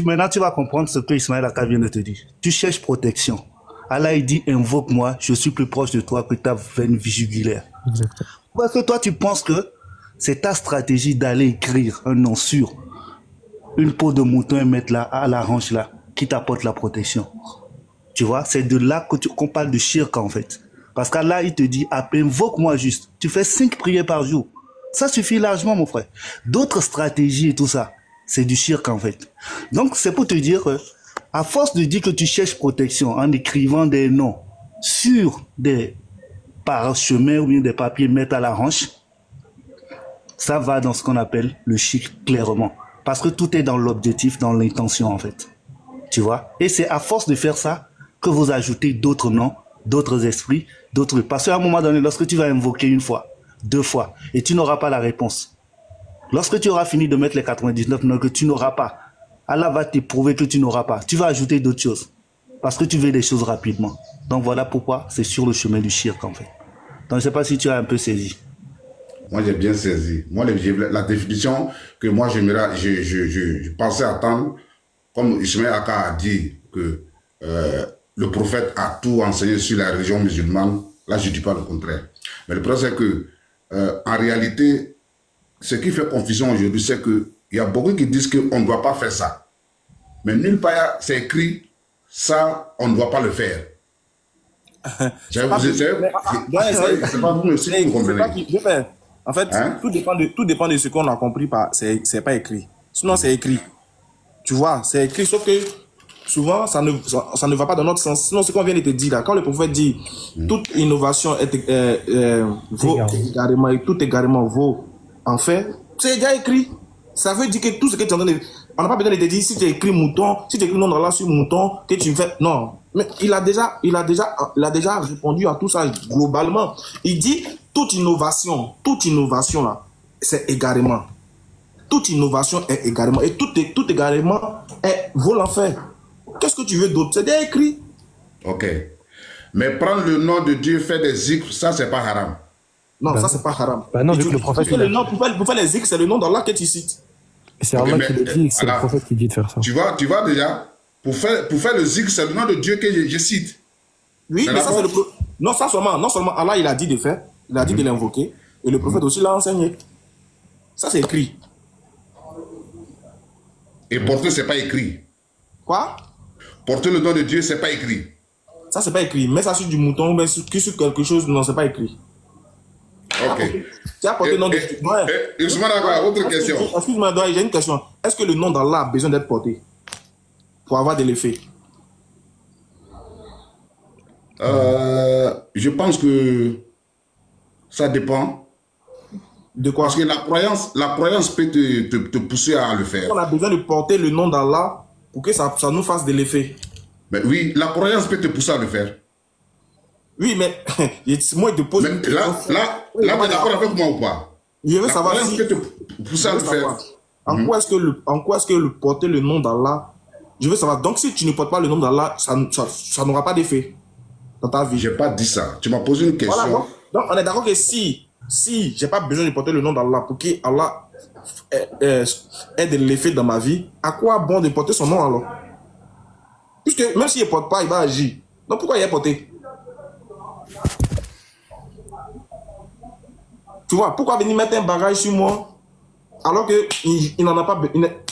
Maintenant, tu vas comprendre ce que Ismaël Aka vient de te dire. Tu cherches protection. Allah, il dit, invoque-moi, je suis plus proche de toi que ta veine jugulaire. Exactement. Parce que toi, tu penses que c'est ta stratégie d'aller écrire un nom sur une peau de mouton et mettre là, à la hanche là, qui t'apporte la protection. Tu vois, c'est de là qu'on parle de shirk en fait. Parce qu'Allah, il te dit, invoque-moi juste. Tu fais 5 prières par jour. Ça suffit largement, mon frère. D'autres stratégies et tout ça, c'est du shirk en fait. Donc, c'est pour te dire que, à force de dire que tu cherches protection en écrivant des noms sur des parchemins ou bien des papiers mettre à la hanche, ça va dans ce qu'on appelle le shirk clairement. Parce que tout est dans l'objectif, dans l'intention en fait. Tu vois? Et c'est à force de faire ça que vous ajoutez d'autres noms, d'autres esprits, d'autres... Parce qu'à un moment donné, lorsque tu vas invoquer une fois, 2 fois, et tu n'auras pas la réponse, lorsque tu auras fini de mettre les 99 noms que tu n'auras pas, Allah va t'éprouver que tu n'auras pas. Tu vas ajouter d'autres choses. Parce que tu veux des choses rapidement. Donc voilà pourquoi c'est sur le chemin du shirk en fait. Donc je ne sais pas si tu as un peu saisi. Moi, j'ai bien saisi. Moi, la définition que moi, je pensais attendre, comme Ismaël Aka a dit que le prophète a tout enseigné sur la religion musulmane, là, je ne dis pas le contraire. Mais le problème, c'est que, en réalité, ce qui fait confusion aujourd'hui, c'est qu'il y a beaucoup qui disent qu'on ne doit pas faire ça. Mais nulle part, c'est écrit, ça, on ne doit pas le faire. C'est pas vous aussi qui comprenez. En fait, tout dépend de ce qu'on a compris par c'est pas écrit. Sinon, c'est écrit. Tu vois, c'est écrit, sauf que souvent, ça ne va pas dans notre sens. Sinon, ce qu'on vient de te dire là, quand le prophète dit toute innovation vaut également, et tout également vaut en fait, c'est déjà écrit. Ça veut dire que tout ce que tu es en train de... On n'a pas besoin de te dire si tu écris mouton, si tu écris non dans la sur mouton, que tu fais... Non. Mais il a déjà répondu à tout ça globalement. Il dit toute innovation là, c'est également. Toute innovation est également. Et tout également vaut l'enfer. Qu'est-ce que tu veux d'autre? C'est déjà écrit. Ok. Mais prendre le nom de Dieu, faire des zikr, ça c'est pas haram. Non, ça c'est pas haram. Non, vu que le prophète... Pour faire les zikr, c'est le nom d'Allah que tu cites. C'est Allah qui le dit, c'est le prophète qui dit de faire ça. Tu vois déjà, pour faire le zikr, c'est le nom de Dieu que je cite. Oui, mais ça c'est le... Non seulement Allah il a dit de faire, il a dit de l'invoquer, et le prophète aussi l'a enseigné. Ça c'est écrit. Et porter, c'est pas écrit. Quoi? Porter le nom de Dieu, c'est pas écrit. Ça c'est pas écrit. Mais ça sur du mouton, mais sur quelque chose, non, c'est pas écrit. Ok. Tu as porté le nom de Dieu. Autre question. Excuse-moi, j'ai une question. Est-ce que le nom d'Allah a besoin d'être porté pour avoir de l'effet? Je pense que ça dépend. De quoi? Parce que la croyance peut te pousser à le faire. On a besoin de porter le nom d'Allah pour que ça nous fasse de l'effet. Mais oui, la croyance peut te pousser à le faire. Oui, mais moi, je te pose une question. Là, tu es d'accord avec moi ou pas? Je veux savoir si... peut te pousser à le faire. En quoi est-ce que porter le nom d'Allah... Je veux savoir. Donc, si tu ne portes pas le nom d'Allah, ça n'aura pas d'effet dans ta vie. Je n'ai pas dit ça. Tu m'as posé une question. Voilà, donc, on est d'accord que si j'ai pas besoin de porter le nom d'Allah pour qu'Allah ait de l'effet dans ma vie, à quoi bon de porter son nom alors? Puisque même s'il ne porte pas, il va agir. Donc, pourquoi il est porté? Tu vois, pourquoi venir mettre un bagage sur moi alors qu'il n'en a pas,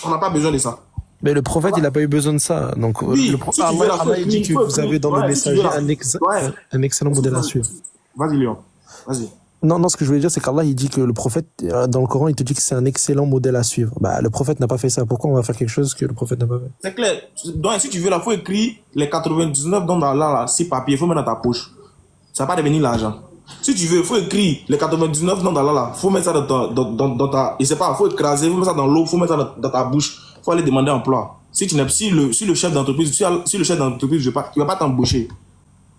on n'a pas besoin de ça? Mais le prophète, il n'a pas eu besoin de ça. Donc, oui, le prophète, Allah dit que vous avez dans le messager un excellent modèle à suivre. Vas-y, Léon. Vas-y. Non, ce que je voulais dire, c'est qu'Allah, il dit que le prophète, dans le Coran, il te dit que c'est un excellent modèle à suivre. Bah, le prophète n'a pas fait ça. Pourquoi on va faire quelque chose que le prophète n'a pas fait? C'est clair. Donc, si tu veux, il faut écrire les 99 dans d'Allah, 6 papiers, il faut mettre dans ta poche. Ça va pas devenir l'argent. Si tu veux, il faut écrire les 99 noms d'Allah, il faut mettre ça dans ta... Et c'est pas, il faut écraser, il faut mettre ça dans l'eau, il faut mettre ça dans ta bouche, il faut aller demander un emploi. Si le chef d'entreprise, si le chef d'entreprise, il va pas t'embaucher.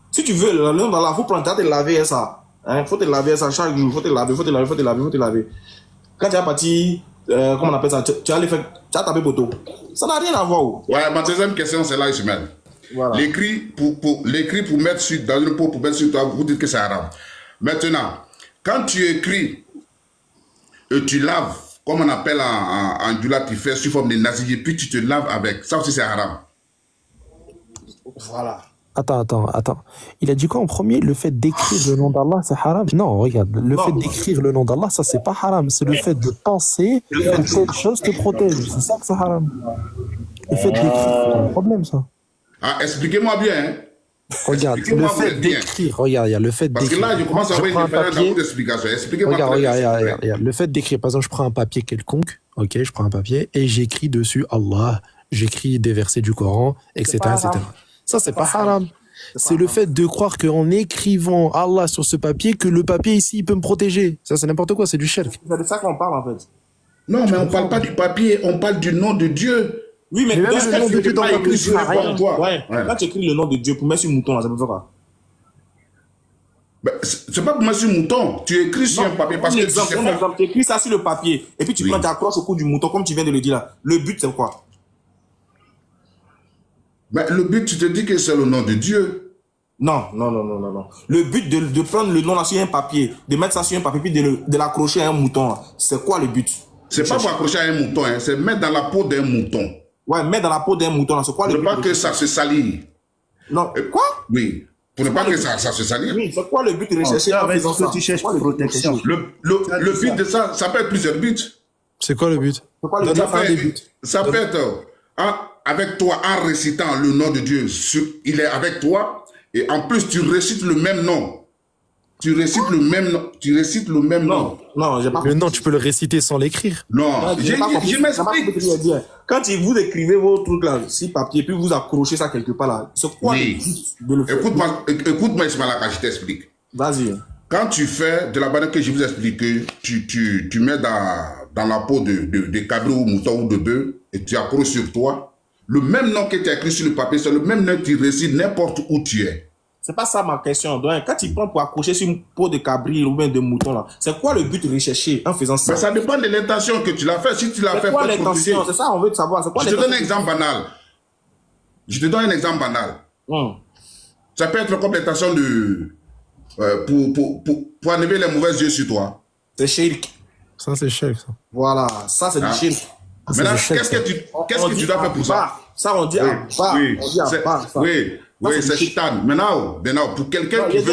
Si tu veux, le nom d'Allah, il faut prendre, tu vas te laver ça. Il faut te laver ça chaque jour, il faut te laver. Quand tu as parti, comment on appelle ça, tu as tapé poteau. Ça n'a rien à voir. Ouais, ma deuxième question, c'est là, Ismaël. Voilà. L'écrit pour mettre dans une peau, pour mettre sur toi, vous dites que c'est haram. Maintenant, quand tu écris et tu laves comme on appelle en Dula, tu fais sous forme de nazi, puis tu te laves avec. Ça aussi, c'est haram. Voilà. Attends. Il a dit quoi en premier? Le fait d'écrire le nom d'Allah, c'est haram? Non, regarde. Le fait d'écrire le nom d'Allah, ça, c'est pas haram. C'est le fait de penser que telle chose te protège. C'est ça que c'est haram. Le fait d'écrire, c'est un problème, ça. Ah, expliquez-moi bien. Hein. Regarde, le fait d'écrire, regarde, le fait d'écrire. Parce que là, je commence à avoir une différence dans d'explication. Expliquez-moi. Regarde. Le fait d'écrire, par exemple, je prends un papier quelconque, ok, je prends un papier et j'écris dessus Allah, j'écris des versets du Coran, etc., etc. Ça, c'est pas haram. C'est le fait de croire qu'en écrivant Allah sur ce papier, que le papier ici, il peut me protéger. Ça, c'est n'importe quoi, c'est du shirk. C'est de ça qu'on parle, en fait. Non, mais on parle pas du papier, on parle du nom de Dieu. Oui, mais même le nom de Dieu dans le papier, c'est n'importe quoi. Ouais. Quand tu écris le nom de Dieu pour mettre sur mouton, là, ça peut faire quoi? Ben, c'est pas pour mettre sur mouton. Tu écris sur un papier parce que tu écris ça sur le papier et puis tu prends ta accroches au cou du mouton, comme tu viens de le dire là. Le but, c'est quoi? Ben, le but, tu te dis que c'est le nom de Dieu. Non. Le but de prendre le nom là sur un papier, de mettre ça sur un papier, puis de l'accrocher à un mouton, c'est quoi le but? C'est pas pour accrocher à un mouton, hein, c'est mettre dans la peau d'un mouton. Ouais, mettre dans la peau d'un mouton, là, c'est quoi le but? Pour ne pas que ça se salisse. Non, quoi? Oui, pour ne pas que ça se salisse. Oui, c'est quoi le but de rechercher en faisant ça? Tu cherches protection. Le but de ça, ça peut être plusieurs buts. C'est quoi le but? C'est quoi le but? Ça peut être avec toi en récitant le nom de Dieu, il est avec toi, et en plus tu récites le même nom. Tu récites le même nom. Non, j'ai pas compris. Le nom, tu peux le réciter sans l'écrire. Non, je m'explique. Quand vous écrivez vos trucs là, sur papier, puis vous accrochez ça quelque part là, c'est quoi le but de le faire? Écoute-moi, Ismaël, je t'explique. Vas-y. Quand tu fais de la manière que je vous explique, tu mets dans la peau de cabri ou mouton ou de bœuf et tu accroches sur toi, le même nom que tu as écrit sur le papier, c'est le même nom que tu récites n'importe où tu es. C'est pas ça ma question. Donc, quand tu prends pour accrocher sur une peau de cabri ou bien de mouton là, c'est quoi le but de rechercher en faisant ça? Mais ça dépend de l'intention que tu l'as fait. Si tu l'as fait pour l'intention, c'est ça on veut savoir. Je te donne un exemple banal. Ça peut être comme l'intention de pour enlever les mauvais yeux sur toi. C'est shirk. Ça c'est shirk ça. Voilà, ça c'est du shirk. Maintenant, qu'est-ce que tu dois faire pour ça? Ça on dit à part. Oui, c'est chitan. Maintenant, pour quelqu'un qui veut...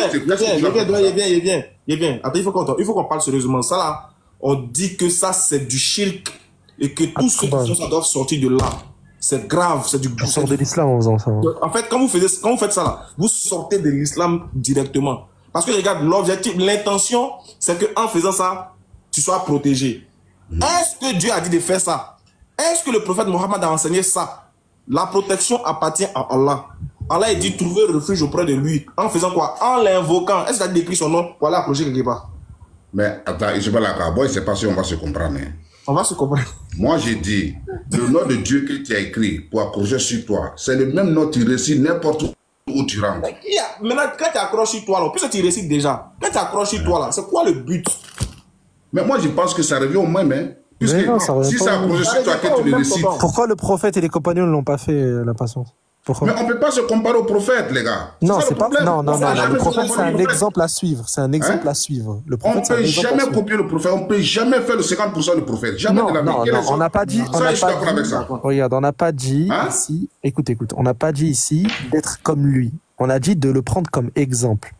Il vient. Attends, il faut qu'on parle sérieusement. Ça là, on dit que ça c'est du shirk et que tous ceux qui font ça doivent sortir de là. C'est grave, c'est du... On sort de l'islam en faisant ça. En fait, quand vous faites ça là, vous sortez de l'islam directement. Parce que regarde, l'objectif, l'intention, c'est qu'en faisant ça, tu sois protégé. Est-ce que Dieu a dit de faire ça? Est-ce que le prophète Mohammed a enseigné ça? La protection appartient à Allah. Allah, il dit trouver refuge auprès de lui. En faisant quoi? En l'invoquant. Est-ce qu'il a décrit son nom pour aller approcher quelque part? Mais attends, je vais la carboy, c'est pas si on va se comprendre. Hein. On va se comprendre. Moi, j'ai dit, le nom de Dieu que tu as écrit pour accrocher sur toi, c'est le même nom que tu récites n'importe où tu rentres. Maintenant, quand tu accroches sur toi, là, puisque tu récites déjà, quand tu accroches sur toi, là, c'est quoi le but? Mais moi, je pense que ça revient au même, hein. Puisque non, si ça accroche sur toi, que tu le récites. Pourquoi le prophète et les compagnons ne l'ont pas fait, la patience? Pourquoi? Mais on ne peut pas se comparer au prophète, les gars. Non, c'est pas. Non. Le prophète, c'est un exemple à suivre. C'est un exemple à suivre. Le prophète, on ne peut jamais copier le prophète. On ne peut jamais faire le 50% du prophète. Jamais de la vie. On n'a pas dit. Regarde, on n'a pas dit ici. Écoute. On n'a pas dit ici d'être comme lui. On a dit de le prendre comme exemple.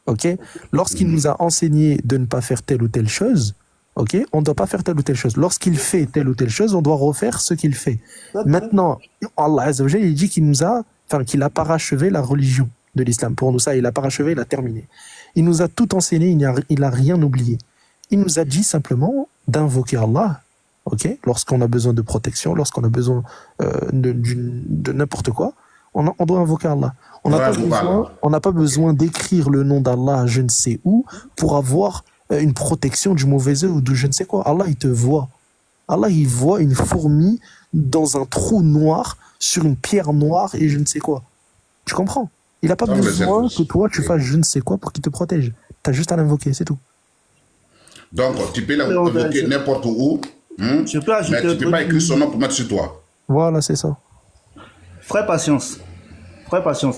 Ok. Lorsqu'il nous a enseigné de ne pas faire telle ou telle chose. Ok, on ne doit pas faire telle ou telle chose. Lorsqu'il fait telle ou telle chose, on doit refaire ce qu'il fait. Maintenant, Allah Azza wa Jalla, il dit qu'il a parachevé la religion de l'islam. Pour nous, ça, il a parachevé, il a terminé. Il nous a tout enseigné, il n'a rien oublié. Il nous a dit simplement d'invoquer Allah, ok, lorsqu'on a besoin de protection, lorsqu'on a besoin de n'importe quoi, on doit invoquer Allah. On n'a pas besoin d'écrire le nom d'Allah je ne sais où pour avoir une protection du mauvais œil ou de je ne sais quoi. Allah, il te voit. Allah, il voit une fourmi dans un trou noir, sur une pierre noire et je ne sais quoi. Tu comprends? Il n'a pas besoin que toi, tu fasses je ne sais quoi pour qu'il te protège. Tu as juste à l'invoquer, c'est tout. Donc, tu peux l'invoquer n'importe où, mais tu ne peux pas écrire son nom pour mettre sur toi. Voilà, c'est ça. Frère Patience,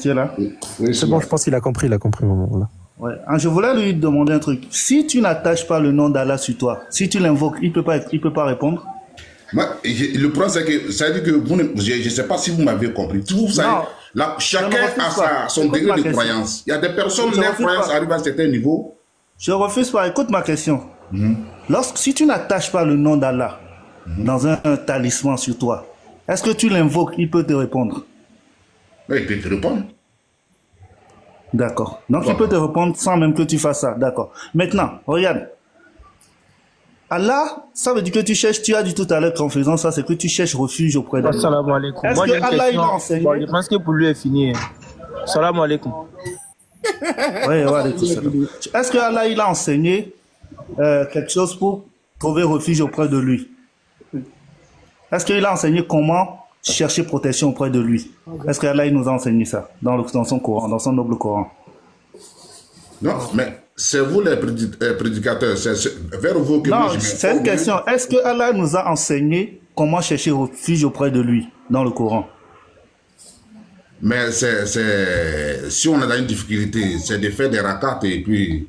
tu es là? Oui, c'est bon, je pense qu'il a compris, mon moment là. Ouais. Je voulais lui demander un truc. Si tu n'attaches pas le nom d'Allah sur toi, si tu l'invoques, il peut pas répondre. Le problème, c'est que ça veut dire que je ne sais pas si vous m'avez compris. Vous savez, là, chacun a son degré de croyance. Il y a des personnes, leur croyance arrive à un certain niveau. Je refuse pas. Écoute ma question. Si tu n'attaches pas le nom d'Allah dans un talisman sur toi, est-ce que tu l'invoques, il peut te répondre? Oui, il peut te répondre. D'accord. Donc il peut te répondre sans même que tu fasses ça. D'accord. Maintenant, regarde. Allah, ça veut dire que tu as dit tout à l'heure qu'en faisant ça, c'est que tu cherches refuge auprès d'Allah. Assalamu alaikum. Est-ce que Allah il a enseigné? Bon, je pense que pour lui est fini. Assalamu alaikum. Oui, est-ce que Allah il a enseigné quelque chose pour trouver refuge auprès de lui? Est-ce qu'il a enseigné comment chercher protection auprès de lui? Est-ce que Allah il nous a enseigné ça dans son Coran, dans son noble Coran? Non, mais c'est vous les prédicateurs, c'est vers vous que moi je me... C'est une question. Est-ce que Allah nous a enseigné comment chercher refuge auprès de lui dans le Coran? Mais si on a dans une difficulté, c'est de faire des rakats et puis...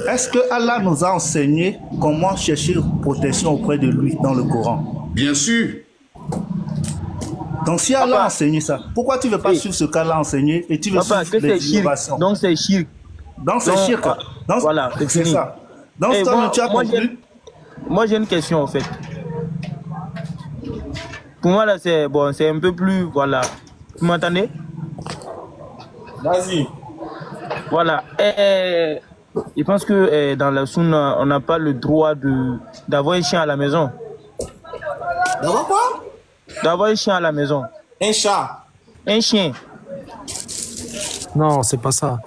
Est-ce que Allah nous a enseigné comment chercher protection auprès de lui dans le Coran? Bien sûr. Donc si Allah a enseigné ça, pourquoi tu ne veux pas suivre ce qu'Allah a enseigné et tu veux suivre les innovations? Donc c'est shirk. Donc c'est shirk. Voilà, c'est ça. Donc tu as compris. Moi j'ai une question en fait. Pour moi là c'est bon, c'est un peu plus voilà. Vous m'entendez? Vas-y. Voilà. Je pense que dans la sunna, on n'a pas le droit d'avoir un chien à la maison. D'avoir quoi? D'avoir un chien à la maison. Un chat? Un chien. Non, c'est pas ça.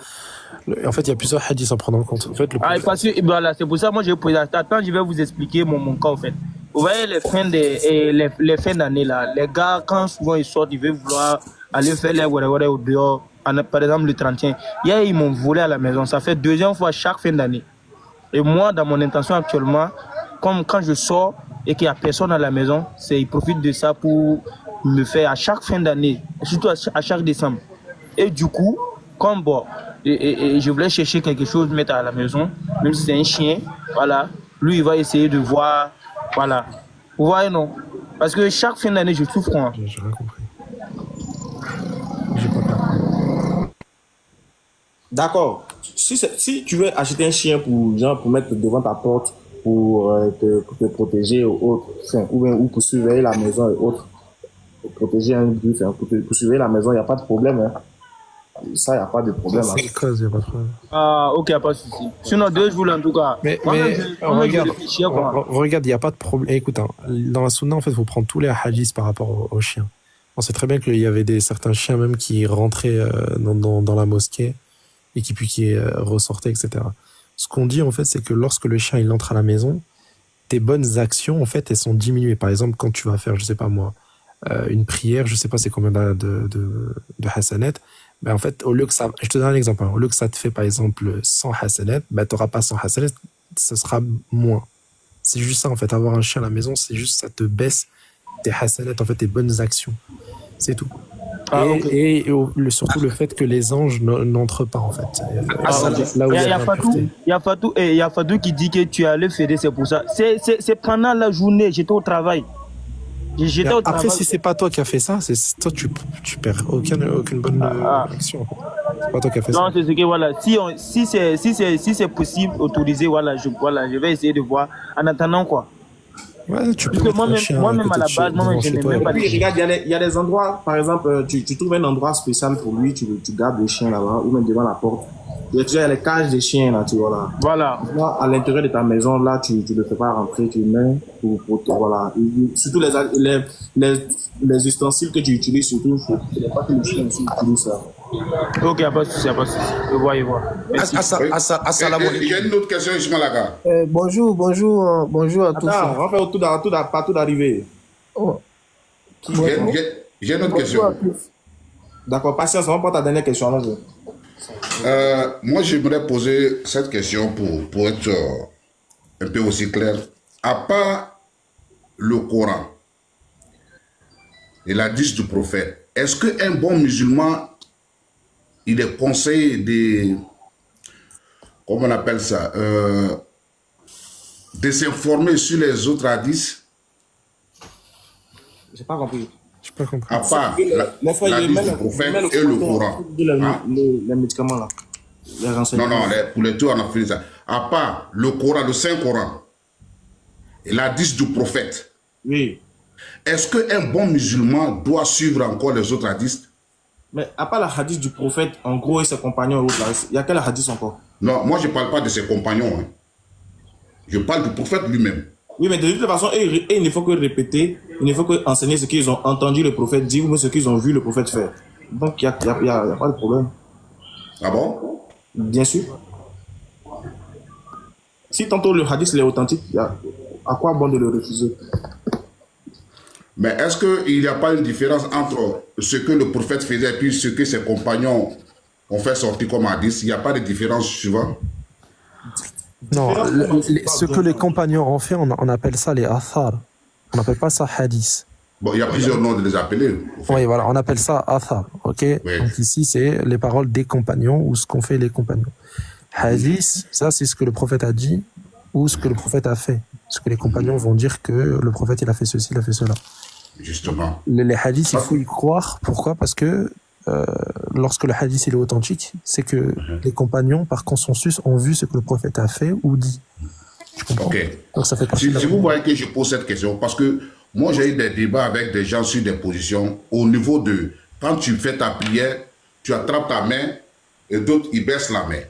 En fait, il y a plusieurs hadiths à prendre en compte. En fait, parce que voilà, c'est pour ça que moi j'ai posé. Attends, je vais vous expliquer mon cas en fait. Vous voyez les fins d'année là, les gars quand souvent ils sortent, ils veulent vouloir aller faire les au dehors. Par exemple le 31. Hier ils m'ont volé à la maison. Ça fait deuxième fois chaque fin d'année. Et moi dans mon intention actuellement, comme quand je sors et qu'il n'y a personne à la maison, ils profitent de ça pour me faire à chaque fin d'année, surtout à chaque décembre. Et du coup, comme bon, et je voulais chercher quelque chose, mettre à la maison, même si c'est un chien, voilà, lui il va essayer de voir, voilà. Vous voyez non? Parce que chaque fin d'année je souffre. Hein. J'ai rien compris. J'ai pas compris. D'accord. Si tu veux acheter un chien pour mettre devant ta porte, pour te protéger ou autre, ou pour surveiller la maison et autres, pour protéger un but, pour surveiller la maison, il n'y a pas de problème. Hein. Ça, il n'y a pas de problème. C'est le cas, il n'y a pas de problème. Ah, ok, il n'y a pas de souci. Sinon, 2 jours en tout cas. Mais regarde, il n'y a pas de problème. Écoute, hein, dans la sunna, en fait, il faut prendre tous les hadiths par rapport aux chiens. On sait très bien qu'il y avait certains chiens même qui rentraient dans la mosquée et qui ressortaient, etc. Ce qu'on dit, en fait, c'est que lorsque le chien il entre à la maison, tes bonnes actions, en fait, elles sont diminuées. Par exemple, quand tu vas faire, je sais pas moi, une prière, je sais pas c'est combien de hasanat, ben en fait, au lieu que ça, je te donne un exemple, au lieu que ça te fait, par exemple, 100 hasanat, ben t'auras pas 100 hasanat, ce sera moins. C'est juste ça, en fait, avoir un chien à la maison, c'est juste ça te baisse tes hasanat, en fait, tes bonnes actions. C'est tout. Et surtout le fait que les anges n'entrent pas en fait. Il y a Fatou qui dit que tu allais faire, c'est pour ça. C'est pendant la journée, j'étais au travail. Après, si c'est pas toi qui as fait ça, toi tu perds aucune bonne action. C'est pas toi qui as fait ça. Non, c'est ce que voilà. Si c'est possible, autorisé, voilà, je vais essayer de voir. En attendant quoi. Ouais, tu peux moi-même à la base, moi-même je n'aime même pas. Oui, regarde, il y a des endroits, par exemple, tu trouves un endroit spécial pour lui, tu gardes le chien là-bas, ou même devant la porte. Il y a les cages des chiens là, tu vois là. Voilà. Là, à l'intérieur de ta maison, là, tu ne le fais pas rentrer, tu le mets pour voilà. Surtout les ustensiles que tu utilises, surtout, il ne faut pas que le chien aussi utilise ça. Ok, pas de souci, pas de souci. Je vois. Il y a une autre question, Ismaël Aga. Bonjour à tous. Attends, on va faire pas tout d'arriver. Oh. J'ai une autre question. D'accord, patience, on va prendre ta dernière question. Moi, j'aimerais poser cette question pour être un peu aussi clair. À part le Coran et la hadith du prophète, est-ce qu'un bon musulman, il est conseillé comment on appelle ça, de s'informer sur les autres hadiths. J'ai pas compris. Je peux comprendre. À part l'hadith du prophète et le Coran. Les médicaments là. Les renseignements. Non, pour les deux, on a fait ça. À part le Coran, le Saint-Coran, et l'hadith du prophète. Oui. Est-ce qu'un bon musulman doit suivre encore les autres hadiths? Mais à part la hadith du prophète, en gros, et ses compagnons, il y a quel hadith encore? Non, moi je ne parle pas de ses compagnons. Hein. Je parle du prophète lui-même. Oui, mais de toute façon, il ne faut que répéter, il ne faut que enseigner ce qu'ils ont entendu le prophète dire ou ce qu'ils ont vu le prophète faire. Donc, il n'y a pas de problème. Ah bon? Bien sûr. Si tantôt le hadith est authentique, à quoi bon de le refuser? Mais est-ce qu'il n'y a pas une différence entre ce que le prophète faisait et puis ce que ses compagnons ont fait sortir comme hadith? Il n'y a pas de différence souvent? Non, ce que les compagnons ont fait, on appelle ça les athar. On n'appelle pas ça hadith. Bon, il y a plusieurs noms de les appeler. Oui, voilà, on appelle ça athar, ok? Oui. Donc ici, c'est les paroles des compagnons ou ce qu'ont fait les compagnons. Hadith, ça, c'est ce que le prophète a dit ou ce que le prophète a fait. Ce que les compagnons vont dire que le prophète, il a fait ceci, il a fait cela. Justement. Les hadiths, il faut y croire. Pourquoi? Parce que lorsque le hadith il est authentique, c'est que les compagnons, par consensus, ont vu ce que le prophète a fait ou dit. Tu comprends? Ok. Donc ça fait partie Si vous voyez que je pose cette question, parce que moi j'ai eu des débats avec des gens sur des positions au niveau de quand tu fais ta prière, tu attrapes ta main et d'autres ils baissent la main.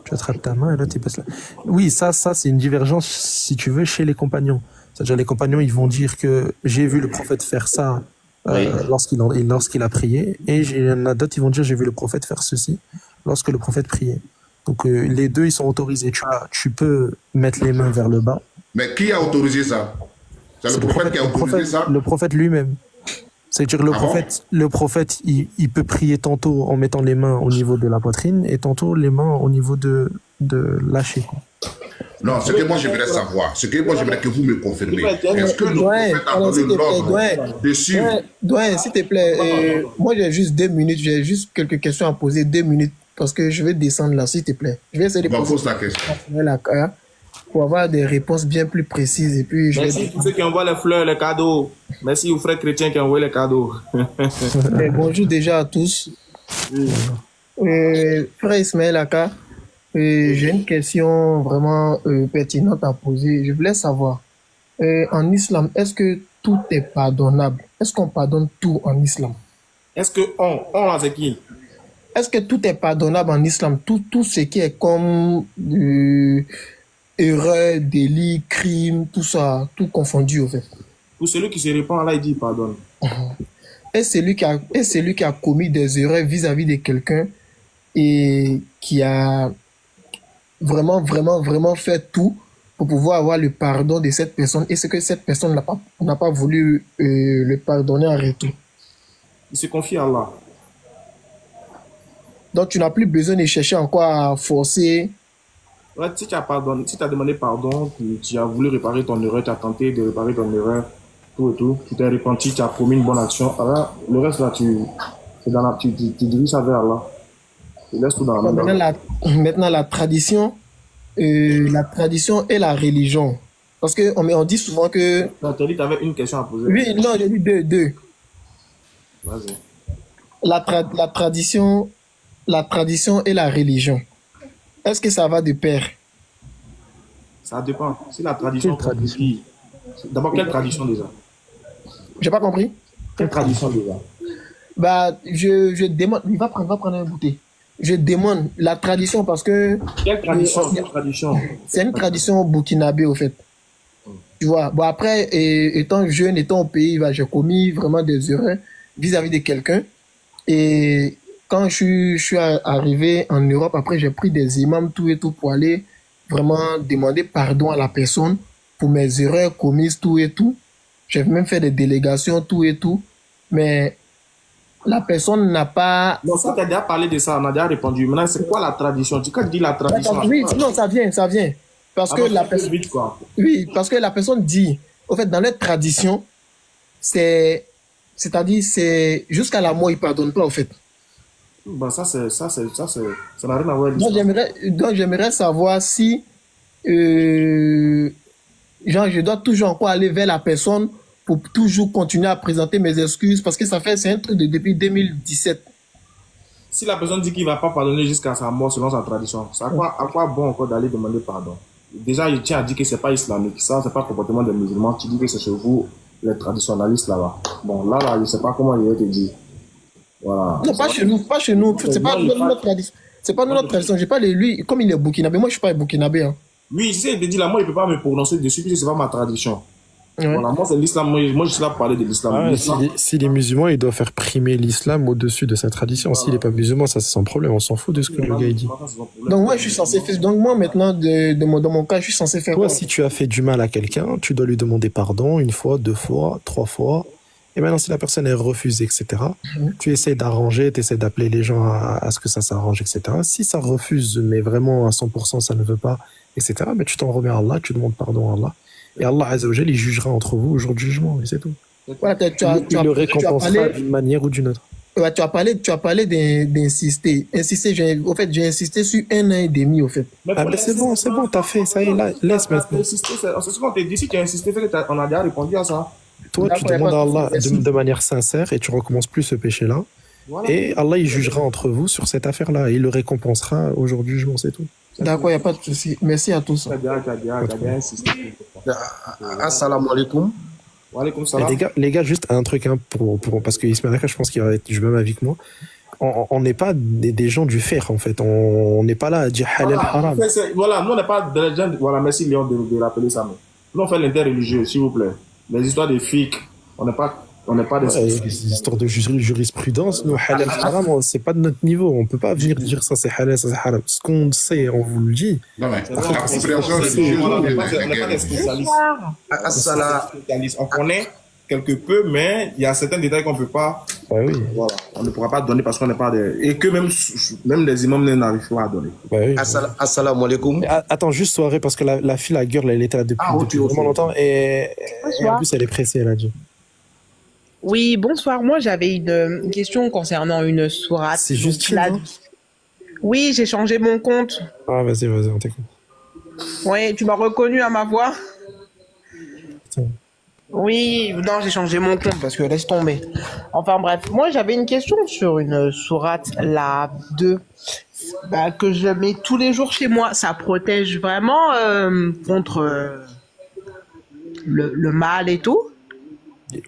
Tu attrapes ta main et là tu baisses la... Oui, ça c'est une divergence, si tu veux, chez les compagnons. C'est-à-dire les compagnons, ils vont dire que j'ai vu le prophète faire ça lorsqu'il a prié, et il y en a d'autres, ils vont dire j'ai vu le prophète faire ceci lorsque le prophète priait. Donc les deux, ils sont autorisés. Tu peux mettre les mains vers le bas. Mais qui a autorisé ça? C'est le prophète qui a autorisé ça? Le prophète lui-même. C'est-à-dire le prophète, il peut prier tantôt en mettant les mains au niveau de la poitrine et tantôt les mains au niveau de lâcher. Non, ce que moi j'aimerais savoir, ce que moi j'aimerais que vous me confirmez, est-ce que le prophète a donné l'ordre de suivre? Doyen, s'il te plaît, moi j'ai juste 2 minutes, j'ai juste quelques questions à poser, 2 minutes, parce que je vais descendre là, s'il te plaît. Je vais essayer de pose ta question. Pour avoir des réponses bien plus précises. Et puis merci pour ceux qui envoient les fleurs, les cadeaux. Merci aux frères chrétiens qui envoient les cadeaux. Bonjour déjà à tous. Frère Ismaël Aka, j'ai une question vraiment pertinente à poser. Je voulais savoir, en islam, est-ce que tout est pardonnable? Est-ce qu'on pardonne tout en islam? Est-ce que on c'est qui? Est-ce que tout est pardonnable en islam? Tout ce qui est comme erreur, délit, crime, tout ça, tout confondu au fait. Pour celui qui se répand, là, il dit pardonne. Et celui qui a commis des erreurs vis-à-vis de quelqu'un et qui a vraiment fait tout pour pouvoir avoir le pardon de cette personne, et ce que cette personne n'a pas voulu le pardonner en retour. Il se confie à Allah. Donc tu n'as plus besoin de chercher encore à forcer. Ouais, si tu as demandé pardon, tu as voulu réparer ton erreur, tu as tenté de réparer ton erreur, tout et tout, tu t'es repenti, tu as commis une bonne action, alors le reste là, tu diriges ça vers Allah. Tu laisses tout dans la main. Maintenant, la tradition et la religion. Parce qu'on dit souvent que... Non, tu as dit que tu avais une question à poser. Oui, non, j'ai dit deux. Vas-y. La tradition et la religion. Est-ce que ça va de pair? Ça dépend. Si la tradition... D'abord, quelle tradition déjà? J'ai pas compris. Quelle tradition déjà? Bah, je demande... Va prendre un bouteille. Je demande la tradition parce que... Quelle tradition? C'est une tradition burkinabé, au fait. Tu vois. Bon, après, étant jeune, étant au pays, j'ai commis vraiment des erreurs vis-à-vis de quelqu'un. Et quand je suis arrivé en Europe, après, j'ai pris des imams, tout et tout, pour aller vraiment demander pardon à la personne pour mes erreurs commises, tout et tout. J'ai même fait des délégations, tout et tout. Mais la personne n'a pas... Non, ça, tu as déjà parlé de ça, on a déjà répondu. Maintenant, c'est quoi la tradition? Quand tu dis la tradition... Oui, non, ça vient. Parce que la personne... Oui, parce que la personne dit, au fait, dans notre tradition, c'est-à-dire, c'est jusqu'à la mort, il ne pardonne pas, au fait. Bah, ça n'a rien à voir avec l'islam. Donc, j'aimerais savoir si, genre, je dois toujours encore aller vers la personne pour toujours continuer à présenter mes excuses parce que c'est un truc depuis 2017. Si la personne dit qu'il ne va pas pardonner jusqu'à sa mort selon sa tradition, à quoi bon encore d'aller demander pardon? Déjà, il tient à dire que ce n'est pas islamique. Ça, ce n'est pas le comportement des musulmans. Tu dis que c'est chez vous, les traditionnalistes là-bas. Bon, là, je ne sais pas comment il va te dire. Voilà. Non, pas chez nous. C'est pas notre tradition. C'est pas notre tradition. J'ai pas lui, comme il est burkinabé. Moi, je suis pas burkinabé. Hein. Oui, je sais, il te dit là, moi, il ne peut pas me prononcer dessus puisque ce n'est pas ma tradition. Ouais. Voilà, moi, c'est l'islam. Moi, je suis là pour parler de l'islam. Si les musulmans, ils doivent faire primer l'islam au-dessus de sa tradition. Voilà. S'il n'est pas musulman, ça, c'est sans problème. On s'en fout de ce que le gars dit. Donc, moi, je suis censé faire. Donc, moi, maintenant, dans mon cas, je suis censé faire. Toi, si tu as fait du mal à quelqu'un, tu dois lui demander pardon 1 fois, 2 fois, 3 fois. Et maintenant, si la personne est refusée, etc., tu essaies d'arranger, tu essaies d'appeler les gens à ce que ça s'arrange, etc. Si ça refuse, mais vraiment à 100%, ça ne veut pas, etc., mais tu t'en remets à Allah, tu demandes pardon à Allah. Et Allah Azzawajal, il jugera entre vous au jour du jugement, et c'est tout. Ouais, il le récompensera d'une manière ou d'une autre. Ouais, tu as parlé d'insister. Au fait, j'ai insisté sur 1 an et demi, au fait. Ah, mais c'est bon, t'as fait, ça y est, là, laisse maintenant. C'est ce qu'on t'a dit, si tu as insisté, on a déjà répondu à ça. Toi, tu demandes à Allah de manière sincère et tu recommences plus ce péché-là. Voilà. Et Allah, il jugera entre vous sur cette affaire-là. Et il le récompensera au jour du jugement, c'est tout. D'accord, il n'y a pas de souci. Merci à tous. Assalamu alaikum. Wa alaikum salam. Les gars, juste un truc, hein, parce que Ismaël Aka, je pense qu'il va être du même avis que moi. On n'est pas des gens du fer, en fait. On n'est pas là à dire halal haram. Voilà, nous, on n'est pas des gens. Voilà, merci Léon de rappeler ça. Nous, on fait l'interreligieux, s'il vous plaît. Les histoires des flics, on n'est pas des... les histoires de jurisprudence, nous, halal haram, c'est pas de notre niveau. On peut pas venir dire ça c'est halal, ça c'est haram. Ce qu'on sait, on vous le dit. Non, mais la compréhension religieuse, on n'est pas des spécialistes. On connaît quelque peu, mais il y a certains détails qu'on ne peut pas. Bah oui. Voilà, on ne pourra pas donner parce qu'on n'est pas des. Et que même les imams n'arrivent pas à donner. Bah oui. Assalamu alaikum. Attends, juste soirée, parce que la fille, la girl, elle était là depuis vraiment longtemps et en plus, elle est pressée, elle a dit. Oui, bonsoir. Moi, j'avais une question concernant une sourate. C'est juste Oui, j'ai changé mon compte. Ah, vas-y, on t'écoute. Oui, tu m'as reconnu à ma voix? Oui, non, j'ai changé mon compte parce que laisse tomber. Enfin bref, moi j'avais une question sur une sourate, la 2, que je mets tous les jours chez moi. Ça protège vraiment contre le mal et tout?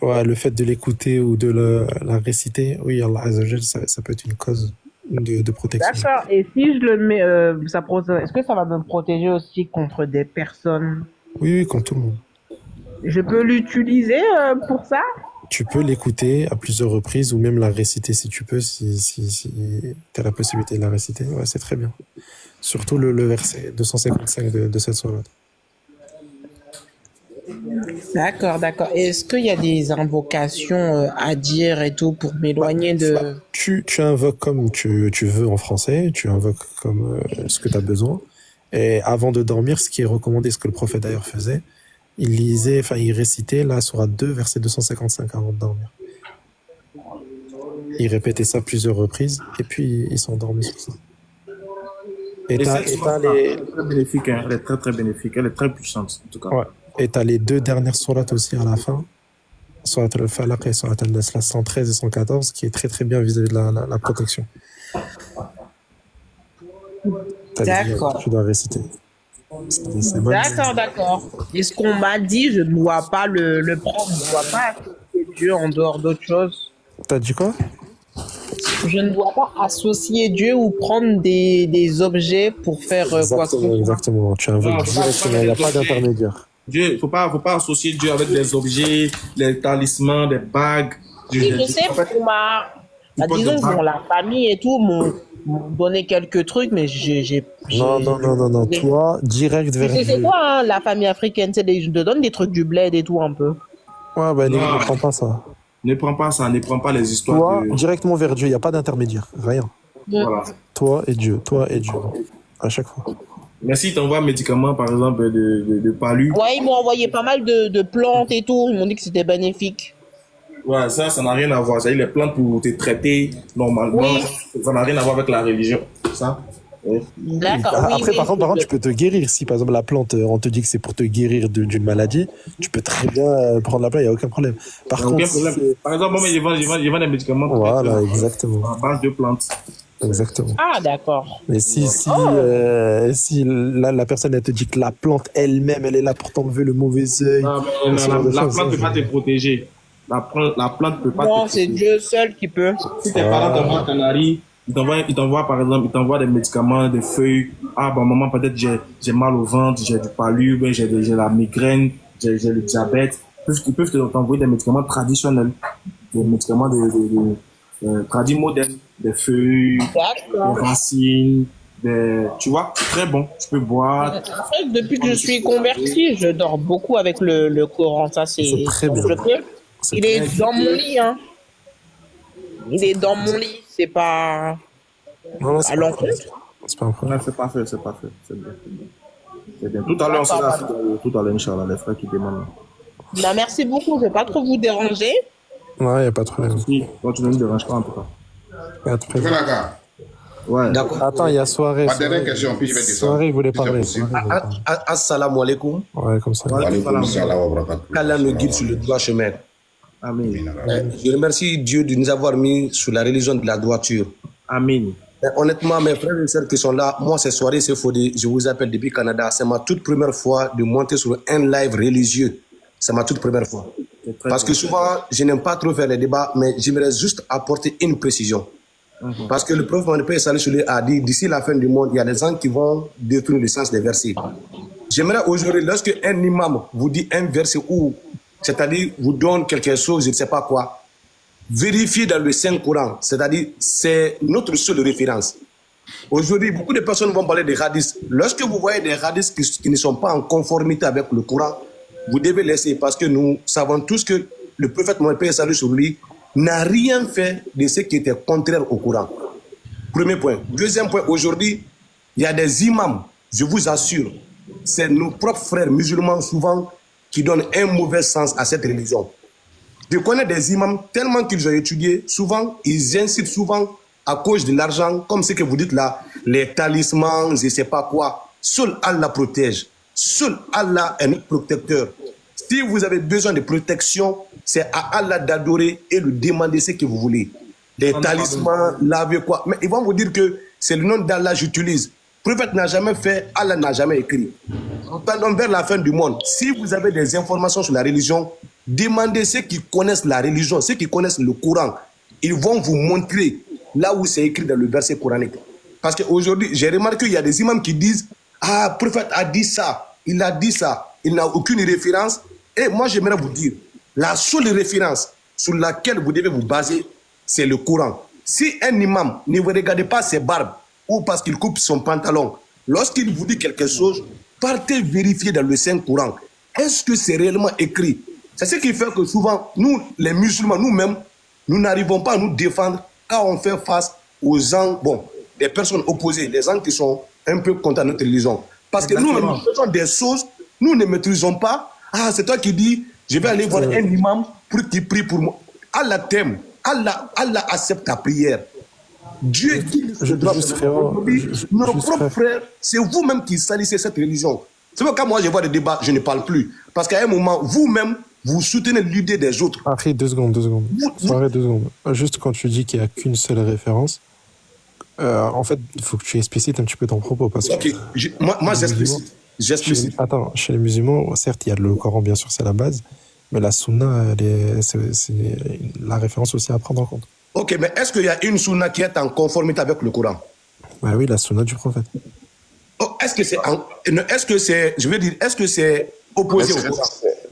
Ouais, le fait de l'écouter ou de la réciter, oui, Allah Azzawajal, ça peut être une cause de protection. D'accord, et si je le mets, est-ce que ça va me protéger aussi contre des personnes? Oui, contre tout le monde. Je peux l'utiliser pour ça? Tu peux l'écouter à plusieurs reprises ou même la réciter si tu peux, si tu as la possibilité de la réciter. Ouais, c'est très bien. Surtout le verset 255 de cette sourate. D'accord. Est-ce qu'il y a des invocations à dire et tout pour m'éloigner de... Tu invoques comme tu veux en français, tu invoques comme ce que tu as besoin. Et avant de dormir, ce qui est recommandé, ce que le prophète d'ailleurs faisait, il récitait la sourate 2, verset 255 avant de dormir. Il répétait ça plusieurs reprises et puis il s'endormait sur ça. Elle est très bénéfique, hein. Elle est très très bénéfique, elle est très puissante en tout cas. Ouais. Et t'as les 2 dernières sourates aussi à la fin, Surat al-Falaq et Surat al-Nas, la 113 et 114, qui est très très bien vis-à-vis de la protection. D'accord. Tu dois réciter. D'accord. Et ce qu'on m'a dit, je ne dois pas le prendre, je ne dois pas associer Dieu en dehors d'autre chose. T'as dit quoi? Je ne dois pas associer Dieu ou prendre des objets pour faire quoi que ce soit. Exactement, tu invoques directement, il n'y a pas d'intermédiaire. Dieu, faut pas associer Dieu avec des objets, des talismans, des bagues. Oui, je sais, disons que la famille et tout m'ont donné quelques trucs, mais j'ai... Non, toi, direct vers Dieu. C'est quoi, hein, la famille africaine, je te donne des trucs du bled et tout un peu. Ouais, ne prends pas ça. Ne prends pas ça, ne prends pas les histoires. Toi, directement vers Dieu, il n'y a pas d'intermédiaire, rien. Voilà. Toi et Dieu, à chaque fois. Mais si tu envoies un médicament, par exemple, de palu. Ouais, ils m'ont envoyé pas mal de plantes et tout. Ils m'ont dit que c'était bénéfique. Ouais, ça n'a rien à voir. C'est-à-dire les plantes pour te traiter normalement, ça n'a rien à voir avec la religion. Ça. Oui. D'accord. Après, par contre, tu peux te guérir. Si par exemple la plante, on te dit que c'est pour te guérir d'une maladie, tu peux très bien prendre la plante, il n'y a aucun problème. Par contre, par exemple, moi, je vends des médicaments. Voilà, exactement. À base de plantes. Exactement. Ah, d'accord. Mais si la personne, elle te dit que la plante elle-même, elle est là pour t'enlever le mauvais œil. Non, mais la plante ne peut pas te protéger. La plante ne peut pas te protéger. Non, c'est Dieu seul qui peut. Si tes parents t'envoient un canari, ils t'envoient par exemple, des médicaments, des feuilles. Ah, bon, maman, peut-être j'ai mal au ventre, j'ai du palu, j'ai la migraine, j'ai le diabète. Ils peuvent t'envoyer des médicaments traditionnels. Des médicaments tradis modernes. Des feuilles, des racines, tu vois, c'est très bon. Tu peux boire. En fait, depuis que je suis converti, je dors beaucoup avec le Coran. Ça, c'est très bien. Il est dans mon lit, hein. Il est dans mon lit. C'est pas à l'encontre. C'est pas un problème. C'est parfait. C'est bien. C'est bien. Tout à l'heure, on sera tout à l'heure, Inch'Allah, les frères qui demandent. Bah, merci beaucoup. Je vais pas trop vous déranger. Non, il n'y a pas de problème. Si, toi, tu ne me déranges pas en tout cas. Ouais. D'accord. Attends, il y a Soirée. Ma dernière question, puis je vais descendre. Soirée, il voulait parler. Assalamu alaikum. Ouais, comme ça. Qu'Allah nous guide sur le droit chemin. Amen. Je remercie Dieu de nous avoir mis sur la religion de la droiture. Amen. Honnêtement, mes frères et sœurs qui sont là, moi, cette soirée, c'est Fodé. Je vous appelle depuis Canada. C'est ma toute première fois de monter sur un live religieux. C'est ma toute première fois. Parce que souvent, je n'aime pas trop faire les débats, mais j'aimerais juste apporter une précision. Parce que le prophète Mohammed Salih a dit, d'ici la fin du monde, il y a des gens qui vont détruire le sens des versets. J'aimerais aujourd'hui, lorsque un imam vous dit un verset ou, c'est-à-dire vous donne quelque chose, je ne sais pas quoi, vérifiez dans le Saint-Coran, c'est-à-dire c'est notre seule référence. Aujourd'hui, beaucoup de personnes vont parler des hadiths. Lorsque vous voyez des hadiths qui ne sont pas en conformité avec le Coran, vous devez laisser, parce que nous savons tous que le prophète Mohammed Salih sur lui n'a rien fait de ce qui était contraire au Coran. Premier point. Deuxième point, aujourd'hui, il y a des imams, je vous assure, c'est nos propres frères musulmans souvent qui donnent un mauvais sens à cette religion. Je connais des imams, tellement qu'ils ont étudié, souvent, ils incitent souvent à cause de l'argent, comme ce que vous dites là, les talismans, je ne sais pas quoi. Seul Allah protège. Seul Allah est notre protecteur. Si vous avez besoin de protection, c'est à Allah d'adorer et de demander ce que vous voulez. Des talismans, laver quoi. Mais ils vont vous dire que c'est le nom d'Allah que j'utilise. Le prophète n'a jamais fait, Allah n'a jamais écrit. Pendant vers la fin du monde, si vous avez des informations sur la religion, demandez ceux qui connaissent la religion, ceux qui connaissent le Coran. Ils vont vous montrer là où c'est écrit dans le verset coranique. Parce qu'aujourd'hui, j'ai remarqué qu'il y a des imams qui disent « Ah, le prophète a dit ça, il a dit ça, il n'a aucune référence. » Et moi, j'aimerais vous dire, la seule référence sur laquelle vous devez vous baser, c'est le Coran. Si un imam ne vous regardez pas ses barbes ou parce qu'il coupe son pantalon, lorsqu'il vous dit quelque chose, partez vérifier dans le Saint-Coran. Est-ce que c'est réellement écrit? C'est ce qui fait que souvent, nous, les musulmans, nous-mêmes, nous n'arrivons pas à nous défendre quand on fait face aux gens, bon, des personnes opposées, les gens qui sont un peu contre notre religion. Parce que nous, nous faisons des choses, nous ne maîtrisons pas. Ah, c'est toi qui dis, je vais aller voir un imam pour qu'il prie pour moi. Allah t'aime. Allah accepte ta prière. Dieu qui nos propres frères, c'est vous-même qui salissez cette religion. C'est pourquoi moi je vois des débats, je ne parle plus. Parce qu'à un moment, vous-même, vous soutenez l'idée des autres. Après, deux secondes. Arrête 2 secondes. Juste quand tu dis qu'il n'y a qu'une seule référence, en fait, il faut que tu explicites un petit peu ton propos. Parce que moi j'explicite. Attends, chez les musulmans, certes, il y a le Coran, bien sûr, c'est la base. Mais la sunna, c'est la référence aussi à prendre en compte. Ok, mais est-ce qu'il y a une sunna qui est en conformité avec le Coran? Bah oui, la sunna du prophète. Oh, est-ce que c'est opposé au Coran?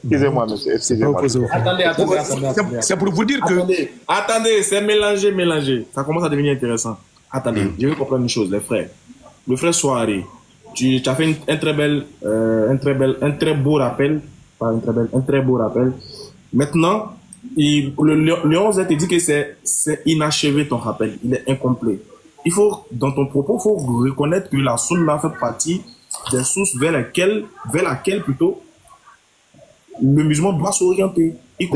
Excusez-moi, monsieur. Excusez-moi. Attendez. C'est pour vous dire que... Attendez, c'est mélangé. Ça commence à devenir intéressant. Attendez, je veux comprendre une chose, les frères. Le frère Soirée, tu as fait un très beau rappel. Pas un très beau rappel. Maintenant, le 11 te dit que c'est inachevé ton rappel. Il est incomplet. Il faut, dans ton propos, il faut reconnaître que la sunna fait partie des sources vers laquelle plutôt le musulman doit s'orienter. Il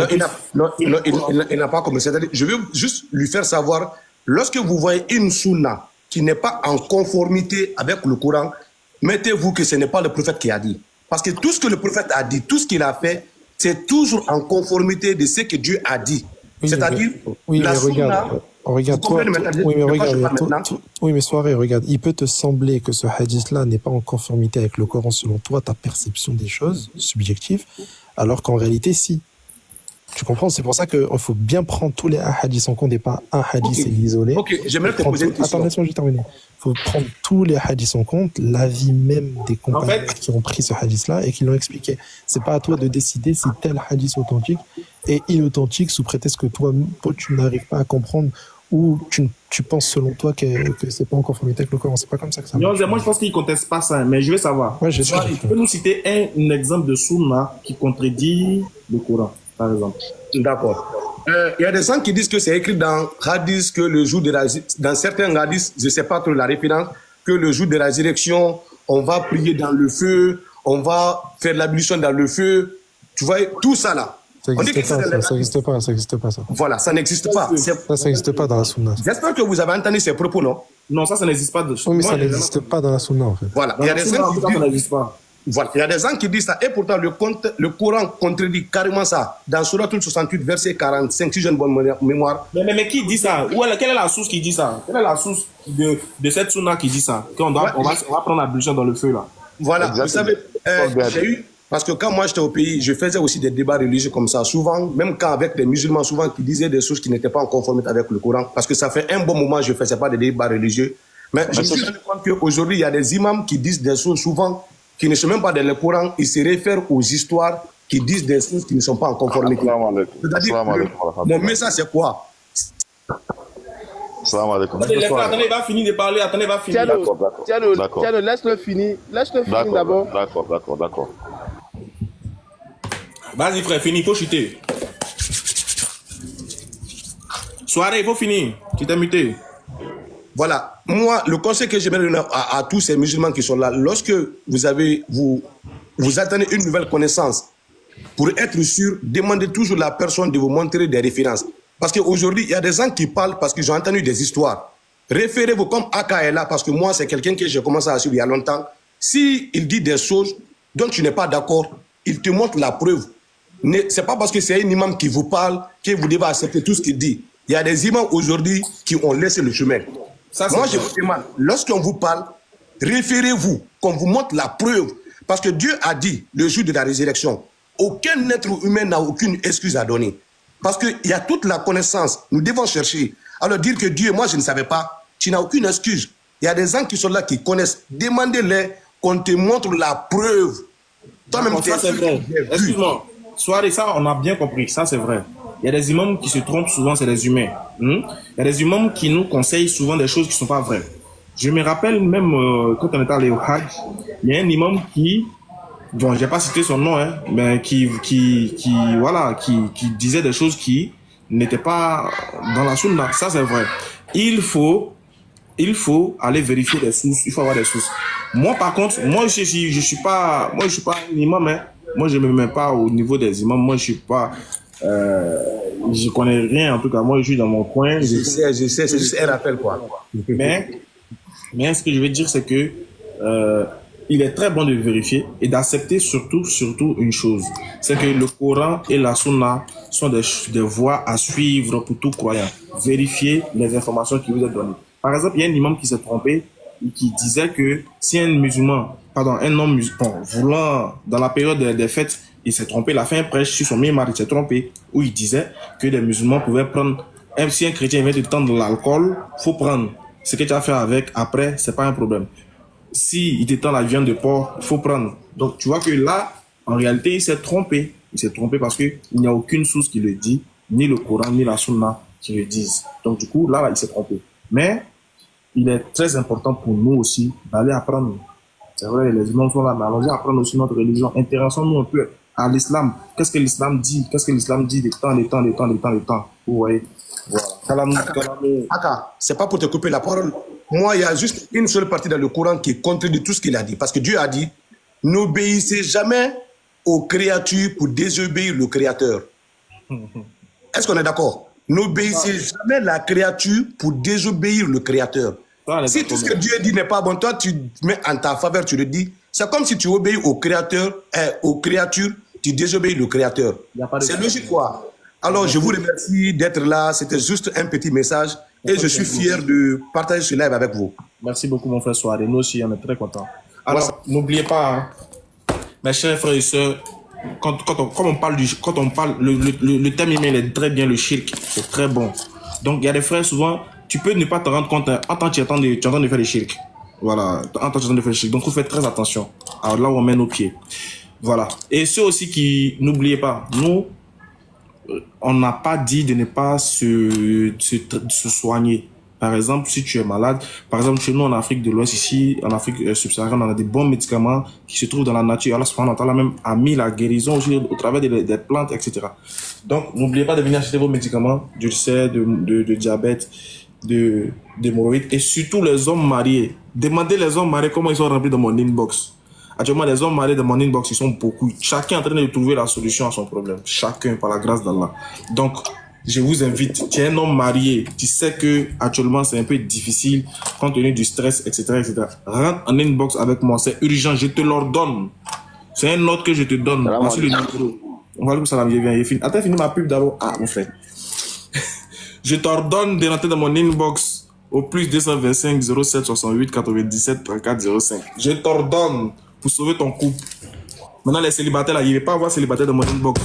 n'a pas commencé. Je veux juste lui faire savoir, lorsque vous voyez une sunna qui n'est pas en conformité avec le Coran, mettez-vous que ce n'est pas le prophète qui a dit. Parce que tout ce que le prophète a dit, tout ce qu'il a fait, c'est toujours en conformité de ce que Dieu a dit. Oui, c'est-à-dire, la sunna... Regarde, oui, mais Soirée, regarde, il peut te sembler que ce hadith-là n'est pas en conformité avec le Coran selon toi, ta perception des choses subjectives, alors qu'en réalité, si. Tu comprends? C'est pour ça qu'il faut bien prendre tous les hadiths en compte et pas un hadith isolé. Ok, j'aimerais te poser une question. Attends, laisse-moi juste terminer. Il faut prendre tous les hadiths en compte, l'avis même des compagnons qui ont pris ce hadith-là et qui l'ont expliqué. C'est pas à toi de décider si tel hadith authentique est inauthentique sous prétexte que toi tu n'arrives pas à comprendre ou tu penses selon toi que c'est pas en conformité avec le Coran. C'est pas comme ça que ça marche. Non, moi je pense qu'il ne conteste pas ça, mais je veux savoir. Ouais, tu peux nous citer un exemple de sunna qui contredit le Coran, par exemple? D'accord. Il y a des gens qui disent que c'est écrit dans hadith que le jour de la... Dans certains hadiths, je ne sais pas trop la référence, que le jour de la résurrection, on va prier dans le feu, on va faire l'ablution dans le feu. Tu vois, tout ça là. Ça n'existe pas, ça. Voilà, ça n'existe pas. Ça n'existe pas dans la sunna. J'espère que vous avez entendu ces propos, non? Non, ça n'existe pas. Oui, mais ça n'existe pas dans la sunna, en fait. Voilà, il y a des gens qui disent... Voilà, il y a des gens qui disent ça, et pourtant le Coran contredit carrément ça. Dans Surah 68, verset 45, si j'ai une bonne mémoire. Mais qui dit ça? Quelle est la source qui dit ça? Quelle est la source de cette sunna qui dit ça? On va prendre l'ablution dans le feu, là. Voilà, vous savez, j'ai eu... Parce que quand moi j'étais au pays, je faisais aussi des débats religieux comme ça, souvent, même quand avec des musulmans, souvent qui disaient des choses qui n'étaient pas en conformité avec le Coran, parce que ça fait un bon moment que je ne faisais pas de débats religieux. Mais je me suis rendu compte qu'aujourd'hui, il y a des imams qui disent des choses souvent qui ne sont même pas dans le Coran, ils se réfèrent aux histoires qui disent des choses qui ne sont pas en conformité. C'est-à-dire, mon message c'est quoi? Attendez, il va finir de parler, attendez, il va finir. Tiens, laisse-le finir d'abord. D'accord. Vas-y frère, finis, il faut chuter. Soirée, il faut finir. Tu t'es muté. Voilà. Moi, le conseil que j'aimerais donner à tous ces musulmans qui sont là, lorsque vous attendez une nouvelle connaissance, pour être sûr, demandez toujours à la personne de vous montrer des références. Parce qu'aujourd'hui, il y a des gens qui parlent parce qu'ils ont entendu des histoires. Référez-vous comme Aka est là, parce que moi, c'est quelqu'un que j'ai commencé à suivre il y a longtemps. S'il dit des choses dont tu n'es pas d'accord, il te montre la preuve. Ce n'est pas parce que c'est un imam qui vous parle que vous devez accepter tout ce qu'il dit. Il y a des imams aujourd'hui qui ont laissé le chemin. Moi, je vous demande, lorsqu'on vous parle, référez-vous, qu'on vous montre la preuve. Parce que Dieu a dit, le jour de la résurrection, aucun être humain n'a aucune excuse à donner. Parce qu'il y a toute la connaissance. Nous devons chercher. Alors dire que Dieu, moi je ne savais pas, tu n'as aucune excuse. Il y a des gens qui sont là, qui connaissent. Demandez-les qu'on te montre la preuve. Toi-même, ça c'est vrai. Excuse-moi. Soirée, ça on a bien compris. Ça c'est vrai. Il y a des imams qui se trompent souvent, c'est des humains. Il y a des imams qui nous conseillent souvent des choses qui ne sont pas vraies. Je me rappelle même quand on était allé au Hajj, il y a un imam qui, bon, j'ai pas cité son nom, hein, mais qui disait des choses qui n'étaient pas dans la sunna. Ça c'est vrai. Il faut aller vérifier les sources. Il faut avoir des sources. Moi par contre, moi je suis pas un imam, hein. Moi je me mets pas au niveau des imams. Moi je suis pas je connais rien en tout cas. Moi je suis dans mon coin. Je sais, c'est juste un rappel quoi. Mais ce que je veux dire c'est que il est très bon de vérifier et d'accepter surtout une chose, c'est que le Coran et la Sunna sont des voies à suivre pour tout croyant. Vérifiez les informations qui vous sont données. Par exemple, il y a un imam qui s'est trompé et qui disait que si un homme musulman, voulant dans la période des fêtes, il s'est trompé, il a fait un prêche sur son mémoire, il s'est trompé, où il disait que les musulmans pouvaient prendre, si un chrétien vient de tendre l'alcool, faut prendre. Ce que tu as fait avec, après, c'est pas un problème. Si il t'étend la viande de porc, il faut prendre. Donc, tu vois que là, en réalité, il s'est trompé. Il s'est trompé parce qu'il n'y a aucune source qui le dit, ni le Coran, ni la Sunna qui le disent. Donc, du coup, là, il s'est trompé. Mais, il est très important pour nous aussi d'aller apprendre. C'est vrai, les imams sont là, mais allons-y apprendre aussi notre religion. Intéressons-nous un peu à l'islam. Qu'est-ce que l'islam dit? Qu'est-ce que l'islam dit des temps. Vous voyez? Voilà. Aka, c'est pas pour te couper la parole. Moi, il y a juste une seule partie dans le Coran qui contredit tout ce qu'il a dit. Parce que Dieu a dit, n'obéissez jamais aux créatures pour désobéir le Créateur. Est-ce qu'on est d'accord? N'obéissez jamais la créature pour désobéir le Créateur. Si tout ce que Dieu dit n'est pas bon, toi tu mets en ta faveur, tu le dis. C'est comme si tu obéis au Créateur, aux créatures, tu désobéis le Créateur. C'est logique quoi. Alors je vous remercie d'être là. C'était juste un petit message et je suis fier de partager ce live avec vous. Merci beaucoup mon frère Soirée. Nous aussi on est très contents. Alors n'oubliez pas, hein, mes chers frères et sœurs, quand on parle le thème email est très bien, le shirk, c'est très bon. Donc il y a des frères souvent, tu peux ne pas te rendre compte, en tant que tu es en train de faire le shirk. Voilà, en tant que tu es en train de faire le shirk. Donc, il faut faire très attention. Alors là où on met nos pieds. Voilà. Et ceux aussi qui, n'oubliez pas, nous, on n'a pas dit de ne pas se soigner. Par exemple, si tu es malade, par exemple, chez nous en Afrique de l'Ouest, ici, en Afrique subsaharienne, on a des bons médicaments qui se trouvent dans la nature. Allah subhanahu wa ta'ala même a mis la guérison aussi au travers des plantes, etc. Donc, n'oubliez pas de venir acheter vos médicaments d'ulcère, de diabète, d'hémorroïdes, et surtout les hommes mariés. Demandez les hommes mariés comment ils sont remplis dans mon inbox. Actuellement, les hommes mariés de mon inbox, ils sont beaucoup. Chacun est en train de trouver la solution à son problème. Chacun, par la grâce d'Allah. Donc, je vous invite, tu es un homme marié, tu sais que actuellement c'est un peu difficile compte tenu du stress, etc., etc. Rentre en inbox avec moi, c'est urgent, je te l'ordonne. C'est un ordre que je te donne. Voici le numéro. On va dire que ça vient. Attends, finis ma pub d'abord. Ah, mon frère. Je t'ordonne de rentrer dans mon inbox au plus 225 07 68 97 34 05. Je t'ordonne pour sauver ton couple. Maintenant, les célibataires, là, il ne va pas avoir célibataire dans mon inbox.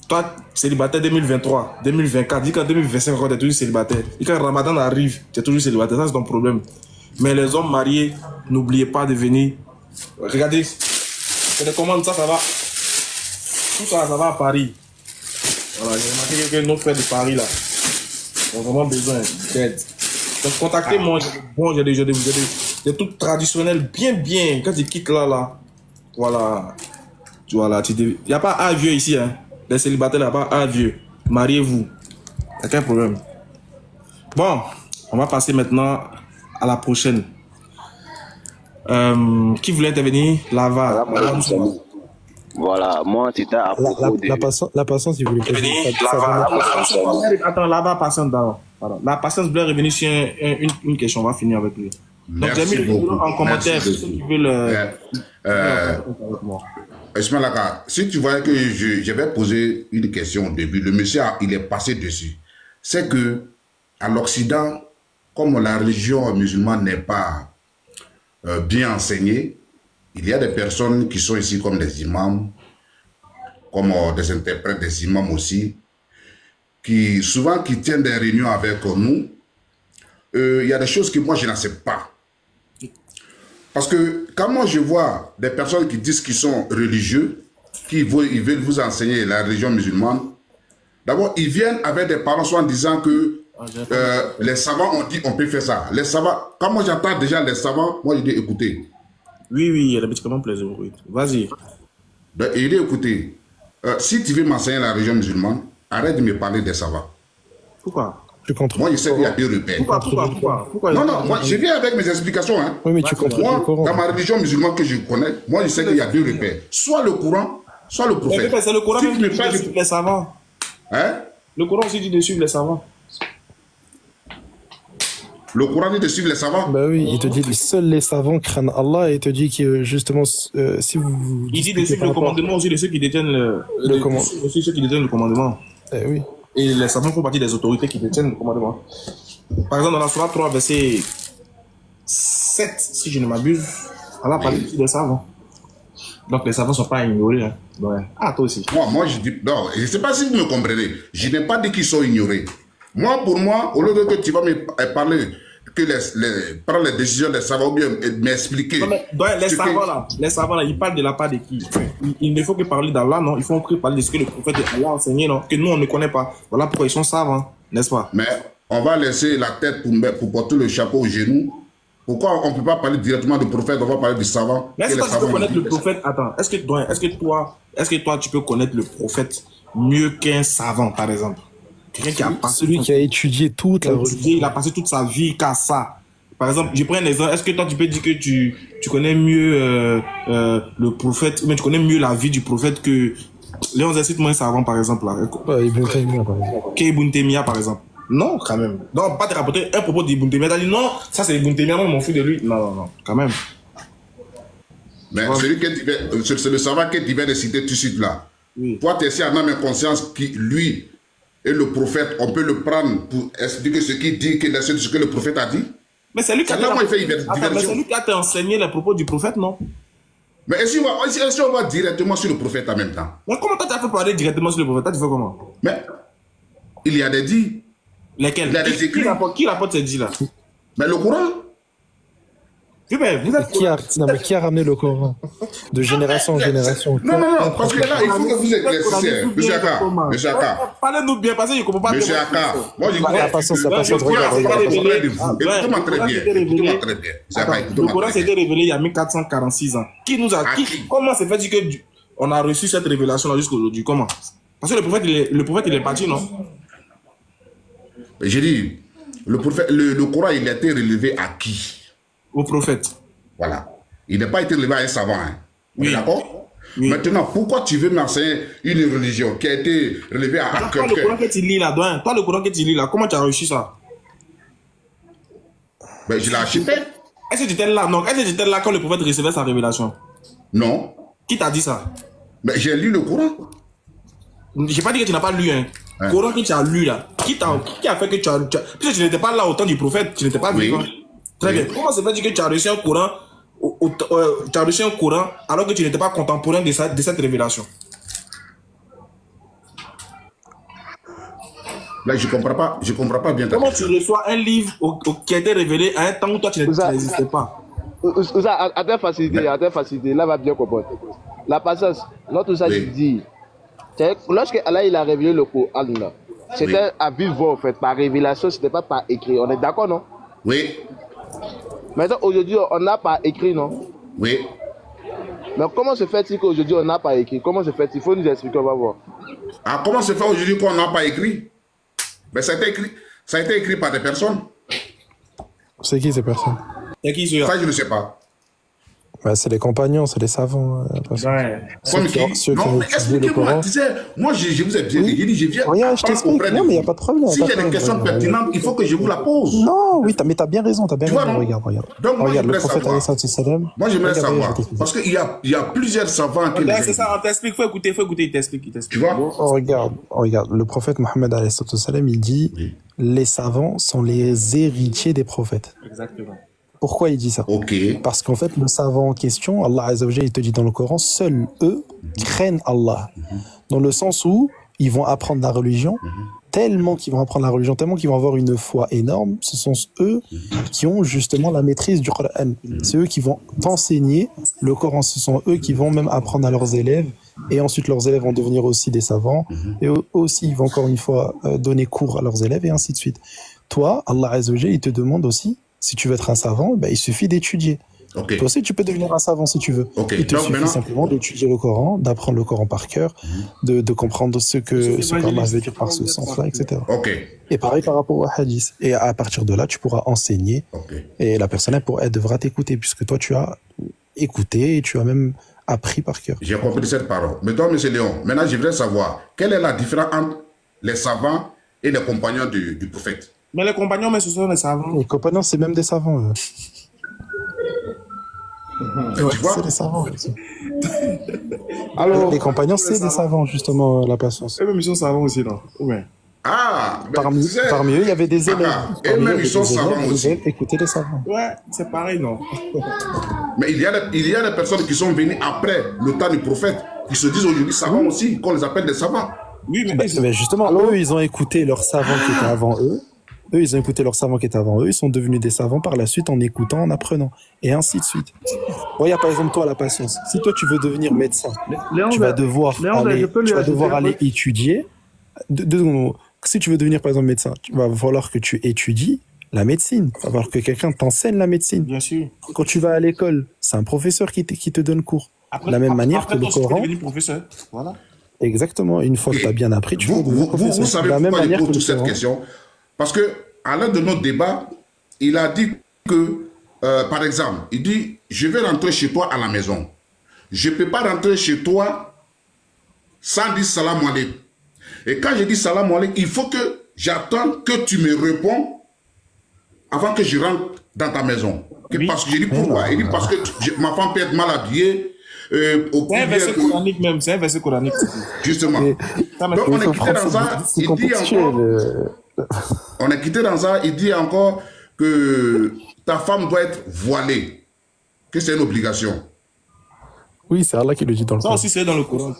Toi, célibataire 2023, 2024, dis qu'en 2025, tu es toujours célibataire. Et quand Ramadan arrive, tu es toujours célibataire. Ça, c'est ton problème. Mais les hommes mariés, n'oubliez pas de venir. Regardez, je te commande ça, ça va. Tout ça, ça va à Paris. Voilà, j'ai remarqué que nos frères de Paris, là, ont vraiment besoin d'aide. Donc, contactez-moi. Bon, j'ai des trucs traditionnels, bien. Quand tu quittes là. Voilà. Il n'y a pas un vieux ici, hein. Les célibataires, il n'y a pas un vieux. Mariez-vous. Il n'y a aucun problème. Bon, on va passer maintenant à la prochaine. Qui voulait intervenir? Lava. Voilà, moi c'était à propos de... La patience, si vous voulez. Attends, Lava, patience d'abord. La patience voulait revenir sur une question. On va finir avec lui. Donc, j'ai mis en commentaire ceux qui veulent... Ismaël Aka, si tu voyais que j'avais posé une question au début, le monsieur, il est passé dessus. C'est que, à l'Occident, comme la religion musulmane n'est pas bien enseignée, il y a des personnes qui sont ici comme des imams, comme des interprètes, des imams aussi, qui souvent qui tiennent des réunions avec nous. Il y a des choses que moi je n'accepte pas. Parce que quand moi je vois des personnes qui disent qu'ils sont religieux, ils veulent vous enseigner la religion musulmane, d'abord ils viennent avec des paroles soit en disant que les savants ont dit on peut faire ça. Les savants, quand moi j'entends déjà les savants, moi je dis écoutez. Oui, il y a des médicaments plaisir. Vas-y. Il dit écoutez, si tu veux m'enseigner la religion musulmane, arrête de me parler des savants. Pourquoi? Moi, je sais qu'il y a deux repères. Pourquoi Non, moi, je viens avec mes explications. Hein. Oui, mais tu comprends. Moi, dans ma religion musulmane que je connais, moi, je sais qu'il y a deux repères. Soit le Coran, soit le prophète. C'est le Coran qui dit de suivre les savants. Hein? Le Coran aussi dit de suivre les savants. Le Coran dit de suivre les savants? Bah oui, il te dit seuls les savants craignent Allah et il te dit que justement, si vous... Il dit de suivre le commandement aussi de ceux qui détiennent le commandement. Eh oui. Et les savants font partie des autorités qui détiennent le commandement. Par exemple, dans la Sourate 3, verset 7, si je ne m'abuse, Allah parle des savants. Donc les savants ne sont pas ignorés. Hein. Ouais. Ah, toi aussi. Moi, je dis, non, je ne sais pas si vous me comprenez. Je n'ai pas dit qu'ils sont ignorés. Moi, pour moi, au lieu de que tu vas me parler, que prendre les décisions des savants ou bien m'expliquer. Les savants là, ils parlent de la part de qui? Il ne faut que parler d'Allah, non? Il faut parler de ce que le prophète Allah a enseigné, non? Que nous, on ne connaît pas. Voilà pourquoi ils sont savants, n'est-ce pas? Mais on va laisser la tête pour porter le chapeau au genou. Pourquoi on ne peut pas parler directement du prophète, on va parler du savant? Mais est-ce que tu peux connaître le prophète? Attends, est-ce que toi, tu peux connaître le prophète mieux qu'un savant, par exemple? Celui qui a étudié toute la religion. Il a passé toute sa vie qu'à ça. Par exemple, je prends un exemple. Est-ce que toi, tu peux dire que tu connais mieux le prophète, mais tu connais mieux la vie du prophète que Léon, cite-moi un savant, par exemple. Ibn Taymiyyah, par exemple. Ibn Taymiyyah, par exemple. Non, quand même. Non, pas te rapporter un propos d'Ibn Taymiyyah. T'as dit non, ça c'est Ibn Taymiyyah, moi je m'en fous de lui. Non, quand même. Mais c'est le savant que tu viens de citer tout de suite là. Oui. Toi, tu es si en âme et conscience qui, lui et le prophète, on peut le prendre pour expliquer ce qu'il dit, ce que le prophète a dit. Mais c'est lui qui a enseigné les propos du prophète, non? Mais est-ce qu'on va directement sur le prophète en même temps? Mais comment tu as fait parler directement sur le prophète? Tu fais comment? Mais il y a des dits. Lesquels? Il y a des écrits. Qui rapporte ces dits-là? Mais le Coran. Qui a ramené le Coran de génération en génération? Non, parce que là, il faut que vous éclaircissiez. Monsieur Aka. Parlez-nous bien, parce que je ne comprends pas. Monsieur Aka. Moi, je la patience, écoutez-moi très bien. Le Coran s'était révélé il y a 1446 ans. Comment s'est fait dire qu'on a reçu cette révélation-là jusqu'aujourd'hui? Comment? Parce que le prophète, il est parti, non? J'ai dit, le Coran, il a été relevé à qui? Au prophète. Voilà. Il n'a pas été relevé à un savant. Hein. Oui. D'accord? Oui. Maintenant, pourquoi tu veux m'enseigner une religion qui a été relevée à quelqu'un? Toi, le Coran que tu lis là, toi, le Coran que tu lis là, comment tu as reçu ça? Ben, je l'ai acheté. Est-ce que tu étais là? Non. Est-ce que tu étais là quand le prophète recevait sa révélation? Non. Qui t'a dit ça? Ben, j'ai lu le Coran. J'ai pas dit que tu n'as pas lu, hein. Le Coran que tu as lu là. Qui a fait que tu as... Puisque tu n'étais pas là au temps du prophète, tu n'étais pas vivant. Très bien. Comment ça fait dire que tu as reçu un Coran, alors que tu n'étais pas contemporain de cette révélation? Là, je comprends pas bien. Comment tu reçois un livre qui a été révélé à un temps où toi tu n'existais pas? À ta facilité, là va bien comprendre. La patience, notre ça je dis, lorsque Allah il a révélé le Coran, c'était à vive voix en fait, par révélation, c'était pas par écrit. On est d'accord, non? Oui. Maintenant, aujourd'hui, on n'a pas écrit, non? Oui. Mais comment se fait-il qu'aujourd'hui, on n'a pas écrit? Comment se fait-il? Il faut nous expliquer, on va voir. Ah, comment se fait aujourd'hui qu'on n'a pas écrit? Mais ça a été écrit par des personnes. C'est qui ces personnes? Ça, je ne sais pas. Bah, c'est les compagnons, c'est les savants. Comme qui? Non, mais expliquez-moi. Tu sais, moi, je vous ai bien dit, je viens. Regarde, je t'explique. Non, mais il n'y a pas de problème. Si j'ai des questions pertinentes, il faut que je vous la pose. Non, oui, mais tu as bien raison. Regarde. Donc, moi, regarde, le prophète moi, j'aimerais savoir. Parce qu'il y a plusieurs savants qui. C'est ça, on t'explique. Faut écouter, il t'explique. Tu vois? Regarde. Le prophète Mohammed, il dit les savants sont les héritiers des prophètes. Exactement. Pourquoi il dit ça? Parce qu'en fait, le savant en question, Allah Azza wa Jalla, il te dit dans le Coran, seuls eux craignent Allah. Dans le sens où ils vont apprendre la religion, tellement qu'ils vont apprendre la religion, tellement qu'ils vont avoir une foi énorme, ce sont eux qui ont justement la maîtrise du Coran. C'est eux qui vont enseigner le Coran, ce sont eux qui vont même apprendre à leurs élèves, et ensuite leurs élèves vont devenir aussi des savants, et aussi ils vont encore une fois donner cours à leurs élèves, et ainsi de suite. Toi, Allah Azza wa Jalla, il te demande aussi, si tu veux être un savant, il suffit d'étudier. Toi aussi, tu peux devenir un savant si tu veux. Il te suffit simplement d'étudier le Coran, d'apprendre le Coran par cœur, de comprendre ce qu'Allah veut dire par ce sens-là, etc. Et pareil par rapport au hadith. Et à partir de là, tu pourras enseigner. Et la personne, elle devra t'écouter, puisque toi, tu as écouté et tu as même appris par cœur. J'ai compris cette parole. Mais toi, M. Léon, maintenant, je voudrais savoir, quelle est la différence entre les savants et les compagnons du prophète? Mais les compagnons, ce sont les savants. Les compagnons, c'est même des savants. Tu vois? C'est des savants. Alors, les compagnons, c'est des savants, justement, la patience. Eux-mêmes, ils sont savants aussi, non? Ouais. Ah, parmi eux, il y avait des élèves. Eux-mêmes, ils sont savants aussi. Écoutez les savants. Ouais, c'est pareil, non? Mais il y a des personnes qui sont venues après le temps du prophète, qui se disent aujourd'hui savants aussi, qu'on les appelle des savants. Oui, mais justement, eux, ils ont écouté leurs savants qui étaient avant eux. Ils ont écouté leurs savants qui étaient avant eux, ils sont devenus des savants par la suite en écoutant, en apprenant, et ainsi de suite. Regarde par exemple toi la patience. Si toi tu veux devenir médecin, tu vas devoir aller étudier. Si tu veux devenir par exemple médecin, il va falloir que tu étudies la médecine. Il va falloir que quelqu'un t'enseigne la médecine. Bien sûr. Quand tu vas à l'école, c'est un professeur qui te donne cours. De la même manière que le Coran. Professeur. Voilà. Exactement. Une fois que tu as bien appris, tu peux devenir professeur. Vous savez pourquoi je pose toute cette question? Parce que à l'un de nos débats, il a dit que, par exemple, il dit, je vais rentrer chez toi à la maison. Je ne peux pas rentrer chez toi sans dire salam alaikum. Et quand je dis salam alaikum, il faut que j'attende que tu me réponds avant que je rentre dans ta maison. Oui. Parce que je dis pourquoi? Il dit parce que ma femme peut être mal habillée. C'est un verset coranique même, c'est un verset coranique. Justement. Donc on est quitté dans ça, il dit encore... On est quitté dans ça, il dit encore que ta femme doit être voilée. Que c'est une obligation. Oui, c'est Allah qui le dit dans le Coran. Ça aussi c'est dans le Coran.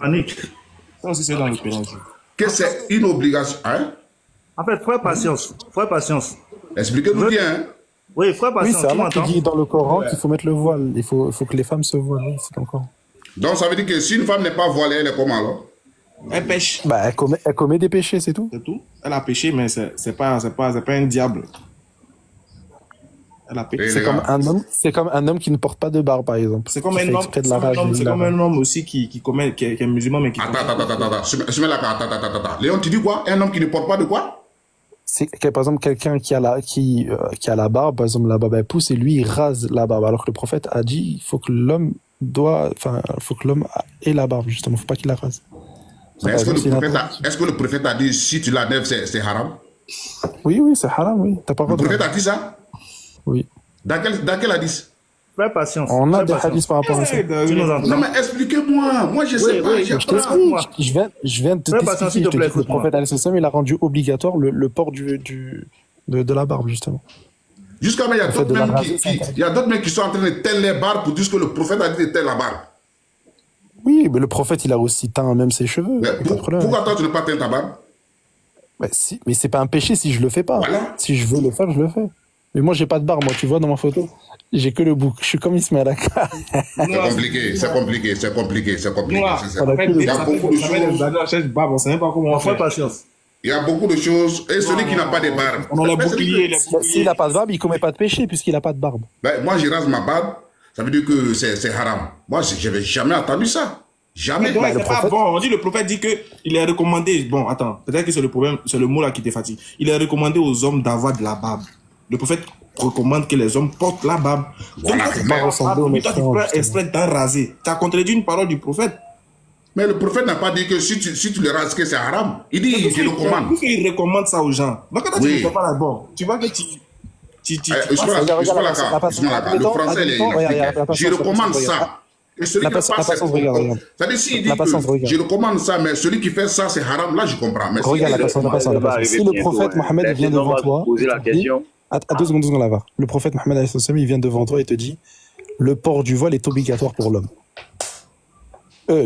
Ça aussi c'est dans le Coran. Que c'est une obligation. Hein? En fait, frère patience. Frère patience. Expliquez-nous bien. Hein? Oui, frère patience. Oui, c'est Allah qui dit dans le Coran qu'il faut mettre le voile. Il faut que les femmes se voilent. Oui, c'est dans le Coran. Donc ça veut dire que si une femme n'est pas voilée, elle est comment alors? Elle pêche. Bah, elle commet des péchés, c'est tout. C'est tout. Elle a péché, mais c'est pas un diable. Elle a péché. C'est comme un homme qui ne porte pas de barbe, par exemple. C'est comme un homme. C'est comme un homme aussi qui est musulman, mais qui. Attends. Léon, tu dis quoi? Un homme qui ne porte pas de quoi? C'est par exemple quelqu'un qui a la barbe, par exemple la barbe elle pousse et lui il rase la barbe, alors que le prophète a dit il faut que l'homme ait la barbe justement, faut pas qu'il la rase. Est-ce que le prophète a dit si tu l'enlèves c'est haram? Oui, c'est haram, oui. T'as pas le prophète a dit ça? Oui. Dans quel hadith? Fais patience. On a des hadiths par rapport à ça. Non mais expliquez-moi. Moi je sais pas. Je t'explique. Je viens de te t'expliquer. Je te dis que le prophète il a rendu obligatoire le port de la barbe justement. Jusqu'à maintenant, il y a d'autres mecs qui sont en train de teindre les barbes pour dire que le prophète a dit de teindre la barbe. Oui, mais le prophète, il a aussi teint même ses cheveux. Pourquoi toi, tu ne pas teindre ta barbe? Mais c'est pas un péché si je le fais pas. Voilà. Si je veux le faire, je le fais. Mais moi, j'ai pas de barbe. Moi, tu vois, dans ma photo, j'ai que le bouc. Je suis comme Ismaël Aka. C'est compliqué. Il y a beaucoup de choses. Il y a beaucoup de choses. Et celui qui n'a pas de barbe. On a le bouclier. S'il n'a pas de barbe, il commet pas de péché puisqu'il n'a pas de barbe. Moi, je rase ma barbe. Ça veut dire que c'est haram. Moi, je n'avais jamais entendu ça. Jamais. Donc, c'est pas bon. On dit, le prophète dit qu'il est recommandé. Bon, attends. Peut-être que c'est le problème. C'est le mot là qui te fatigue. Il est recommandé aux hommes d'avoir de la barbe. Le prophète recommande que les hommes portent la barbe. Donc, toi, tu peux exprès d'en raser. Tu as contredit une parole du prophète. Mais le prophète n'a pas dit que si tu le rases, que c'est haram. Il dit qu'il le recommande. Il recommande ça aux gens. Donc, quand tu ne fais pas la bonne, tu vois que le français, je recommande ça. Et celui qui passe, c'est-à-dire s'il dit que je recommande ça, mais celui qui fait ça, c'est haram, là je comprends. Mais regarde la patience. Si le prophète Mohammed vient devant toi, deux secondes là-bas. Le prophète Mohammed il vient devant toi et te dit le port du voile est obligatoire pour l'homme.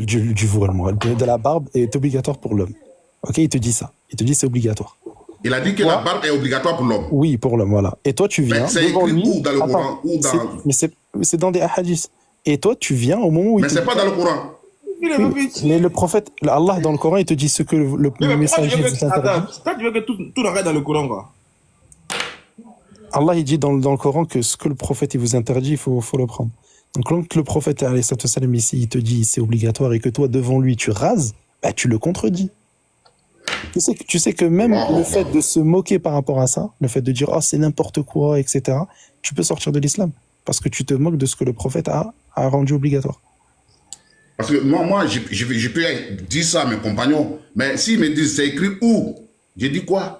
Du voile, de la barbe est obligatoire pour l'homme. Ok, il te dit ça. Il te dit c'est obligatoire. Il a dit que la barbe est obligatoire pour l'homme. Oui, pour l'homme, voilà. Et toi, tu viens devant lui. Où dans le Coran? Mais c'est dans des hadiths. Et toi, tu viens au moment où... Mais c'est pas dans le Coran. Oui, mais le prophète, Allah dans le Coran, il te dit ce que le messager vous interdit. Tu veux que tout arrête dans le Coran, quoi. Allah, il dit dans le Coran que ce que le prophète il vous interdit, il faut le prendre. Donc quand le prophète, ici, il te dit c'est obligatoire et que toi, devant lui, tu rases, bah, tu le contredis. Tu sais que même le fait de se moquer par rapport à ça, le fait de dire « oh, c'est n'importe quoi », etc., tu peux sortir de l'islam. Parce que tu te moques de ce que le prophète a rendu obligatoire. Parce que moi je peux dire ça à mes compagnons, mais s'ils me disent « c'est écrit où ?» Je dis quoi?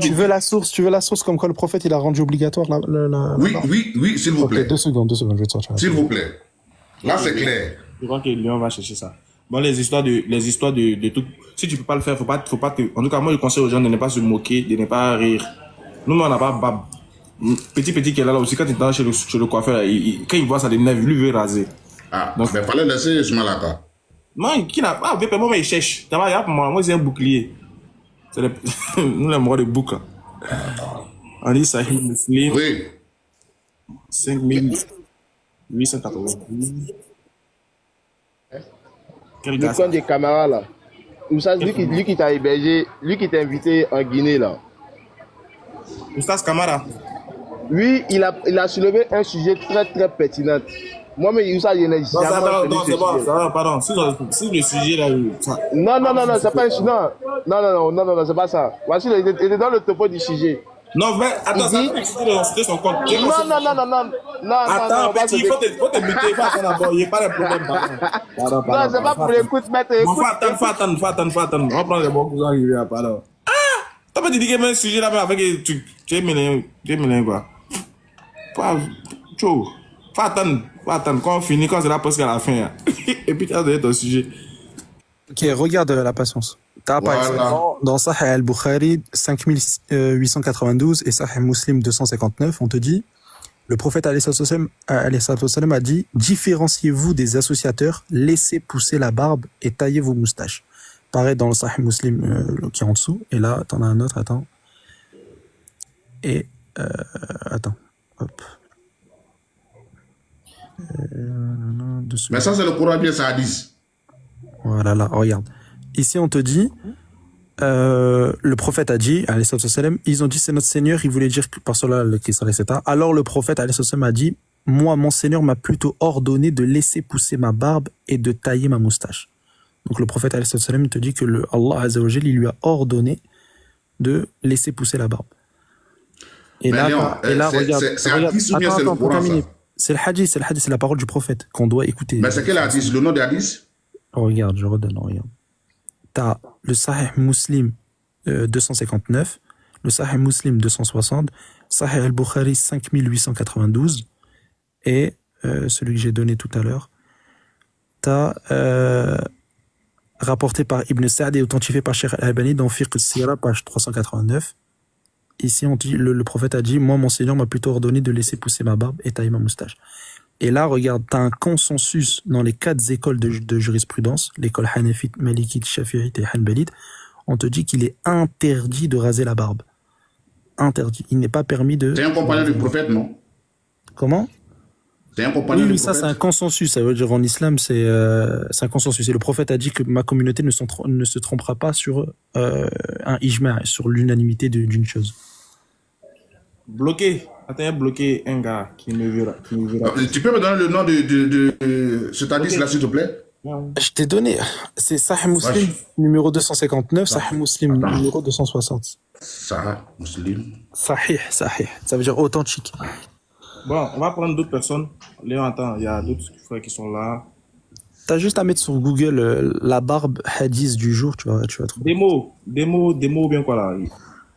Tu veux la source comme quoi le prophète il a rendu obligatoire Oui, s'il vous plaît. Okay, deux secondes, je vais te sortir. S'il vous plaît. Là, c'est clair. Je crois que Léon va chercher ça. Bon, les histoires de tout. Si tu peux pas le faire, faut pas te. En tout cas, moi, je conseille aux gens de ne pas se moquer, de ne pas rire. Nous, on n'a pas bab. Petit qui est là aussi, quand il est chez le coiffeur, quand il voit ça, il lui veut raser. Ah, donc, mais fallait laisser ce malaka. Non, qui n'a pas. Moi, il cherche. Moi, j'ai un bouclier. Nous, les morts de bouc. On dit ça, il oui. 5880. Le camp des camarades là. Oustaz, lui qui t'a hébergé, lui qui t'a invité en Guinée là. Oustaz Kamara. Lui, il a soulevé un sujet très très pertinent. Moi, mais Oustaz, il n'a jamais non, c'est bon, ça va, pardon. Si le sujet là. Ça... Non, c'est pas un sujet. Non, c'est pas ça. Voici, il était dans le topo du sujet. Non, mais attends, ça veut citer son compte. Non, attends, petit, il faut te muter, il faut attendre d'abord, il n'y a pas de problème. Non, c'est pas pour l'écoute, maître. Faut attendre. On va prendre les bons coups arriver à pardon. Ah! T'as pas dit qu'il y a un sujet là, mais avec tu es mélangé quoi. Faut attendre, quand on finit, quand c'est là presque à la fin. Et puis tu as donné ton sujet. Ok, regarde la patience. T'as par exemple, dans Sahih al-Bukhari 5892 et Sahih Muslim 259, on te dit, le prophète alayhi salam a dit, différenciez-vous des associateurs, laissez pousser la barbe et taillez vos moustaches. Pareil dans le Sahih Muslim qui est en dessous. Et là, t'en as un autre, attends. Et, attends, hop. Mais ça, c'est le Coran bien, ça hadith. Voilà, là, regarde. Ici, on te dit, le prophète a dit, alayhi salam, ils ont dit c'est notre Seigneur, il voulait dire que par cela, etc. Alors le prophète, alayhi salam, a dit, moi, mon Seigneur m'a plutôt ordonné de laisser pousser ma barbe et de tailler ma moustache. Donc le prophète, alayhi salam, te dit que Allah Azza wa Jal, il lui a ordonné de laisser pousser la barbe. Et mais là, regarde, attends, pour terminer. C'est le hadith, c'est la parole du prophète qu'on doit écouter. Mais c'est quel hadith? Le nom des hadiths? Regarde, je redonne, regarde. T'as le Sahih Muslim 259, le Sahih Muslim 260, Sahih al-Bukhari 5892 et celui que j'ai donné tout à l'heure. T'as rapporté par Ibn Sa'd et authentifié par Cheikh al-Albani dans Fiqh al-Sira, page 389. Ici, on dit, le prophète a dit, moi, mon Seigneur m'a plutôt ordonné de laisser pousser ma barbe et tailler ma moustache. Et là, regarde, tu as un consensus dans les 4 écoles de jurisprudence, l'école Hanafite, Malikite, Shafi'ite et Hanbalite. On te dit qu'il est interdit de raser la barbe. Interdit. Il n'est pas permis de... C'est un compagnon du prophète, non? Comment? C'est un compagnon du prophète. Ça, c'est un consensus. Ça veut dire en islam, c'est un consensus. Et le prophète a dit que ma communauté ne se trompera pas sur un ijma', sur l'unanimité d'une chose. Bloqué. Attends, bloqué un gars qui me verra. Tu peux me donner le nom de cet hadith là, s'il te plaît? Je t'ai donné. C'est Sahih Muslim numéro 259, Sahih Muslim numéro 260. Sahih Muslim. Sahih. Ça veut dire authentique. Bon, on va prendre d'autres personnes. Léon, attends, il y a d'autres frères qui sont là. T'as juste à mettre sur Google la barbe hadith du jour, tu vas trouver. Des mots bien quoi là.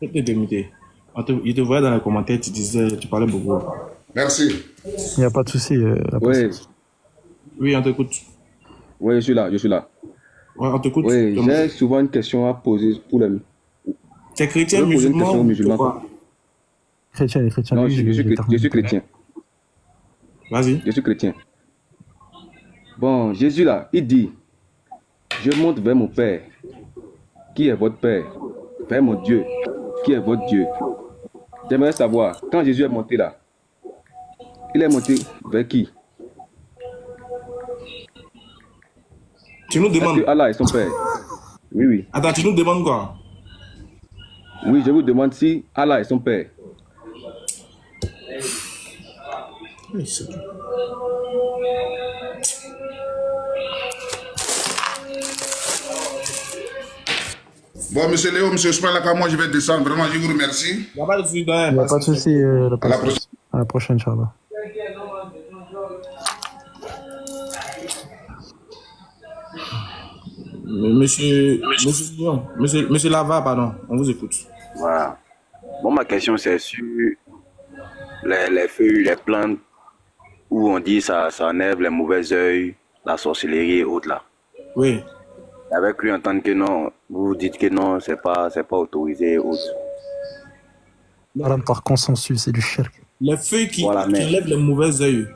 Il te voyait dans les commentaires, tu parlais beaucoup. Merci. Il n'y a pas de souci. Oui, on t'écoute. Oui, je suis là. Ouais, on t'écoute. Oui, j'ai souvent une question à poser pour les... T'es chrétien, musulman ou quoi? Chrétien. Non, je suis chrétien. Vas-y. Je suis chrétien. Bon, Jésus là, il dit, je monte vers mon Père, qui est votre Père, vers mon Dieu, qui est votre Dieu. J'aimerais savoir, quand Jésus est monté là, il est monté vers qui? Tu nous demandes... Est-ce que Allah est son Père? Oui. Attends, tu nous demandes quoi? Oui, je vous demande si Allah est son Père. Bon, monsieur Léo, monsieur Spalaka, moi je vais descendre. Vraiment, je vous remercie. Il n'y a pas de souci. À la prochaine, Inch'Allah. Monsieur Lava, pardon, on vous écoute. Voilà. Bon, ma question c'est sur les feuilles, les plantes où on dit ça enlève les mauvais œils, la sorcellerie et autres là. Oui. Avec lui entendre que non, vous dites que non, c'est pas autorisé et autres. Par consensus, c'est du shirk. Les feuilles qui enlèvent les mauvais œils.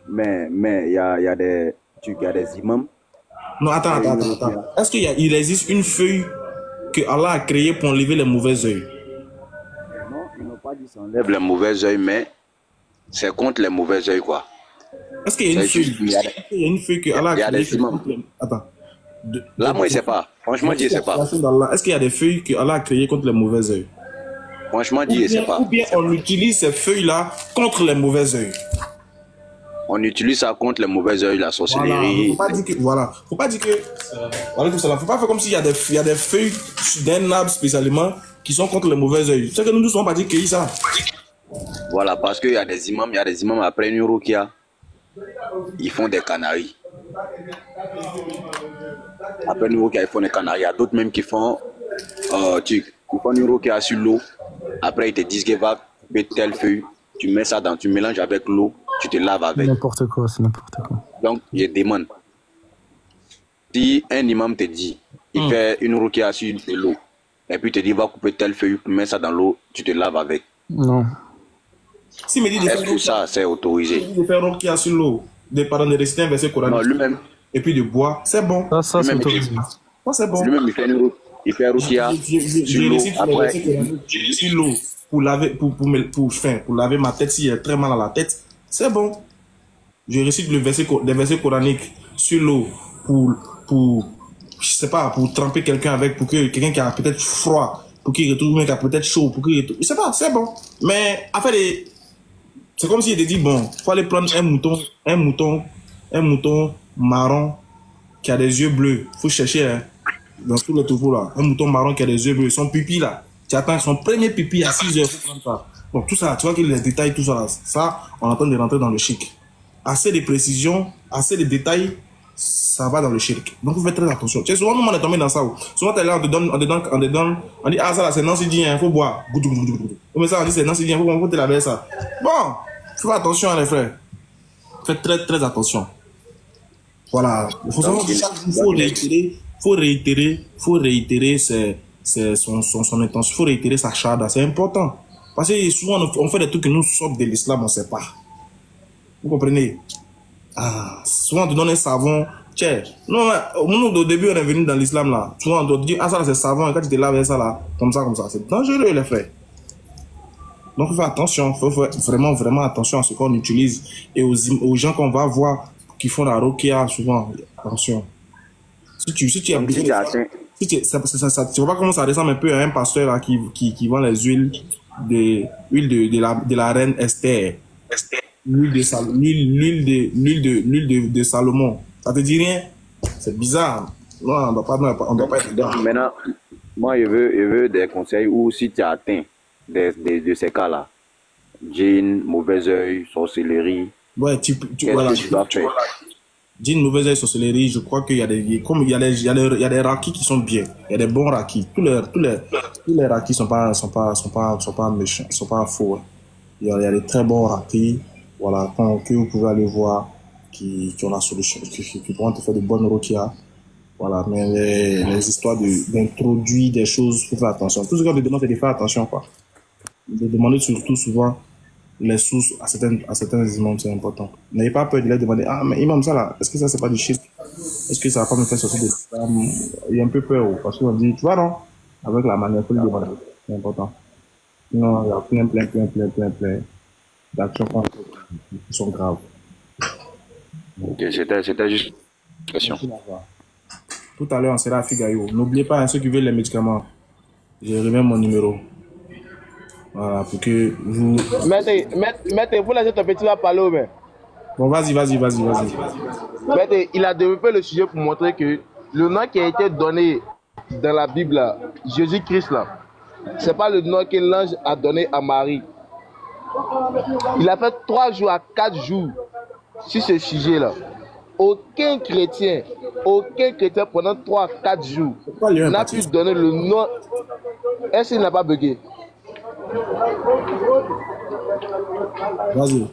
Mais il y a des imams. Non, attends. Est-ce qu'il existe une feuille que Allah a créée pour enlever les mauvais œils? Non, ils n'ont pas dit que ça enlève les mauvais œils, mais c'est contre les mauvais œils, quoi. Est-ce qu'il y a une feuille que Allah a créée contre les... Attends. Là, moi, je ne sais pas. Franchement, je ne sais pas. Est-ce qu'il y a des feuilles que Allah a créées contre les mauvais œils? Franchement, je ne sais pas. Ou bien on utilise ces feuilles-là contre les mauvais œils. On utilise ça contre les mauvais œils, la sorcellerie. Faut pas dire que faut pas faire comme s'il y a des feuilles d'un arbre spécialement qui sont contre les mauvais œils. C'est que nous ne sommes pas dit qu'il y a ça. Voilà, parce qu'il y a des imams, après une rukia, ils font des canaries. Après une rukia, ils font des canaries. Il y a d'autres même qui font, ils font une rukia sur l'eau. Après, ils te disent qu'il va couper telle feuille. Tu mets ça tu mélanges avec l'eau, tu te laves avec. N'importe quoi, c'est n'importe quoi. Donc, je demande. Si un imam te dit, il fait une rukia sur de l'eau, et puis il te dit, va couper telle feuille, tu mets ça dans l'eau, tu te laves avec. Non. Si me dit est-ce que ça, c'est autorisé? De faire rukia sur l'eau, de réciter un verset coranique. Non, lui-même. Et puis de boire, c'est bon. Ça c'est autorisé. Ça, c'est bon. Lui-même, il fait rukia sur l'eau. Après, sur l'eau. Pour laver ma tête, si j'ai très mal à la tête, c'est bon. Je récite des versets coraniques sur l'eau je sais pas, pour tremper quelqu'un avec, pour que quelqu'un qui a peut-être froid, pour qu'il retrouve quelqu'un qui a peut-être chaud, pour qu'il retrouve, je sais pas, c'est bon. Mais, en fait, c'est comme s'il était dit, bon, faut aller prendre un mouton marron qui a des yeux bleus. Faut chercher, hein, dans tout le topo là, un mouton marron qui a des yeux bleus, son pipi là. Tu attends son premier pipi à 6 heures, faut prendre ça. Bon, tout ça, tu vois que les détails, tout ça, là, ça, on est en train de rentrer dans le chic. Assez de précision, assez de détails, ça va dans le shirk. Donc, vous faites très attention. Tu sais, souvent, nous, on est tombé dans ça. Souvent, t'es là, on dit, ah, ça là, c'est Nancy Dien, il faut boire. Mais ça, on dit, c'est Nancy Dien, il faut te laver ça. Bon, faites attention, les frères. Faites très, très attention. Voilà. Il faut réitérer son intention. Il faut réitérer sa shahada. C'est important. Parce que souvent, on fait des trucs qui nous sortent de l'islam, on ne sait pas. Vous comprenez? Ah, souvent, on te donne un savon. Tiens, nous, au début, on est venu dans l'islam, là. Souvent, on te dit, ah, ça, c'est savon. Et quand tu te laves avec ça, là, comme ça. C'est dangereux, les frères. Donc, il faut faire attention. Il faut faire vraiment, vraiment attention à ce qu'on utilise. Et aux gens qu'on va voir qui font la rukia, souvent. Attention. Si tu as besoin de tu vois pas comment ça ressemble un peu à un pasteur, là, qui vend les huiles de la reine Esther. L'huile de Salomon. Ça te dit rien? C'est bizarre. Non, on doit pas être dedans. Maintenant, moi, je veux des conseils où si tu as atteint de ces cas-là, djinn, mauvais œil, sorcellerie, ouais, qu'est-ce que tu dois faire? Djinn, mauvais œil, sorcellerie, je crois qu'il y a des rakis qui sont bien. Il y a des bons rakis. Tous les rakis sont pas méchants, sont pas faux. Il y a des très bons rakis. Voilà, que vous pouvez aller voir, qui ont la solution, qui pourront te faire de bonnes rukia. Voilà, mais les histoires d'introduire des choses, il faut faire attention. Tout ce qu'on te demande, c'est de faire attention, quoi. De demander surtout souvent les sources à certains imams, c'est important. N'ayez pas peur de leur demander, ah, mais imam, ça là, est-ce que ça, c'est pas du shirk? Est-ce que ça va pas me faire sortir de l'islam? Il y a un peu peur, parce qu'on dit, tu vois, non? Avec la manière, il faut le demander. C'est important. Non, il y a plein d'actions qui sont graves. Ok, c'était juste une question. Tout à l'heure, on sera à Figayo. N'oubliez pas, ceux qui veulent les médicaments, je remets mon numéro. Voilà, pour que vous... Maître, vous laissez ton petit va parler au maître. Bon, vas-y. Maître, il a développé le sujet pour montrer que le nom qui a été donné dans la Bible, là, Jésus-Christ, là, c'est pas le nom que l'ange a donné à Marie. Il a fait 3 jours à 4 jours sur ce sujet-là. Aucun chrétien pendant 3 à 4 jours n'a pu donner le nom. Est-ce qu'il n'a pas bugué? Vas-y.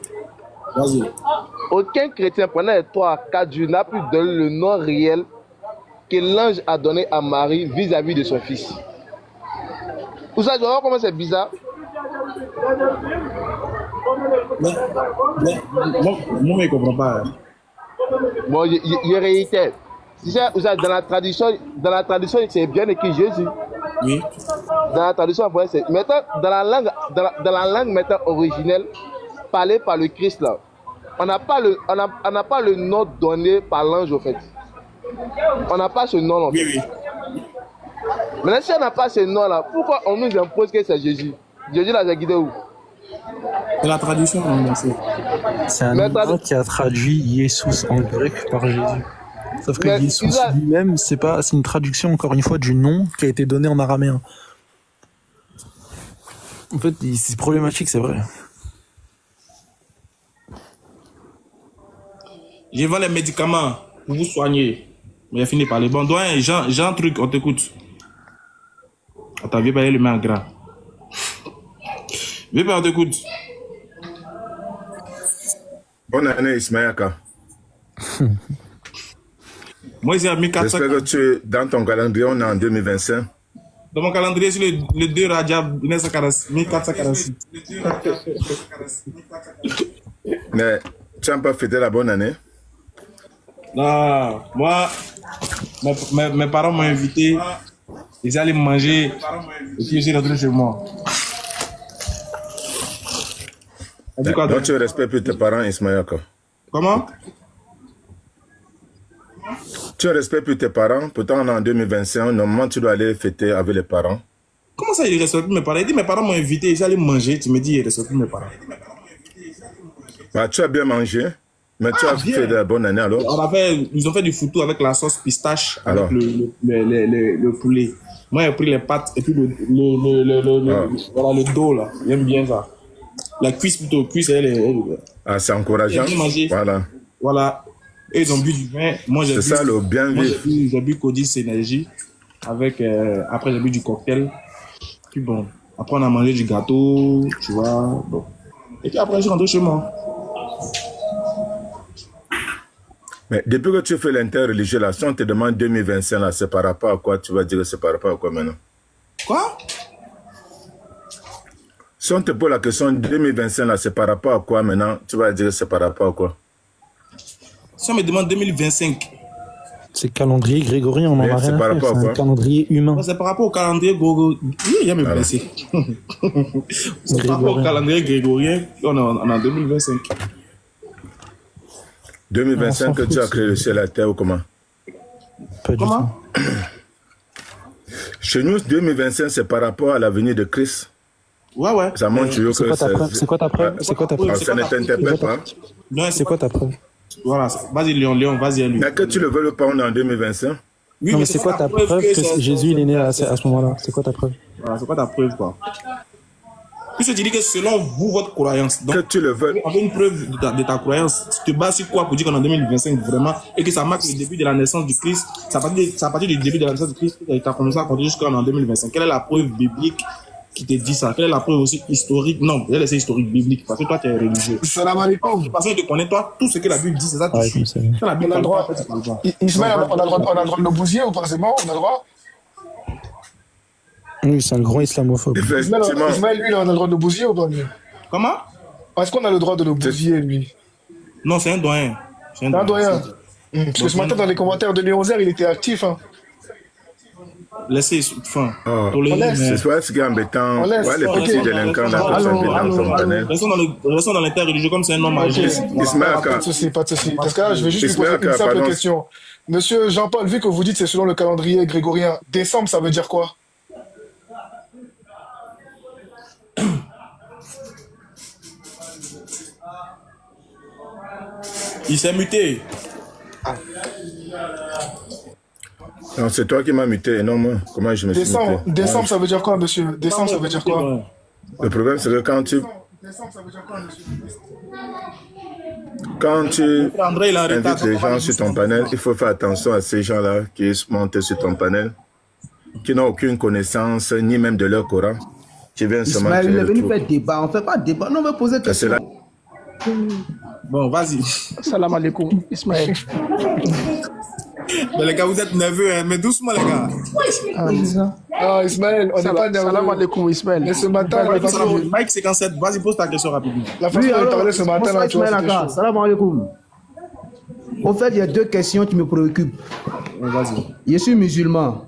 Aucun chrétien pendant 3 à 4 jours n'a pu donner le nom réel que l'ange a donné à Marie vis-à-vis de son fils. Vous savez comment c'est bizarre? Moi, je ne comprends pas. Bon, je réitère. Dans la tradition, c'est bien écrit Jésus. Oui. Dans la tradition, c'est maintenant dans la langue maintenant originelle parlée par le Christ là. On n'a pas le nom donné par l'ange au fait. On n'a pas ce nom là. Oui. Maintenant, si on n'a pas ce nom là, pourquoi on nous impose que c'est Jésus? Jésus là, c'est guidé où? C'est la traduction. C'est un homme qui a traduit Jesus en grec par Jésus. Sauf que Jesus lui-même, c'est une traduction encore une fois du nom qui a été donné en araméen. En fait, c'est problématique, c'est vrai. Je vends les médicaments pour vous soigner. Mais j'ai fini par les bons. Doyen, Jean truc, on t'écoute. Attends, viens parler le main en grand. Viens parler, on t'écoute. Bonne année, Ismaïaka. Moi, j'ai mis 400. J'espère que tu, dans ton calendrier, on est en 2025. Dans mon calendrier, c'est le 2 Rajab 1446. Mais tu n'as pas fêté la bonne année? Non, moi, mes parents m'ont invité. Ils allaient manger. Et puis, je suis rentré chez moi. Donc, tu respectes plus tes parents, Ismaïaka. Comment? Tu respectes plus tes parents. Pourtant, on est en 2025. Normalement, tu dois aller fêter avec les parents. Comment ça, il respecte plus mes parents? Il dit, mes parents m'ont invité. Ils allaient manger. Tu me dis, il respecte plus mes parents. Bah, tu as bien mangé. Mais tu as fait de la bonne année alors? Ils ont fait du foutou avec la sauce pistache, avec le poulet. Moi, j'ai pris les pâtes et puis voilà, le dos là. J'aime bien ça. La cuisse plutôt, cuisse, ah, c'est encourageant. Voilà. Et ils ont bu du vin. Moi, j'ai bu. C'est ça le bien vivre. J'ai bu Codis Énergie. Avec, après, j'ai bu du cocktail. Puis bon, après, on a mangé du gâteau, tu vois. Bon. Et puis après, je suis rentré chez moi. Mais depuis que tu fais l'interreligieux, là, si on te demande 2025, là, c'est par rapport à quoi? Tu vas dire que c'est par rapport à quoi maintenant? Quoi? Si on te pose la question 2025, là, c'est par rapport à quoi maintenant? Tu vas dire que c'est par rapport à quoi? Si on me demande 2025. C'est calendrier grégorien, on en a rien à faire. C'est un calendrier humain. C'est par rapport au calendrier grégorien. Il y a me blessé. C'est par rapport au calendrier grégorien, on est en 2025. 2025 que tu as créé le ciel et la terre ou comment? Comment? Chez nous, 2025, c'est par rapport à l'avenir de Christ. Ouais. Ça montre toujours que c'est quoi ta preuve? C'est quoi ta preuve? Ça ne t'interpelle pas. C'est quoi ta preuve? Voilà, vas-y Léon, vas-y à lui. Mais que tu le veux pas, on est en Oui, 2025. non, mais c'est quoi ta preuve que Jésus il est né à ce moment-là? C'est quoi ta preuve? Voilà, c'est quoi ta preuve, quoi? Puisque tu dis que selon vous, votre croyance, donc, que tu le veux. Avec une preuve de ta croyance, tu te bases sur quoi pour dire qu'on est en 2025 vraiment, et que ça marque le début de la naissance du Christ, c'est à partir du début de la naissance du Christ que tu as commencé à compter jusqu'en 2025. Quelle est la preuve biblique qui te dit ça? Quelle est la preuve aussi historique? Non, elle est historique, biblique, parce que toi tu es religieux. Salam alaikum. Parce que tu connais toi, tout ce que la Bible dit, c'est ça que tu suis. On a le droit. Ismaël, on a le droit de le bousiller ou pas? C'est bon, on a le droit? Oui, c'est un grand islamophobe. Ismaël, lui, on a le droit de le bousiller ou pas? Comment? Est-ce qu'on a le droit de le bousiller, lui? Non, c'est un doyen. C'est un doyen. Parce que ce matin, dans les commentaires de Léon Zer, il était actif. Hein. Laissez, enfin, c'est soit ce qui est embêtant. Ouais, les petits délinquants là, dans son panel. Restons dans l'interreligieux comme c'est un homme âgé. Pas de souci, pas de souci. Parce que là, je vais juste vous poser une simple question. Monsieur Jean-Paul, vu que vous dites que c'est selon le calendrier grégorien, décembre, ça veut dire quoi? Il s'est muté. Non, c'est toi qui m'as muté, non moi. Comment je me suis muté? Décembre, ça veut dire quoi, monsieur? Décembre, ça veut dire quoi? Le problème, c'est que quand tu invites les gens sur ton panel, il faut faire attention à ces gens-là qui montent sur ton panel, qui n'ont aucune connaissance, ni même de leur Coran. Qui viennent seulement Ismaël, il est venu faire débat. On ne fait pas débat. Non, on va poser question. Bon, vas-y. Salam alaikum, Ismaël. Mais les gars, vous êtes nerveux, hein? Mais doucement, les gars. Ismaël, on n'est pas nerveux. Salam alaikum, Ismaël. Mais ce matin, Mike 57, vas-y, pose ta question rapidement. La façon dont parler ce matin, là, tu vois. Salam alaikum. Au fait, il y a deux questions qui me préoccupent. Vas-y. Je suis musulman.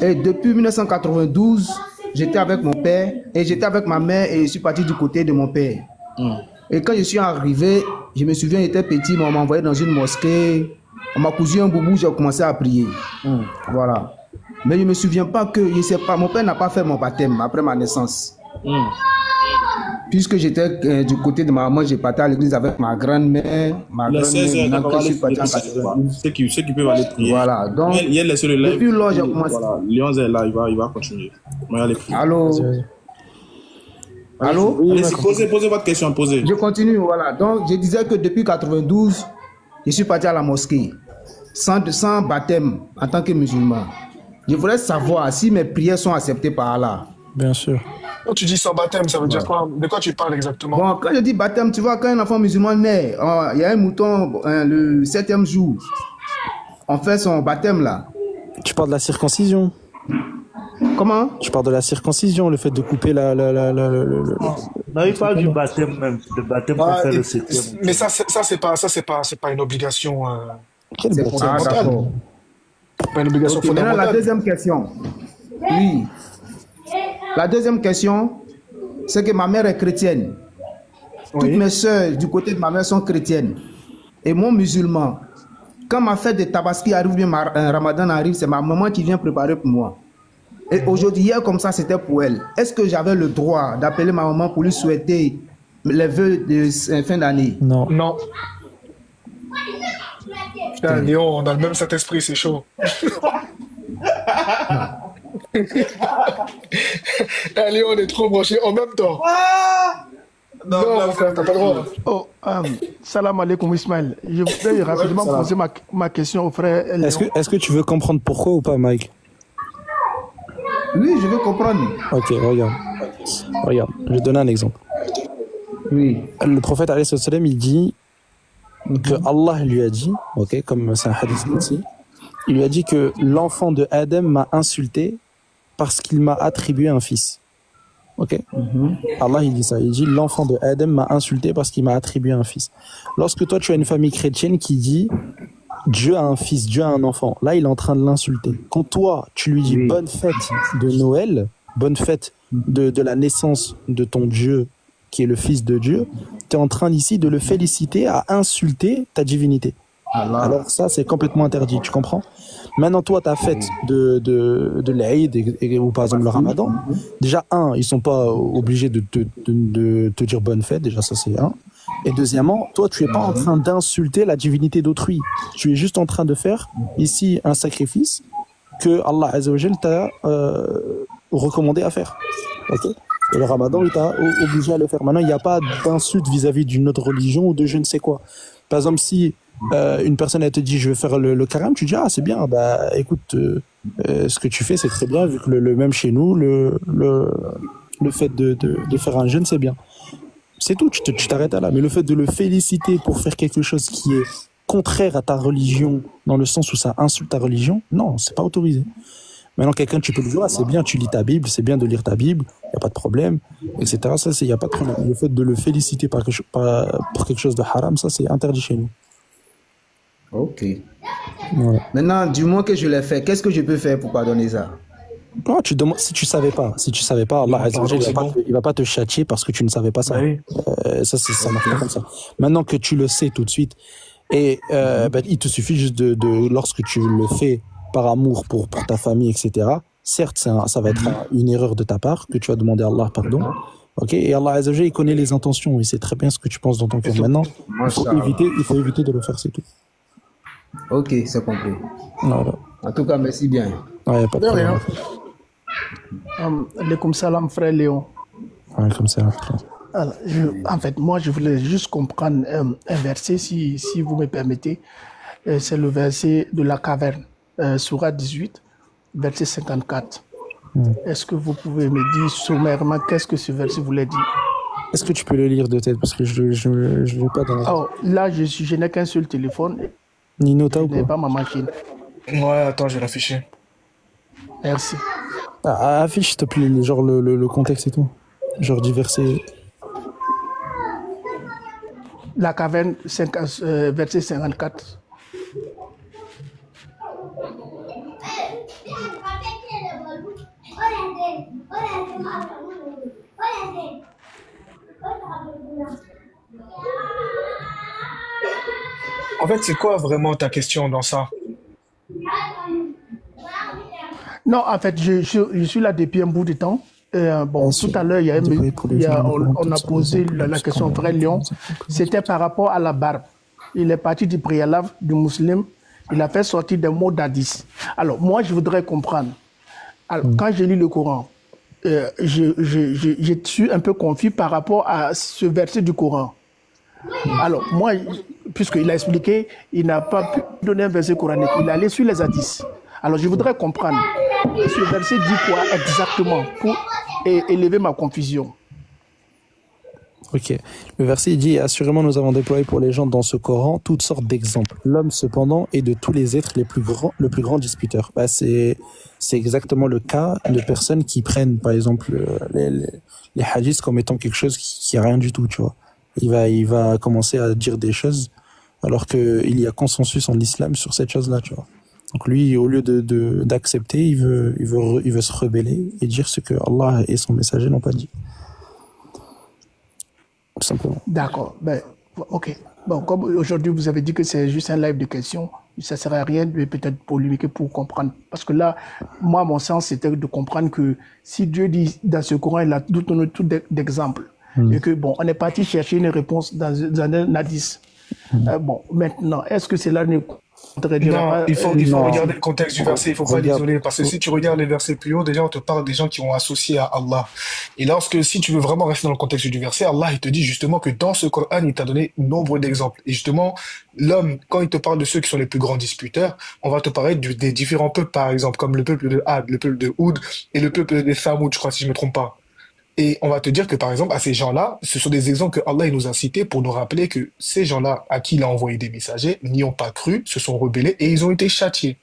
Et depuis 1992, j'étais avec mon père et j'étais avec ma mère et je suis parti du côté de mon père. Et quand je suis arrivé, je me souviens, j'étais petit, mais on m'a envoyé dans une mosquée. On m'a cousu un boubou, j'ai commencé à prier. Voilà. Mais je ne me souviens pas que, je sais pas, mon père n'a pas fait mon baptême après ma naissance. Puisque j'étais du côté de ma maman, j'ai parti à l'église avec ma grand-mère. Ceux qui peuvent aller prier. Voilà. Donc, depuis lors, j'ai commencé. Voilà, Léon est là, il va continuer. Allô? Allô? Allez-y, posez votre question, posez. Je continue, voilà. Donc, je disais que depuis 92, je suis parti à la mosquée, sans baptême en tant que musulman. Je voudrais savoir si mes prières sont acceptées par Allah. Bien sûr. Quand tu dis sans baptême, ça veut dire quoi? De quoi tu parles exactement? Bon, quand je dis baptême, tu vois, quand un enfant musulman naît, il y a un mouton le 7e jour. On fait son baptême là. Tu parles de la circoncision. Comment? Tu parles de la circoncision, le fait de couper Non, il parle du baptême même. Le baptême qu'on fait le 7e. Mais ça c'est pas une obligation. Quelle Ah, d'accord. Pas une obligation Okay, maintenant, fondamentale. la deuxième question. Oui. La deuxième question, c'est que ma mère est chrétienne. Toutes mes soeurs du côté de ma mère sont chrétiennes. Et moi, musulman. Quand ma fête de Tabaski arrive, bien Ramadan arrive, c'est ma maman qui vient préparer pour moi. Et aujourd'hui, hier, comme ça, c'était pour elle. Est-ce que j'avais le droit d'appeler ma maman pour lui souhaiter les vœux de fin d'année? Non. Non. Putain, Léon, on a le même Saint-Esprit, c'est chaud. Léon, on est trop branchés en même temps. Non, frère, t'as pas le droit. Oh, salam alaikum Ismaël. Je voudrais rapidement poser ma question au frère Léon. Est-ce que tu veux comprendre pourquoi ou pas, Mike? Oui, je veux comprendre. Ok, regarde. Regarde, je vais te donner un exemple. Oui. Le prophète, alayhi salam, il dit que Allah lui a dit, ok, comme c'est un hadith aussi, il lui a dit que l'enfant de Adam m'a insulté parce qu'il m'a attribué un fils. Ok. Allah, il dit ça. Il dit l'enfant de Adam m'a insulté parce qu'il m'a attribué un fils. Lorsque toi, tu as une famille chrétienne qui dit Dieu a un fils, Dieu a un enfant, là, il est en train de l'insulter. Quand toi, tu lui dis bonne fête de Noël, bonne fête de la naissance de ton Dieu, qui est le fils de Dieu, tu es en train ici de le féliciter à insulter ta divinité. Alors ça, c'est complètement interdit, tu comprends? Maintenant, toi, ta fête de l'Aïd ou par exemple le Ramadan, déjà, ils sont pas obligés de te dire bonne fête, déjà ça c'est un. Et deuxièmement, toi, tu es pas en train d'insulter la divinité d'autrui. Tu es juste en train de faire ici un sacrifice que Allah Azza wa Jal t'a recommandé à faire. Ok? Et le Ramadan, il t'a obligé à le faire. Maintenant, il n'y a pas d'insulte vis-à-vis d'une autre religion ou de je ne sais quoi. Par exemple, si une personne elle te dit je vais faire le carême, tu dis ah c'est bien, bah écoute, ce que tu fais c'est très bien vu que le même chez nous le fait de faire un jeûne c'est bien. C'est tout, tu t'arrêtes à là. Mais le fait de le féliciter pour faire quelque chose qui est contraire à ta religion, dans le sens où ça insulte ta religion, non, c'est pas autorisé. Maintenant, quelqu'un, tu peux lui dire, ah, c'est bien, tu lis ta Bible, c'est bien de lire ta Bible, il n'y a pas de problème, etc. Ça, il n'y a pas de problème. Le fait de le féliciter pour quelque chose de haram, ça, c'est interdit chez nous. Ok. Voilà. Maintenant, du moins que je l'ai fait, qu'est-ce que je peux faire pour pardonner ça? Non, tu demandes, si tu savais pas, Allah Azza wa Jal, il va pas te châtier parce que tu ne savais pas ça. Ça marche pas comme ça. Maintenant que tu le sais tout de suite, et il te suffit juste lorsque tu le fais par amour pour ta famille, etc. Certes, ça va être une erreur de ta part que tu vas demander à Allah pardon. Ok, et Allah Azza wa Jal, il connaît les intentions, il sait très bien ce que tu penses dans ton cœur. Maintenant, il faut éviter de le faire, c'est tout. Ok, c'est compris. Voilà. En tout cas, merci bien. Ouais, pas de problème. Alaikum salam, frère Léon. Alaikum salam. Alors, en fait, moi, je voulais juste comprendre un verset, si vous me permettez. C'est le verset de la caverne, Sourate 18, verset 54. Est-ce que vous pouvez me dire sommairement qu'est-ce que ce verset voulait dire? Est-ce que tu peux le lire de tête? Parce que je ne veux pas dans la... Oh, là, je n'ai qu'un seul téléphone. Nino, t'as ou pas? Je n'ai pas ma machine. Ouais, attends, je vais l'afficher. Merci. Affiche, s'il te plaît, genre le contexte et tout. Genre du verset. La caverne, verset 54. En fait, c'est quoi vraiment ta question dans ça? Non, en fait, je suis là depuis un bout de temps. Bon, tout à l'heure, on a posé la question au frère Léon. C'était par rapport à la barbe. Il est parti du préalable du musulman. Il a fait sortir des mots d'Hadith. Alors, moi, je voudrais comprendre. Alors, quand je lis le Coran, je suis un peu confus par rapport à ce verset du Coran. Alors, moi, puisqu'il a expliqué, il n'a pas pu donner un verset coranique, il est allé sur les hadiths. Alors, je voudrais comprendre, ce verset dit quoi exactement pour élever ma confusion. Ok. Le verset dit « Assurément, nous avons déployé pour les gens dans ce Coran toutes sortes d'exemples. L'homme, cependant, est de tous les êtres le plus grand disputeur. » C'est exactement le cas de personnes qui prennent, par exemple, les hadiths comme étant quelque chose qui a rien du tout, tu vois. Il va commencer à dire des choses alors qu'il y a consensus en islam sur cette chose-là, tu vois. Donc lui, au lieu d'accepter, il veut se rebeller et dire ce que Allah et son messager n'ont pas dit. Tout simplement. D'accord. Ben, ok. Bon, comme aujourd'hui vous avez dit que c'est juste un live de questions, ça ne sert à rien de peut-être polémiquer pour comprendre. Parce que là, moi, mon sens, c'était de comprendre que si Dieu dit dans ce Coran, il a tout d'exemples. Et que, bon, on est parti chercher une réponse dans un hadith. Bon, maintenant, est-ce que cela ne Non, il faut regarder le contexte du verset, il ne faut pas l'isoler, parce que si tu regardes les versets plus haut, déjà on te parle des gens qui ont associé à Allah. Et si tu veux vraiment rester dans le contexte du verset, Allah il te dit justement que dans ce Coran, il t'a donné nombre d'exemples. Et justement, l'homme, quand il te parle de ceux qui sont les plus grands disputeurs, on va te parler des différents peuples, par exemple, comme le peuple de Had, le peuple de Houd et le peuple de Thamoud, je crois, si je ne me trompe pas. Et on va te dire que, par exemple, à ces gens-là, ce sont des exemples que Allah il nous a cités pour nous rappeler que ces gens-là, à qui il a envoyé des messagers, n'y ont pas cru, se sont rebellés et ils ont été châtiés.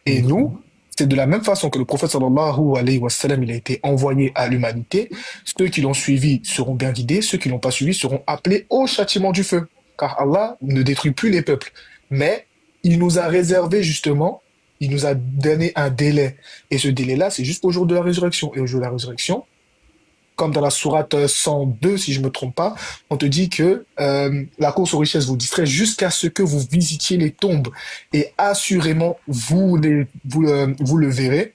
Et nous, c'est de la même façon que le prophète sallallahu alayhi wa sallam, il a été envoyé à l'humanité. Ceux qui l'ont suivi seront bien guidés, ceux qui l'ont pas suivi seront appelés au châtiment du feu. Car Allah ne détruit plus les peuples. Mais il nous a réservé justement, il nous a donné un délai. Et ce délai-là, c'est jusqu'au jour de la résurrection. Et au jour de la résurrection, comme dans la sourate 102, si je me trompe pas, on te dit que la course aux richesses vous distrait jusqu'à ce que vous visitiez les tombes. Et assurément, vous le verrez.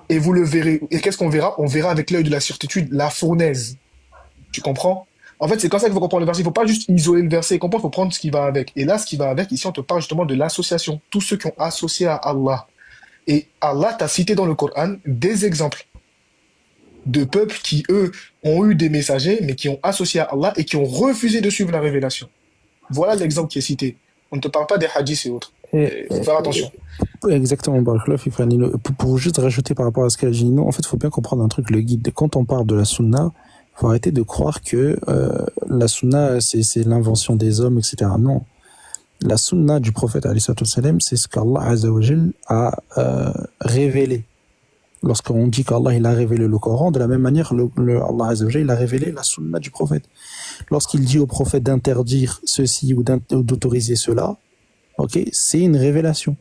Et vous le verrez. Et qu'est-ce qu'on verra? On verra avec l'œil de la certitude la fournaise. Tu comprends? En fait, c'est comme ça qu'il faut comprendre le verset. Il ne faut pas juste isoler le verset et comprendre, il faut prendre ce qui va avec. Et là, ce qui va avec, ici, on te parle justement de l'association. Tous ceux qui ont associé à Allah. Et Allah t'a cité dans le Coran des exemples de peuples qui, eux, ont eu des messagers, mais qui ont associé à Allah et qui ont refusé de suivre la révélation. Voilà l'exemple qui est cité. On ne te parle pas des hadiths et autres. Il faut faire attention. Exactement, pour juste rajouter par rapport à ce qu'a dit Nino, en fait, il faut bien comprendre un truc, le guide. Quand on parle de la sunna, il faut arrêter de croire que la sunna, c'est l'invention des hommes, etc. Non. La sunna du prophète, c'est ce qu'Allah Azza wa Jal a révélé. Lorsqu'on dit qu'Allah il a révélé le Coran, de la même manière, Allah Azza wa Jal, il a révélé la sunna du prophète. Lorsqu'il dit au prophète d'interdire ceci ou d'autoriser cela, ok, c'est une révélation.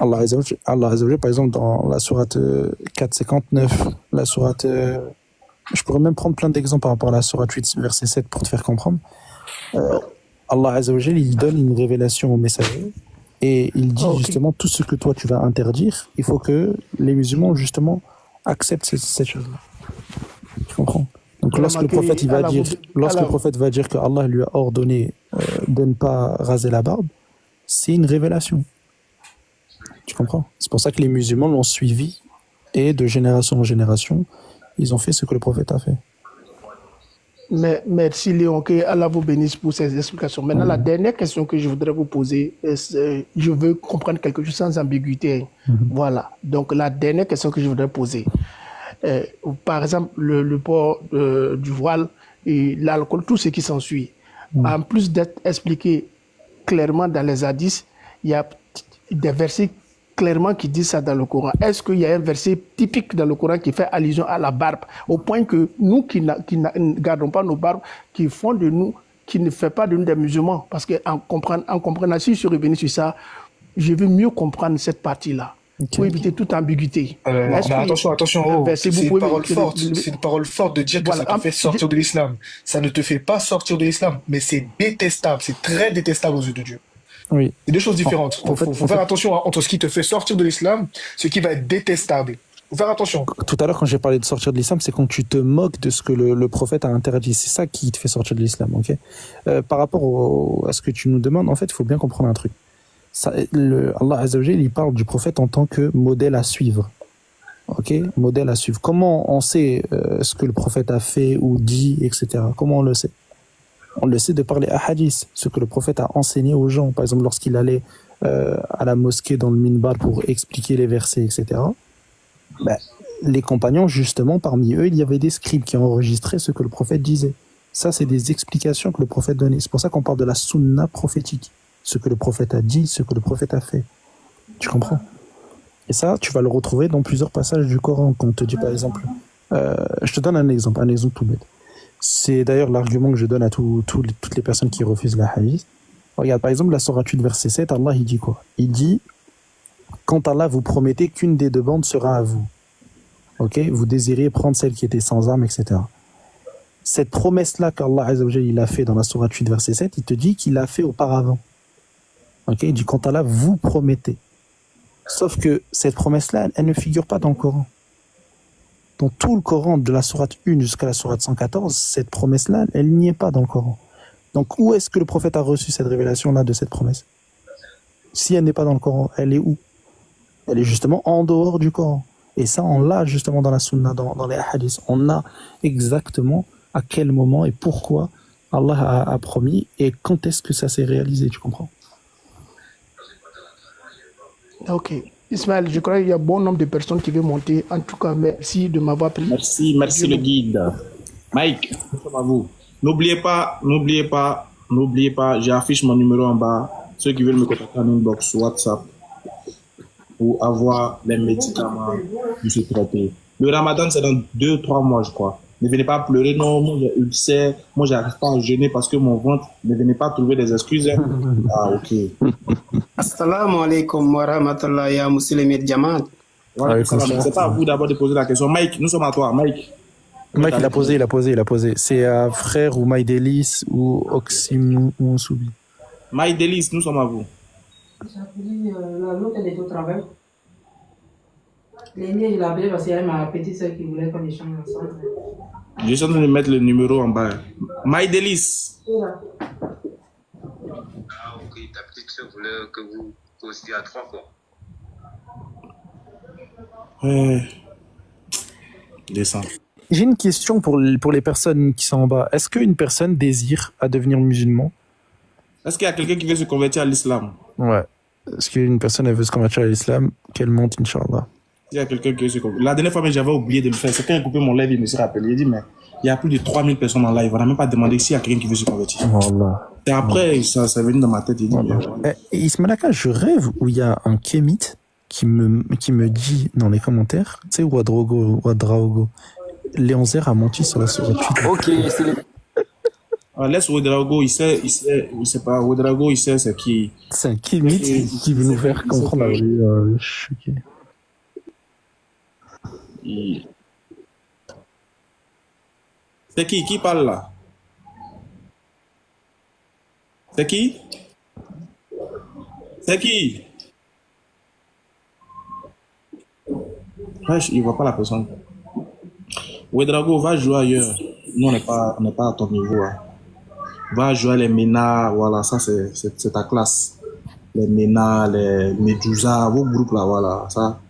Allah Azza wa Jal, par exemple, dans la sourate 4:59, la sourate... je pourrais même prendre plein d'exemples par rapport à la sourate 8, verset 7, pour te faire comprendre. Allah Azza wa Jal, il donne une révélation au messager. Et il dit justement tout ce que toi tu vas interdire, il faut que les musulmans justement acceptent cette chose-là. Tu comprends? Donc lorsque le prophète va dire que Allah lui a ordonné de ne pas raser la barbe, c'est une révélation. Tu comprends? C'est pour ça que les musulmans l'ont suivi et de génération en génération, ils ont fait ce que le prophète a fait. Mais merci Léon, que Allah vous bénisse pour ces explications. Maintenant, la dernière question que je voudrais vous poser, je veux comprendre quelque chose sans ambiguïté. Voilà. Donc, la dernière question que je voudrais poser, par exemple, le port du voile et l'alcool, tout ce qui s'ensuit, en plus d'être expliqué clairement dans les hadiths, il y a des versets clairement qui disent ça dans le Coran. Est-ce qu'il y a un verset typique dans le Coran qui fait allusion à la barbe, au point que nous qui ne gardons pas nos barbes, qui font de nous, qui ne fait pas de nous des musulmans, parce qu'en comprenant, si je suis revenu sur ça, je veux mieux comprendre cette partie-là. Pour éviter toute ambiguïté. Attention, c'est une parole forte de dire que ça te fait sortir de l'islam. Ça ne te fait pas sortir de l'islam, mais c'est détestable, c'est très détestable aux yeux de Dieu. Oui. C'est deux choses différentes. Il faut faire attention entre ce qui te fait sortir de l'islam, ce qui va être détestable. Il faut faire attention. Tout à l'heure, quand j'ai parlé de sortir de l'islam, c'est quand tu te moques de ce que le prophète a interdit. C'est ça qui te fait sortir de l'islam. Okay, par rapport à ce que tu nous demandes, en fait, il faut bien comprendre un truc. Allah Azza wa Jal, il parle du prophète en tant que modèle à suivre. Ok, modèle à suivre. Comment on sait ce que le prophète a fait ou dit, etc. Comment on le sait? On le sait de par les hadiths, ce que le prophète a enseigné aux gens. Par exemple, lorsqu'il allait à la mosquée dans le minbar pour expliquer les versets, etc. Ben, les compagnons, justement, parmi eux, il y avait des scribes qui enregistraient ce que le prophète disait. Ça, c'est des explications que le prophète donnait. C'est pour ça qu'on parle de la sunna prophétique. Ce que le prophète a dit, ce que le prophète a fait. Tu comprends? Et ça, tu vas le retrouver dans plusieurs passages du Coran. Quand on te dit, par exemple, je te donne un exemple tout bête. C'est d'ailleurs l'argument que je donne à toutes les personnes qui refusent la hadith. Regarde, par exemple, la sourate 8, verset 7, Allah, il dit quoi? Il dit, quand Allah vous promettez qu'une des deux bandes sera à vous. Ok? Vous désirez prendre celle qui était sans armes, etc. Cette promesse-là qu'Allah il a fait dans la sourate 8, verset 7, il te dit qu'il l'a fait auparavant. Ok? Il dit, quand Allah vous promettez. Sauf que cette promesse-là, elle ne figure pas dans le Coran. Dans tout le Coran, de la sourate 1 jusqu'à la sourate 114, cette promesse-là, elle n'y est pas dans le Coran. Donc, où est-ce que le prophète a reçu cette révélation-là de cette promesse? Si elle n'est pas dans le Coran, elle est où? Elle est justement en dehors du Coran. Et ça, on l'a justement dans la sunna, dans les hadiths. On a exactement à quel moment et pourquoi Allah a promis et quand est-ce que ça s'est réalisé, tu comprends? Ok. Ismaël, je crois qu'il y a bon nombre de personnes qui veulent monter. En tout cas, merci de m'avoir pris. Merci le guide. Mike, à vous. N'oubliez pas, j'affiche mon numéro en bas. Ceux qui veulent me contacter en inbox sur WhatsApp pour avoir les médicaments pour se traiter. Le Ramadan, c'est dans 2-3 mois, je crois. Ne venez pas pleurer, non, moi j'ai ulcère, moi j'arrive pas à jeûner parce que mon ventre, ne venez pas trouver des excuses. Ah, ok. Assalamu alaikum wa rahmatullahi ya muslimin jamaat. C'est pas à vous d'abord de poser la question. Mike, nous sommes à toi, Mike. Mike, il a posé. C'est à Frère ou Maïdelis ou Oxim ou Soubi. Maïdelis, nous sommes à vous. L'autre est au travail. L'aîné, il a appelé parce qu'il y a ma petite soeur qui voulait qu'on échange ensemble. Je suis en train de mettre le numéro en bas. Maïdelis. Voilà. Ah, ok, ta petite soeur voulait que vous posiez à 3 fois. Descends. J'ai une question pour les personnes qui sont en bas. Est-ce qu'une personne désire à devenir musulman? Est-ce qu'il y a quelqu'un qui veut se convertir à l'islam? Ouais. Est-ce qu'une personne elle veut se convertir à l'islam? Qu'elle monte, Inch'Allah. Il y a quelqu'un qui veut se convertir. La dernière fois, j'avais oublié de le faire. C'est quand il a coupé mon live, il me s'est rappelé. Il a dit, mais il y a plus de 3000 personnes en live. On n'a même pas demandé s'il y a quelqu'un qui veut se convertir. Voilà. Et après, ça est venu dans ma tête. Il dit, Ismailaka, je rêve où il y a un kémite qui me dit dans les commentaires, tu sais, Ouadraogo, Léon Zer a menti sur la sourate 8. Ok, c'est les... laisse Ouedraogo, il sait pas, Ouedraogo, il sait c'est qui. C'est un kémite qui veut nous faire comprendre. Choqué. C'est qui parle là? C'est qui? C'est qui? Il voit pas la personne. Ouedraogo, va jouer ailleurs. Nous, on n'est pas à ton niveau. Hein. Va jouer les MENA, voilà, ça c'est ta classe. Les MENA, les Medusa, vos groupes là, voilà, ça.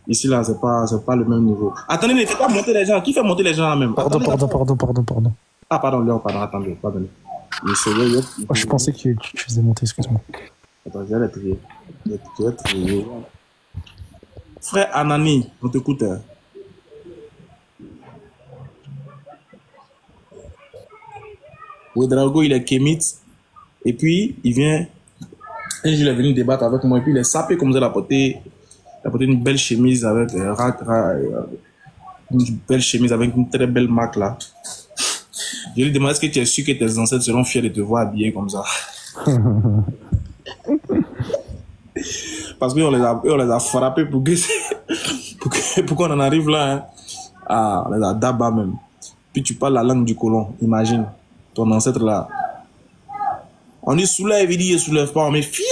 Ici là, c'est pas le même niveau. Attendez, ne faites pas monter les gens. Qui fait monter les gens là même? Pardon. Ah, pardon, attendez, pardon. Je pensais que tu faisais monter, excuse-moi. Attends, je vais trier. Frère Anani, on t'écoute. Ouedraogo, il est kémite. Et puis, il vient. Et je l'ai venu débattre avec moi. Et puis, il est sapé comme ça. Il a porté une belle chemise avec une belle chemise avec une très belle marque là. Je lui demande est-ce que tu es sûr que tes ancêtres seront fiers de te voir habillé comme ça? Parce qu'on les a frappés pour qu'on en arrive là. Hein. Ah, on les a d'abord même. Puis tu parles la langue du colon. Imagine ton ancêtre là. On dit soulève, il dit il soulève pas, mais fia.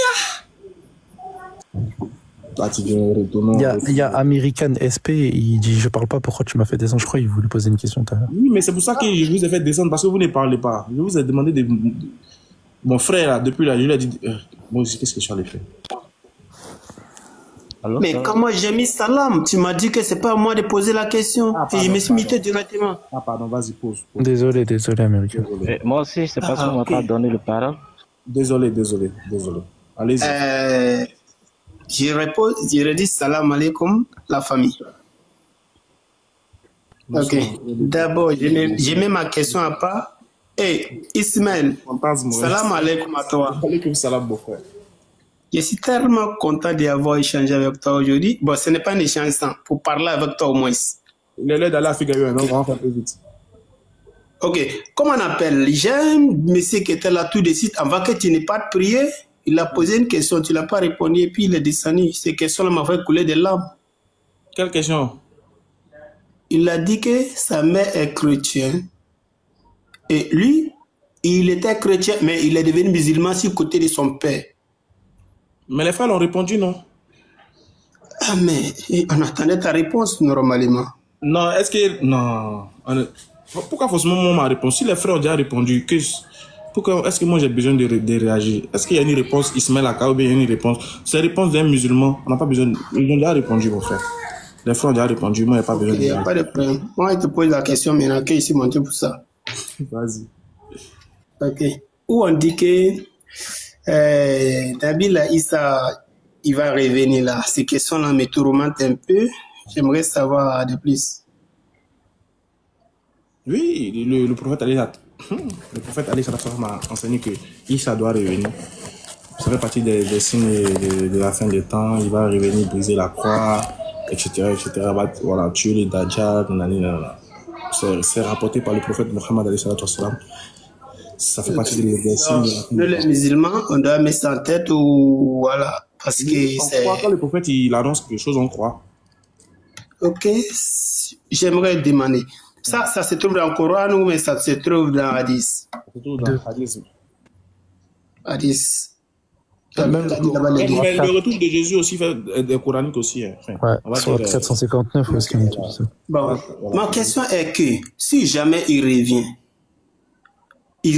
Il y a American SP, il dit je parle pas, pourquoi tu m'as fait descendre? Je crois qu'il voulait poser une question tout à l'heure. Oui, mais c'est pour ça que je vous ai fait descendre, parce que vous ne parlez pas. Je vous ai demandé de... Mon frère, là, depuis là, je lui ai dit... Moi aussi, qu'est-ce que je suis allé faire? Mais comment j'ai mis salam? Tu m'as dit que c'est pas à moi de poser la question. Et il me suis muté directement. Ah, pardon, vas-y, pose. Désolé, américain. Moi aussi, c'est parce qu'on m'a pas donné le parole. Désolé. Allez-y. Je redis salam alaikum, la famille. Ok. D'abord, je mets ma question à part. Hey, Ismaël, salam alaikum à toi. Alaikum salam, mon frère. Je suis tellement content d'avoir échangé avec toi aujourd'hui. Bon, ce n'est pas un échange sans, pour parler avec toi au moins. Il est l'heure d'aller à Figaro, donc on va faire plus vite. Ok, comment on appelle? J'ai un monsieur qui était là tout de suite, avant que tu n'aies pas de prière, il a posé une question, tu ne l'as pas répondu, et puis il est descendu. Ces questions-là m'ont fait couler des larmes. Quelle question? Il a dit que sa mère est chrétienne, et lui, il était chrétien, mais il est devenu musulman sur le côté de son père. Mais les frères l'ont répondu, non? Ah, mais on attendait ta réponse normalement. Non, est-ce que... Non. Pourquoi forcément moi m'a répondu? Si les frères ont déjà répondu, pourquoi est-ce que moi j'ai besoin de réagir? Est-ce qu'il y a une réponse Ismaël Aka ou bien il y a une réponse? C'est la réponse d'un musulman. On n'a pas besoin... Ils ont déjà répondu, mon frère. Les frères ont déjà répondu, moi il n'y a pas besoin de réagir. Il n'y a pas de problème. Moi, je te pose la question maintenant que je suis monté pour ça. Vas-y. Ok. Où on dit que Nabil Issa, il va revenir là. Ces questions-là me tourmentent un peu. J'aimerais savoir de plus. Oui, le prophète Ali m'a enseigné que Issa doit revenir. Ça fait partie des signes de la fin des temps. Il va revenir briser la croix, etc. Voilà, tuer les Dajjal. C'est rapporté par le prophète Mohammed alayhi salatu wassalam. Ça fait partie des signes. Nous, les musulmans, on doit mettre ça en tête ou voilà. Parce que c'est. Quand le prophète il annonce quelque chose, on croit. Ok, j'aimerais demander. Ça se trouve dans le Coran ou mais ça se trouve dans Hadith? Ça se trouve dans Hadith. Hadith. Mais le retour de Jésus aussi fait des coraniques aussi. Enfin, ouais, sur 759 aussi. Bon, ma question est que si jamais il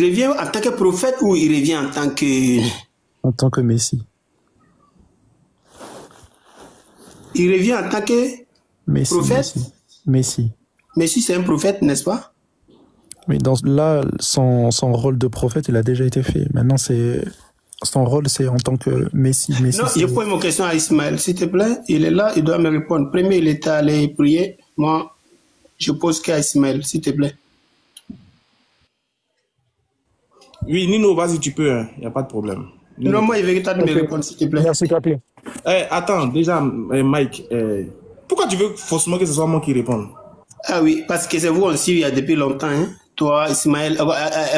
revient en tant que prophète ou il revient en tant que... En tant que Messie. Il revient en tant que prophète? Messie. Messie, c'est un prophète, n'est-ce pas? Mais là, son rôle de prophète, il a déjà été fait. Maintenant, son rôle, c'est en tant que Messie. Non, je pose mon question à Ismaël, s'il te plaît. Il est là, il doit me répondre. Premier, il était allé prier. Moi, je pose qu'à Ismaël, s'il te plaît. Oui, Nino, vas-y, tu peux. Il n'y a pas de problème. Nino. Non, moi, il veut que tu me répondes, s'il te plaît. Merci, Capi. Attends, déjà, Mike, pourquoi tu veux forcément que ce soit moi qui réponde? Ah oui, parce que c'est vous aussi, il y a depuis longtemps. Hein? Toi, Ismaël,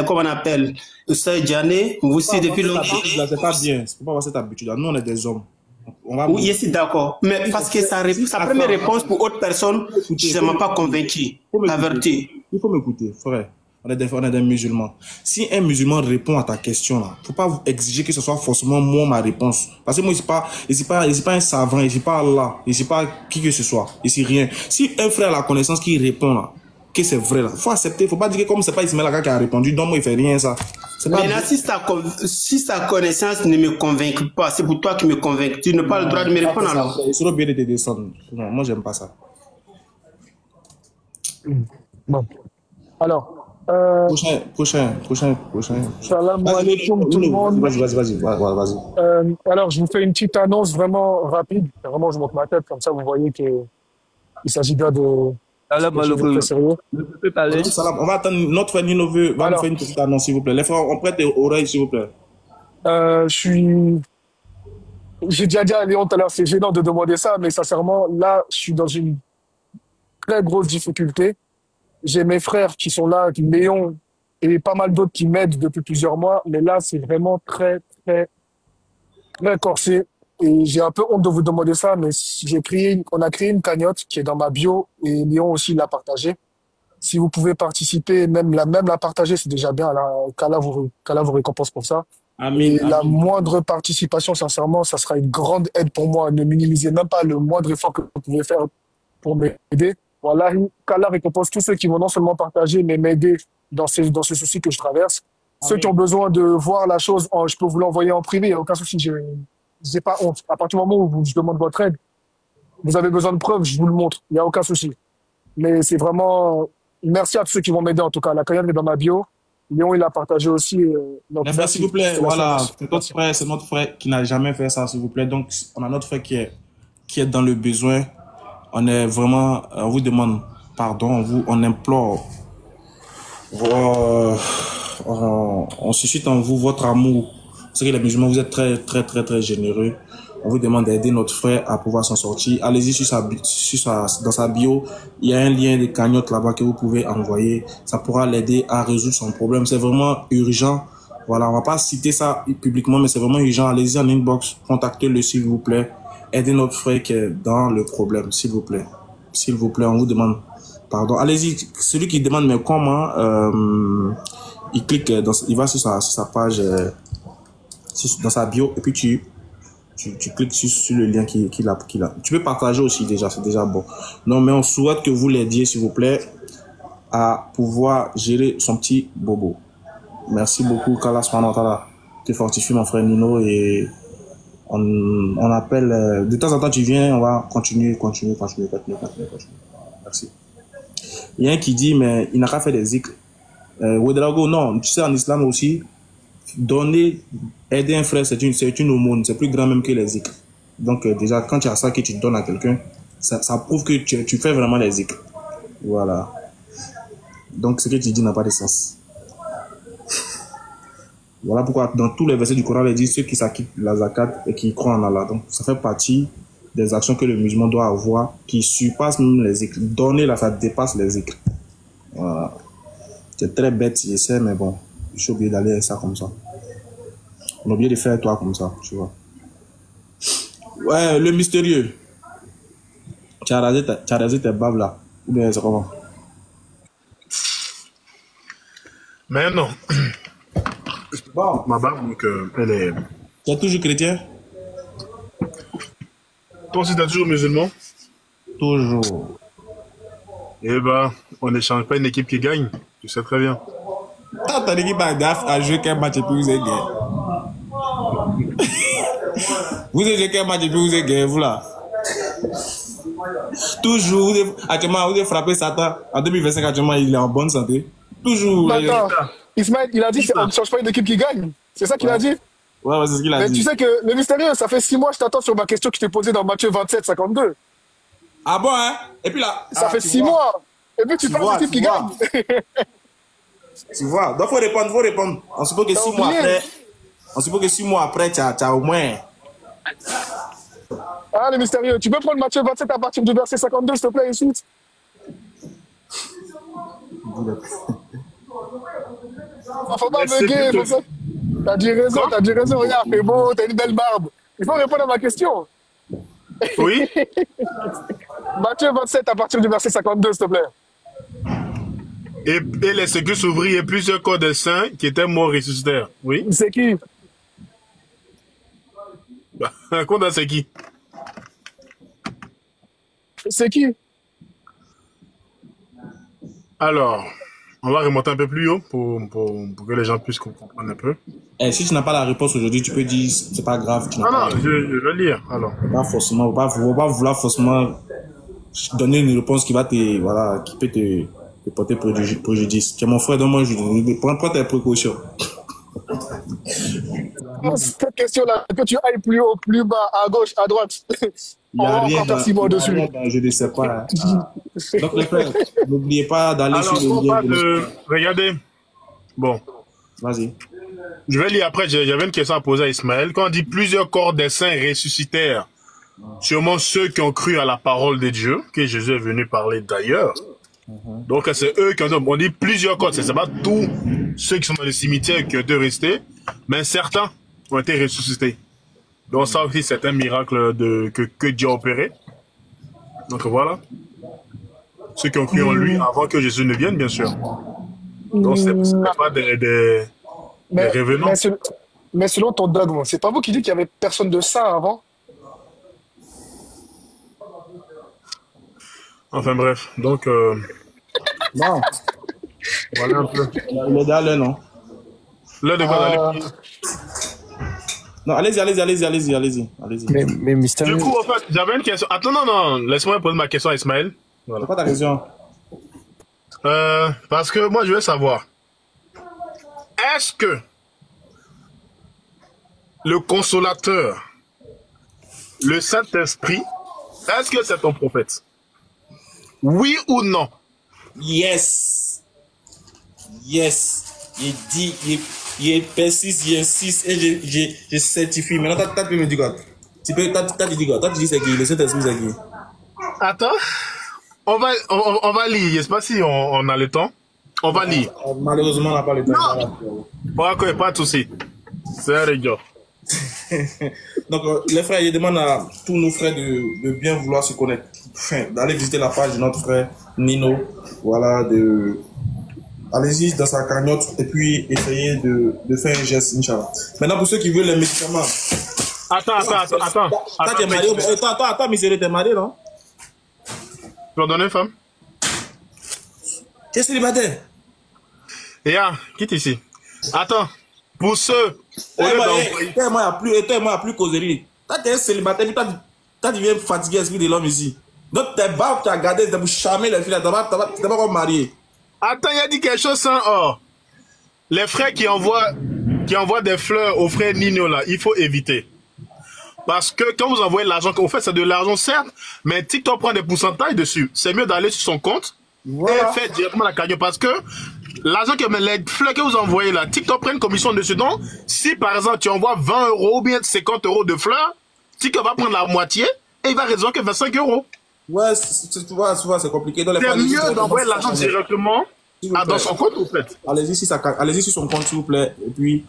comment on appelle? Oustaz Djané, vous aussi depuis longtemps. C'est pas bien, c'est pas avoir cette habitude. Nous, on est des hommes. Oui, je suis d'accord. Mais parce que sa première réponse pour autre personne, je ne m'ai pas convaincu. La vérité. Il faut m'écouter, frère. On est des musulmans. Si un musulman répond à ta question, là, faut pas exiger que ce soit forcément moi ma réponse. Parce que moi, je suis pas un savant, je suis pas Allah, je suis pas qui que ce soit, je suis rien. Si un frère a la connaissance qui répond là, que c'est vrai là, faut accepter, faut pas dire que comme c'est pas Ismaël qui a répondu, donc moi il fait rien ça. Maintenant, si sa connaissance ne me convainc pas, c'est pour toi qui me convainc. Tu n'as pas le droit de me répondre alors. Il serait bien de te descendre. Non, moi j'aime pas ça. Bon. Alors. Prochain. Salam alaikum tout le monde. Vas-y. Alors, je vous fais une petite annonce vraiment rapide. Vraiment, je monte ma tête, comme ça vous voyez qu'il s'agit bien de... Salam alaikum. On va attendre notre frère Nino va nous faire une petite annonce, s'il vous plaît. Les frères, on prête oreilles, s'il vous plaît. J'ai déjà dit à Léon tout à l'heure, c'est gênant de demander ça, mais sincèrement, là, je suis dans une très grosse difficulté. J'ai mes frères qui sont là, Léon et pas mal d'autres qui m'aident depuis plusieurs mois, mais là, c'est vraiment très corsé. Et j'ai un peu honte de vous demander ça, mais on a créé une cagnotte qui est dans ma bio et Léon aussi l'a partagée. Si vous pouvez participer, même la partager, c'est déjà bien. Qu'Allah vous récompense pour ça. Amen. La moindre participation, sincèrement, ça sera une grande aide pour moi. Ne minimisez même pas le moindre effort que vous pouvez faire pour m'aider. Voilà, qu'Allah récompense tous ceux qui vont non seulement partager, mais m'aider dans ce souci que je traverse. Amen. Ceux qui ont besoin de voir la chose, je peux vous l'envoyer en privé, il n'y a aucun souci. J'ai pas honte. À partir du moment où je demande votre aide, vous avez besoin de preuves, je vous le montre. Il n'y a aucun souci. Mais c'est vraiment... Merci à tous ceux qui vont m'aider, en tout cas. La cagnotte est dans ma bio. Léon, il a partagé aussi. Donc, frère, s'il vous plaît, voilà, c'est notre frère qui n'a jamais fait ça, s'il vous plaît. Donc, on a notre frère qui est dans le besoin. On est vraiment, on vous demande pardon, on implore. On suscite en vous votre amour. Vous savez que les musulmans, vous êtes très, très, très, très généreux. On vous demande d'aider notre frère à pouvoir s'en sortir. Allez-y dans sa bio. Il y a un lien de cagnotte là-bas que vous pouvez envoyer. Ça pourra l'aider à résoudre son problème. C'est vraiment urgent. Voilà, on va pas citer ça publiquement, mais c'est vraiment urgent. Allez-y en inbox. Contactez-le, s'il vous plaît. Aidez notre frère qui est dans le problème, s'il vous plaît. S'il vous plaît, on vous demande pardon. Allez-y. Celui qui demande, mais comment, il clique, il va sur sa page, dans sa bio, et puis tu cliques sur le lien qu'il a. Tu peux partager aussi déjà, c'est déjà bon. Non, mais on souhaite que vous l'aidiez, s'il vous plaît, à pouvoir gérer son petit bobo. Merci beaucoup, Kala Smanotala. Tu fortifies mon frère Nino et on appelle, de temps en temps tu viens, on va continuer. Merci. Il y a un qui dit, mais il n'a qu'à faire des zikrs. Ouedraogo, non, tu sais, en islam aussi, aider un frère, c'est une aumône, c'est plus grand même que les zikrs. Donc déjà, quand tu as ça que tu donnes à quelqu'un, ça prouve que tu fais vraiment les zikrs. Voilà. Donc ce que tu dis n'a pas de sens. Voilà pourquoi dans tous les versets du Coran, il dit ceux qui s'acquittent la zakat et qui croient en Allah. Donc ça fait partie des actions que le musulman doit avoir qui surpassent même les zikrs. Donner là, ça dépasse les zikrs. Voilà. C'est très bête, je sais, mais bon, je suis obligé d'aller avec ça comme ça. On est obligé de faire toi comme ça, tu vois. Ouais, le mystérieux. Tu as rasé tes baves là. Ou bien c'est comment? Mais non. Bon. Ma barbe, donc, elle est... Tu es toujours chrétien? Toi aussi, t'es toujours musulman? Toujours. Eh ben, on n'échange pas une équipe qui gagne. Tu sais très bien. Quand ton équipe a joué quel match et puis vous êtes gagné. Vous avez joué quel match et puis vous êtes gagné, vous là? Toujours, actuellement, vous avez frappé Satan. En 2025, actuellement, il est en bonne santé. Toujours. Attends, Ismaël, il a dit qu'on ne change pas une équipe qui gagne. C'est ça qu'il a dit? Ouais, c'est ce qu'il a dit. Mais tu sais que le mystérieux, ça fait 6 mois, je t'attends sur ma question que je t'ai posée dans Matthieu 27, 52. Ah bon, hein? Et puis là. Ça fait 6 mois. Et puis tu parles d'équipe qui gagne. Tu vois, donc faut répondre. On suppose que 6 mois après, tu as au moins. Ah, le mystérieux, tu peux prendre Matthieu 27 à partir du verset 52, s'il te plaît, ensuite. Faut pas bugger, faut pas... T'as dit raison, regarde, t'es beau, t'as une belle barbe. Il faut répondre à ma question. Oui. Matthieu 27 à partir du verset 52, s'il te plaît. Et les sécures s'ouvrirent et plusieurs corps de saints qui étaient morts ressuscitèrent. Oui. C'est qui? Raconte, c'est qui? C'est qui? Alors, on va remonter un peu plus haut pour que les gens puissent comprendre un peu. Et si tu n'as pas la réponse aujourd'hui, tu peux dire c'est pas grave. Tu n'as pas je vais lire. Alors. Pas forcément, faut pas vouloir forcément donner une réponse qui va qui peut te porter préjudice. Tu es mon frère, donne-moi prends tes précautions. Cette question-là, que tu ailles plus haut, plus bas, à gauche, à droite. Il n'y a rien. Je ne sais pas. Donc les frères, n'oubliez pas d'aller sur le lien. Regardez. Bon. Vas-y. Je vais lire après, j'avais une question à poser à Ismaël. Quand on dit plusieurs corps des saints ressuscitèrent, sûrement ceux qui ont cru à la parole de Dieu, que Jésus est venu parler d'ailleurs. Donc c'est eux qui ont dit, on dit plusieurs corps, c'est pas tous ceux qui sont dans le cimetière qui ont été restés, mais certains ont été ressuscités. Donc ça aussi c'est un miracle que Dieu a opéré. Donc voilà. Ceux qui ont cru en lui avant que Jésus ne vienne, bien sûr. Donc c'est pas des revenants. Mais selon ton dogme, c'est pas vous qui dites qu'il y avait personne de saint avant? Enfin bref, donc... Non. Voilà un peu. Il est dans le non. Là de quoi Non, allez-y. Mais mystérieux. Du coup, en fait, j'avais une question. Attends, non, laisse-moi poser ma question à Ismaël. Voilà. C'est quoi ta question? Parce que moi, je veux savoir. Est-ce que le consolateur, le Saint-Esprit, est-ce que c'est ton prophète? Oui ou non? Yes. Il dit, il persiste, il insiste et je certifie. Maintenant, tu peux me dire quoi? Tu dis quoi? Tu dis c'est qui? Le Saint-Esprit, c'est qui? Attends. On va lire. Je ne sais pas si on a le temps. On va lire. Malheureusement, on n'a pas le temps. Non. Ok, pas de souci. C'est un rigueur. Donc, les frères, je demande à tous nos frères de bien vouloir se connaître. Enfin, d'aller visiter la page de notre frère Nino. Voilà, allez-y dans sa cagnotte et puis essayez de faire un geste, Inch'Allah. Maintenant, pour ceux qui veulent les médicaments. Attends. Attends, Misery, t'es marié, non? Tu vas donner une femme? Tu es célibataire? Ya, quitte ici. Attends, pour ceux... Toi et moi, il n'y a plus causerie. Toi, tu es célibataire, puis toi, tu viens fatiguer l'esprit de l'homme ici. Donc, tes barbes, tu as gardé, pour charmer les filles, tu n'es pas encore marié. Attends, il a dit quelque chose sans or. Les frères qui envoient des fleurs aux frères Nino, là, il faut éviter. Parce que quand vous envoyez l'argent, au fait, c'est de l'argent, certes, mais TikTok prend des pourcentages dessus. C'est mieux d'aller sur son compte et faire directement la cagnotte. Parce que l'argent les fleurs que vous envoyez là, TikTok prend une commission dessus. Donc, si par exemple tu envoies 20 € ou bien 50 € de fleurs, TikTok va prendre la moitié et il va réserver que 25 €. Ouais, tu vois, c'est compliqué. C'est mieux d'envoyer l'argent directement dans son compte, au fait. Allez-y sur son compte, s'il vous plaît. Et puis.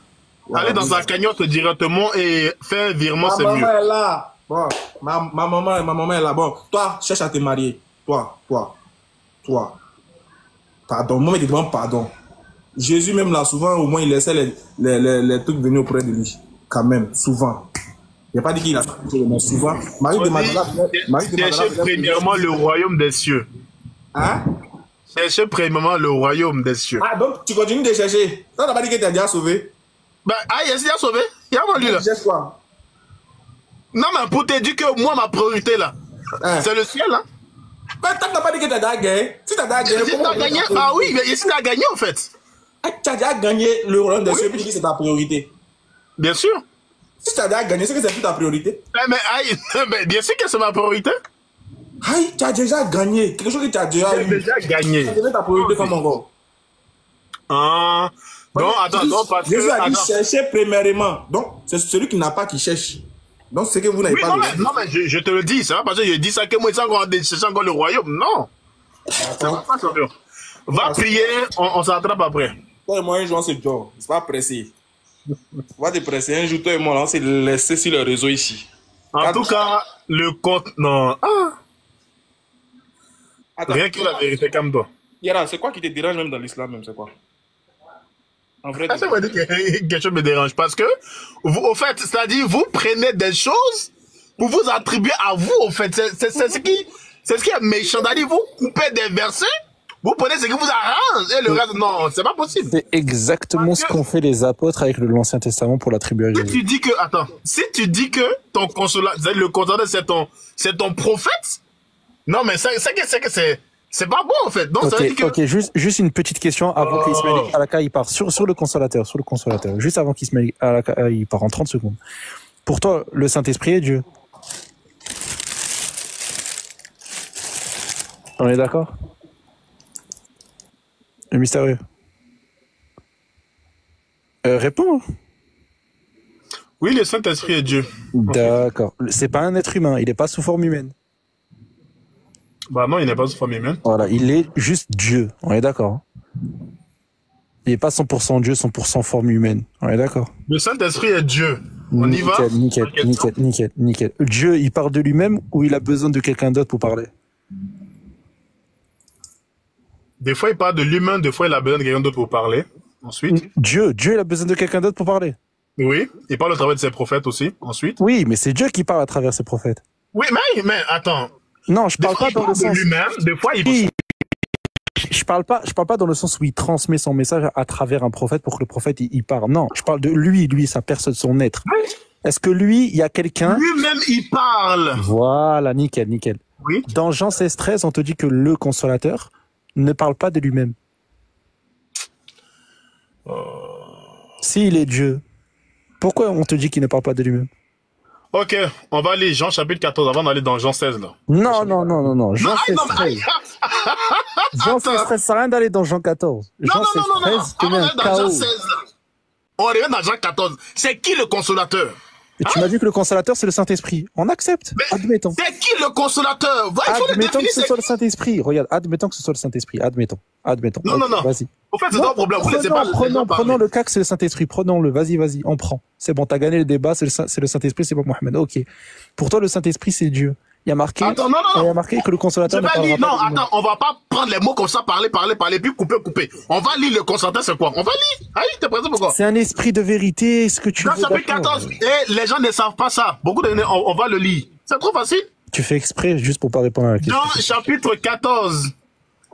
Allez dans sa cagnotte directement et faire un virement, c'est mieux. Ma maman est là. Bon, ma maman est là. Bon, toi, cherche à te marier. Toi. Pardon, moi, je te demande pardon. Jésus, même là, souvent, au moins, il laissait les trucs venir auprès de lui. Quand même, souvent. Il n'y a pas dit qu'il a fait, mais souvent. Marie de Magdala. Cherchez premièrement le royaume des cieux. Hein? Cherchez premièrement le royaume des cieux. Ah, donc tu continues de chercher. Ça n'a pas dit que tu as déjà sauvé. Bah, il a sauvé. Il y a vendu là. Tu quoi? Non, mais pour te dire que moi, ma priorité là, c'est le ciel là. Mais tu n'as pas dit que tu as déjà gagné. Si tu as déjà gagné. Ah oui, mais si tu as gagné en fait. Tu as déjà gagné le royaume des cieux, puis tu dis que c'est ta priorité. Bien sûr. Si tu as déjà gagné, c'est que c'est plus ta priorité. Mais bien sûr que c'est ma priorité. Aïe, tu as déjà gagné. Quelque chose que tu as déjà eu. Déjà gagné. Tu as déjà ta priorité comme encore. Ah. Donc, attends, parce que... Jésus a dit chercher premièrement. Donc, c'est celui qui n'a pas qui cherche. Donc, c'est que vous n'avez pas... Non, mais je te le dis, c'est pas parce que je dis ça que moi, c'est encore le royaume. Non. Va prier, on s'attrape après. Toi et moi, un jour, on se dit, c'est pas pressé. Va te presser. Un jour, toi et moi, là, on s'est laissé sur le réseau ici. En tout cas, le compte... Non. Rien que la vérité, comme toi. Yara, c'est quoi qui te dérange même dans l'islam, même, c'est quoi? En vrai, ça veut dire que quelque chose me dérange parce que, vous, au fait, c'est-à-dire, vous prenez des choses pour vous attribuer à vous, au fait. C'est ce qui est méchant. C'est-à-dire, vous coupez des versets, vous prenez ce qui vous arrange et le reste, non, c'est pas possible. C'est exactement ce qu'ont fait les apôtres avec l'Ancien Testament pour l'attribuer à Jésus. Si tu dis que, attends, si tu dis que ton consolateur, le consolateur, c'est ton prophète, non, mais c'est pas bon en fait. Donc, ça veut dire que... Ok, juste une petite question avant qu'Ismaël Alaka il part sur le consolateur, juste avant qu'Ismaël Alaka il part en 30 secondes. Pour toi, le Saint-Esprit est Dieu. On est d'accord? Le mystérieux. Réponds. Oui, le Saint-Esprit est Dieu. D'accord. C'est pas un être humain, il n'est pas sous forme humaine. Bah non, il n'est pas sous forme humaine. Voilà, il est juste Dieu. On est d'accord. Il n'est pas 100% Dieu, 100% forme humaine. On est d'accord. Le Saint-Esprit est Dieu. On y va. Nickel. Dieu, il parle de lui-même ou il a besoin de quelqu'un d'autre pour parler? Des fois, il parle de lui-même, des fois, il a besoin de quelqu'un d'autre pour parler. Ensuite. Dieu, il a besoin de quelqu'un d'autre pour parler. Oui, il parle au travers de ses prophètes aussi. Ensuite. Oui, mais c'est Dieu qui parle à travers ses prophètes. Oui, mais attends. Non, je parle pas dans le sens de lui-même. Des fois, il... Je parle pas dans le sens où il transmet son message à travers un prophète pour que le prophète il parle. Non, je parle de lui, sa personne, son être. Est-ce que lui, il y a quelqu'un... Lui-même, il parle. Voilà, nickel, nickel. Oui. Dans Jean 16,13, on te dit que le consolateur ne parle pas de lui-même. S'il est Dieu, pourquoi on te dit qu'il ne parle pas de lui-même? Ok, on va aller Jean chapitre 14 avant d'aller dans Jean 16 là. Non. Jean 16,13. Jean 16,13, ça n'a rien d'aller dans Jean 14. Jean 16,13, tu mets un chaos. On revient dans Jean 14. C'est qui le consolateur? Et tu m'as dit que le consolateur, c'est le Saint-Esprit. On accepte. Admettons. C'est qui le consolateur? Admettons que ce soit le Saint-Esprit. Regarde, admettons que ce soit le Saint-Esprit. Admettons. Non. Vas-y. En fait, c'est pas un problème. Vous laissez pas. Prenons le cas que c'est le Saint-Esprit. Prenons-le. Vas-y. On prend. C'est bon, t'as gagné le débat. C'est le Saint-Esprit, c'est pas Mohamed. Ok. Pour toi, le Saint-Esprit, c'est Dieu. Il y a marqué. Attends, non. Il y a marqué que le consolateur ne parlera pas. Non, attends, on va pas prendre les mots comme ça, parler, puis couper. On va lire le consolateur, c'est quoi? On va lire. Ah, t'es présent pourquoi? C'est un esprit de vérité, ce que tu veux. Dans chapitre 14, et les gens ne savent pas ça. Beaucoup de on va le lire. C'est trop facile. Tu fais exprès juste pour pas répondre à la question. Dans chapitre 14,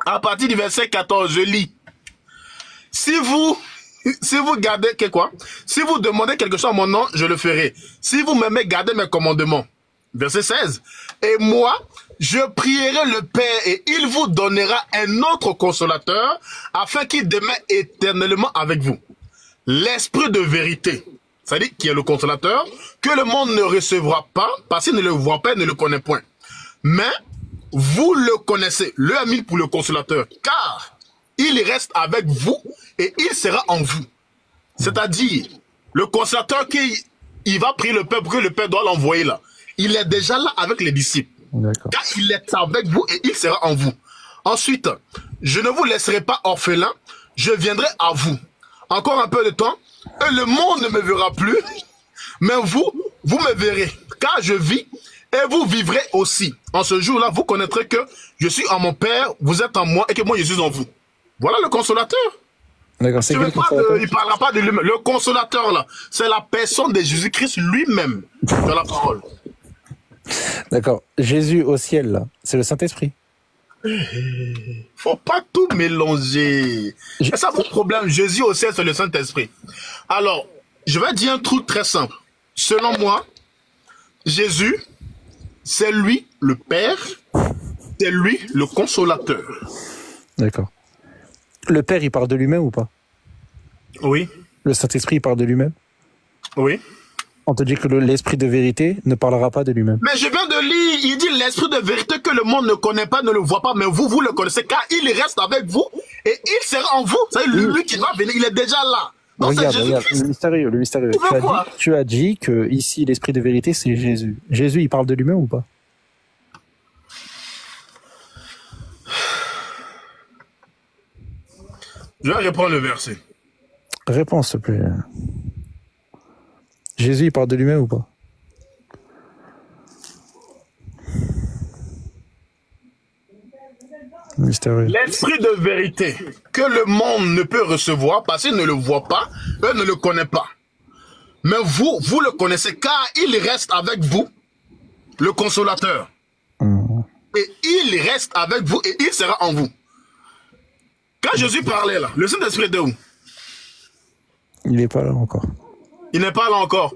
à partir du verset 14, je lis. Si vous gardez quoi? Si vous demandez quelque chose à mon nom, je le ferai. Si vous m'aimez, gardez mes commandements. Verset 16. Et moi, je prierai le Père et il vous donnera un autre consolateur afin qu'il demeure éternellement avec vous. L'esprit de vérité, c'est-à-dire qui est le consolateur, que le monde ne recevra pas parce qu'il ne le voit pas et ne le connaît point. Mais vous le connaissez, le ami pour le consolateur, car il reste avec vous et il sera en vous. C'est-à-dire, le consolateur il va prier le Père pour que le Père doit l'envoyer là. Il est déjà là avec les disciples. Car il est avec vous et il sera en vous. Ensuite, je ne vous laisserai pas orphelin, je viendrai à vous. Encore un peu de temps, et le monde ne me verra plus, mais vous me verrez, car je vis et vous vivrez aussi. En ce jour-là, vous connaîtrez que je suis en mon Père, vous êtes en moi et que moi je suis en vous. Voilà le consolateur. D'accord, c'est il ne parlera pas de lui-même. Le consolateur, là, c'est la personne de Jésus-Christ lui-même dans la parole. D'accord. Jésus au ciel, là, c'est le Saint-Esprit. Faut pas tout mélanger. C'est ça votre problème. Jésus au ciel, c'est le Saint-Esprit. Alors, je vais dire un truc très simple. Selon moi, Jésus, c'est lui le Père, c'est lui le consolateur. D'accord. Le Père, il parle de lui-même ou pas? Oui. Le Saint-Esprit, il parle de lui-même? Oui. On te dit que l'esprit de vérité ne parlera pas de lui-même. Mais je viens de lire, il dit l'esprit de vérité que le monde ne connaît pas, ne le voit pas, mais vous le connaissez, car il reste avec vous et il sera en vous. C'est lui qui va venir, il est déjà là. Donc regarde, le mystérieux. Tu as dit que ici l'esprit de vérité c'est Jésus. Jésus, il parle de lui-même ou pas? Je vais reprendre le verset. Réponds, s'il te plaît. Jésus, il parle de lui-même ou pas? Mystérieux. L'esprit de vérité que le monde ne peut recevoir parce qu'il ne le voit pas, eux ne le connaissent pas. Mais vous le connaissez car il reste avec vous, le consolateur. Et il reste avec vous et il sera en vous. Quand Jésus parlait là, le Saint-Esprit est de où? Il n'est pas là encore. Il n'est pas là encore.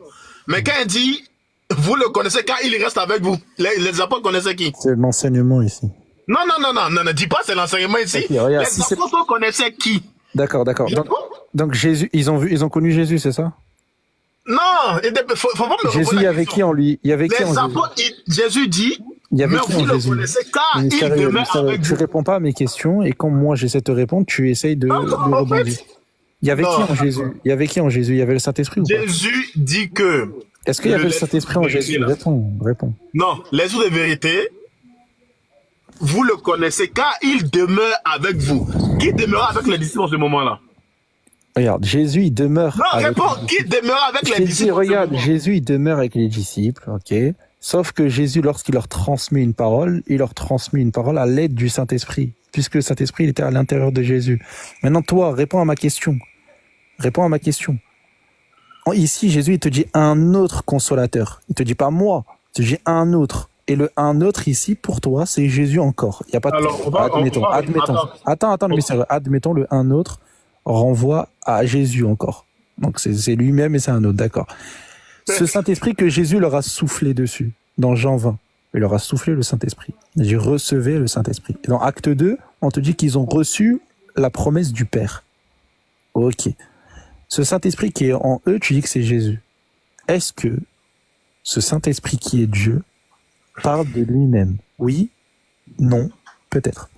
Mais quand il dit, vous le connaissez car il reste avec vous, les apôtres connaissaient qui? C'est l'enseignement ici. Non, ne dis pas c'est l'enseignement ici. Okay, regarde, les apôtres connaissaient qui? D'accord. Donc Jésus, ils ont connu Jésus, c'est ça? Non, faut pas me Jésus, il y avait qui en lui? Il y avait qui en apôtres, Jésus dit, il y avait mais qui vous en le Jésus? connaissez car il demeure avec tu vous. Tu réponds pas à mes questions et quand moi j'essaie de te répondre, tu essayes de rebondir. Il y avait qui en Jésus? Il y avait qui en Jésus? Il y avait le Saint-Esprit ou pas? Jésus dit que... Est-ce qu'il y avait le Saint-Esprit en Jésus? Réponds. Non, l'esprit de vérité, vous le connaissez car il demeure avec vous. Qui demeure avec les disciples en ce moment-là? Regarde, Jésus, il demeure... Non, réponds, qui demeure avec les disciples? Regarde, Jésus, il demeure avec les disciples, ok? Sauf que Jésus, lorsqu'il leur transmet une parole, il leur transmet une parole à l'aide du Saint-Esprit, puisque le Saint-Esprit, il était à l'intérieur de Jésus. Maintenant, toi, réponds à ma question. Ici, Jésus, il te dit un autre consolateur. Il te dit pas moi, il te dit un autre. Et le un autre ici, pour toi, c'est Jésus encore. Il y a pas de... Admettons. Attends, mais c'est admettons le un autre renvoie à Jésus encore. Donc c'est lui-même et c'est un autre, d'accord. Ce Saint-Esprit que Jésus leur a soufflé dessus, dans Jean 20, il leur a soufflé le Saint-Esprit. Il dit recevez le Saint-Esprit. Et dans Acte 2, on te dit qu'ils ont reçu la promesse du Père. Ok. Ce Saint-Esprit qui est en eux, tu dis que c'est Jésus. Est-ce que ce Saint-Esprit qui est Dieu parle de lui-même? Oui, non, peut-être.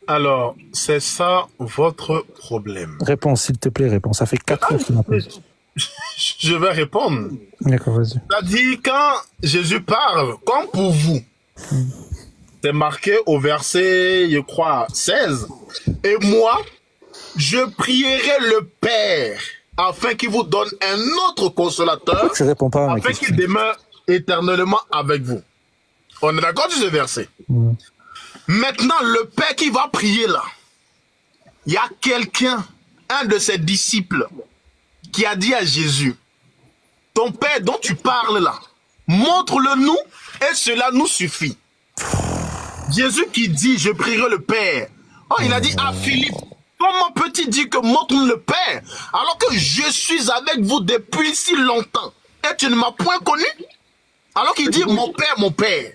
Alors, c'est ça votre problème. Réponds, s'il te plaît, réponds. Ça fait 4 fois que tu m'appelles. Je vais répondre. D'accord, vas-y. C'est-à-dire, quand Jésus parle, comme pour vous, c'est marqué au verset, je crois, 16. Et moi, je prierai le Père afin qu'il vous donne un autre consolateur, Tu réponds pas à ma afin question. qu'il demeure éternellement avec vous. On est d'accord sur ce verset? Maintenant, le Père qui va prier là, il y a quelqu'un, un de ses disciples, qui a dit à Jésus, ton Père dont tu parles là, montre-le nous et cela nous suffit. Jésus qui dit, je prierai le Père. Oh, il a dit à Philippe, comment peut-il dire que montre-nous le Père alors que je suis avec vous depuis si longtemps et tu ne m'as point connu? Alors qu'il dit mon Père.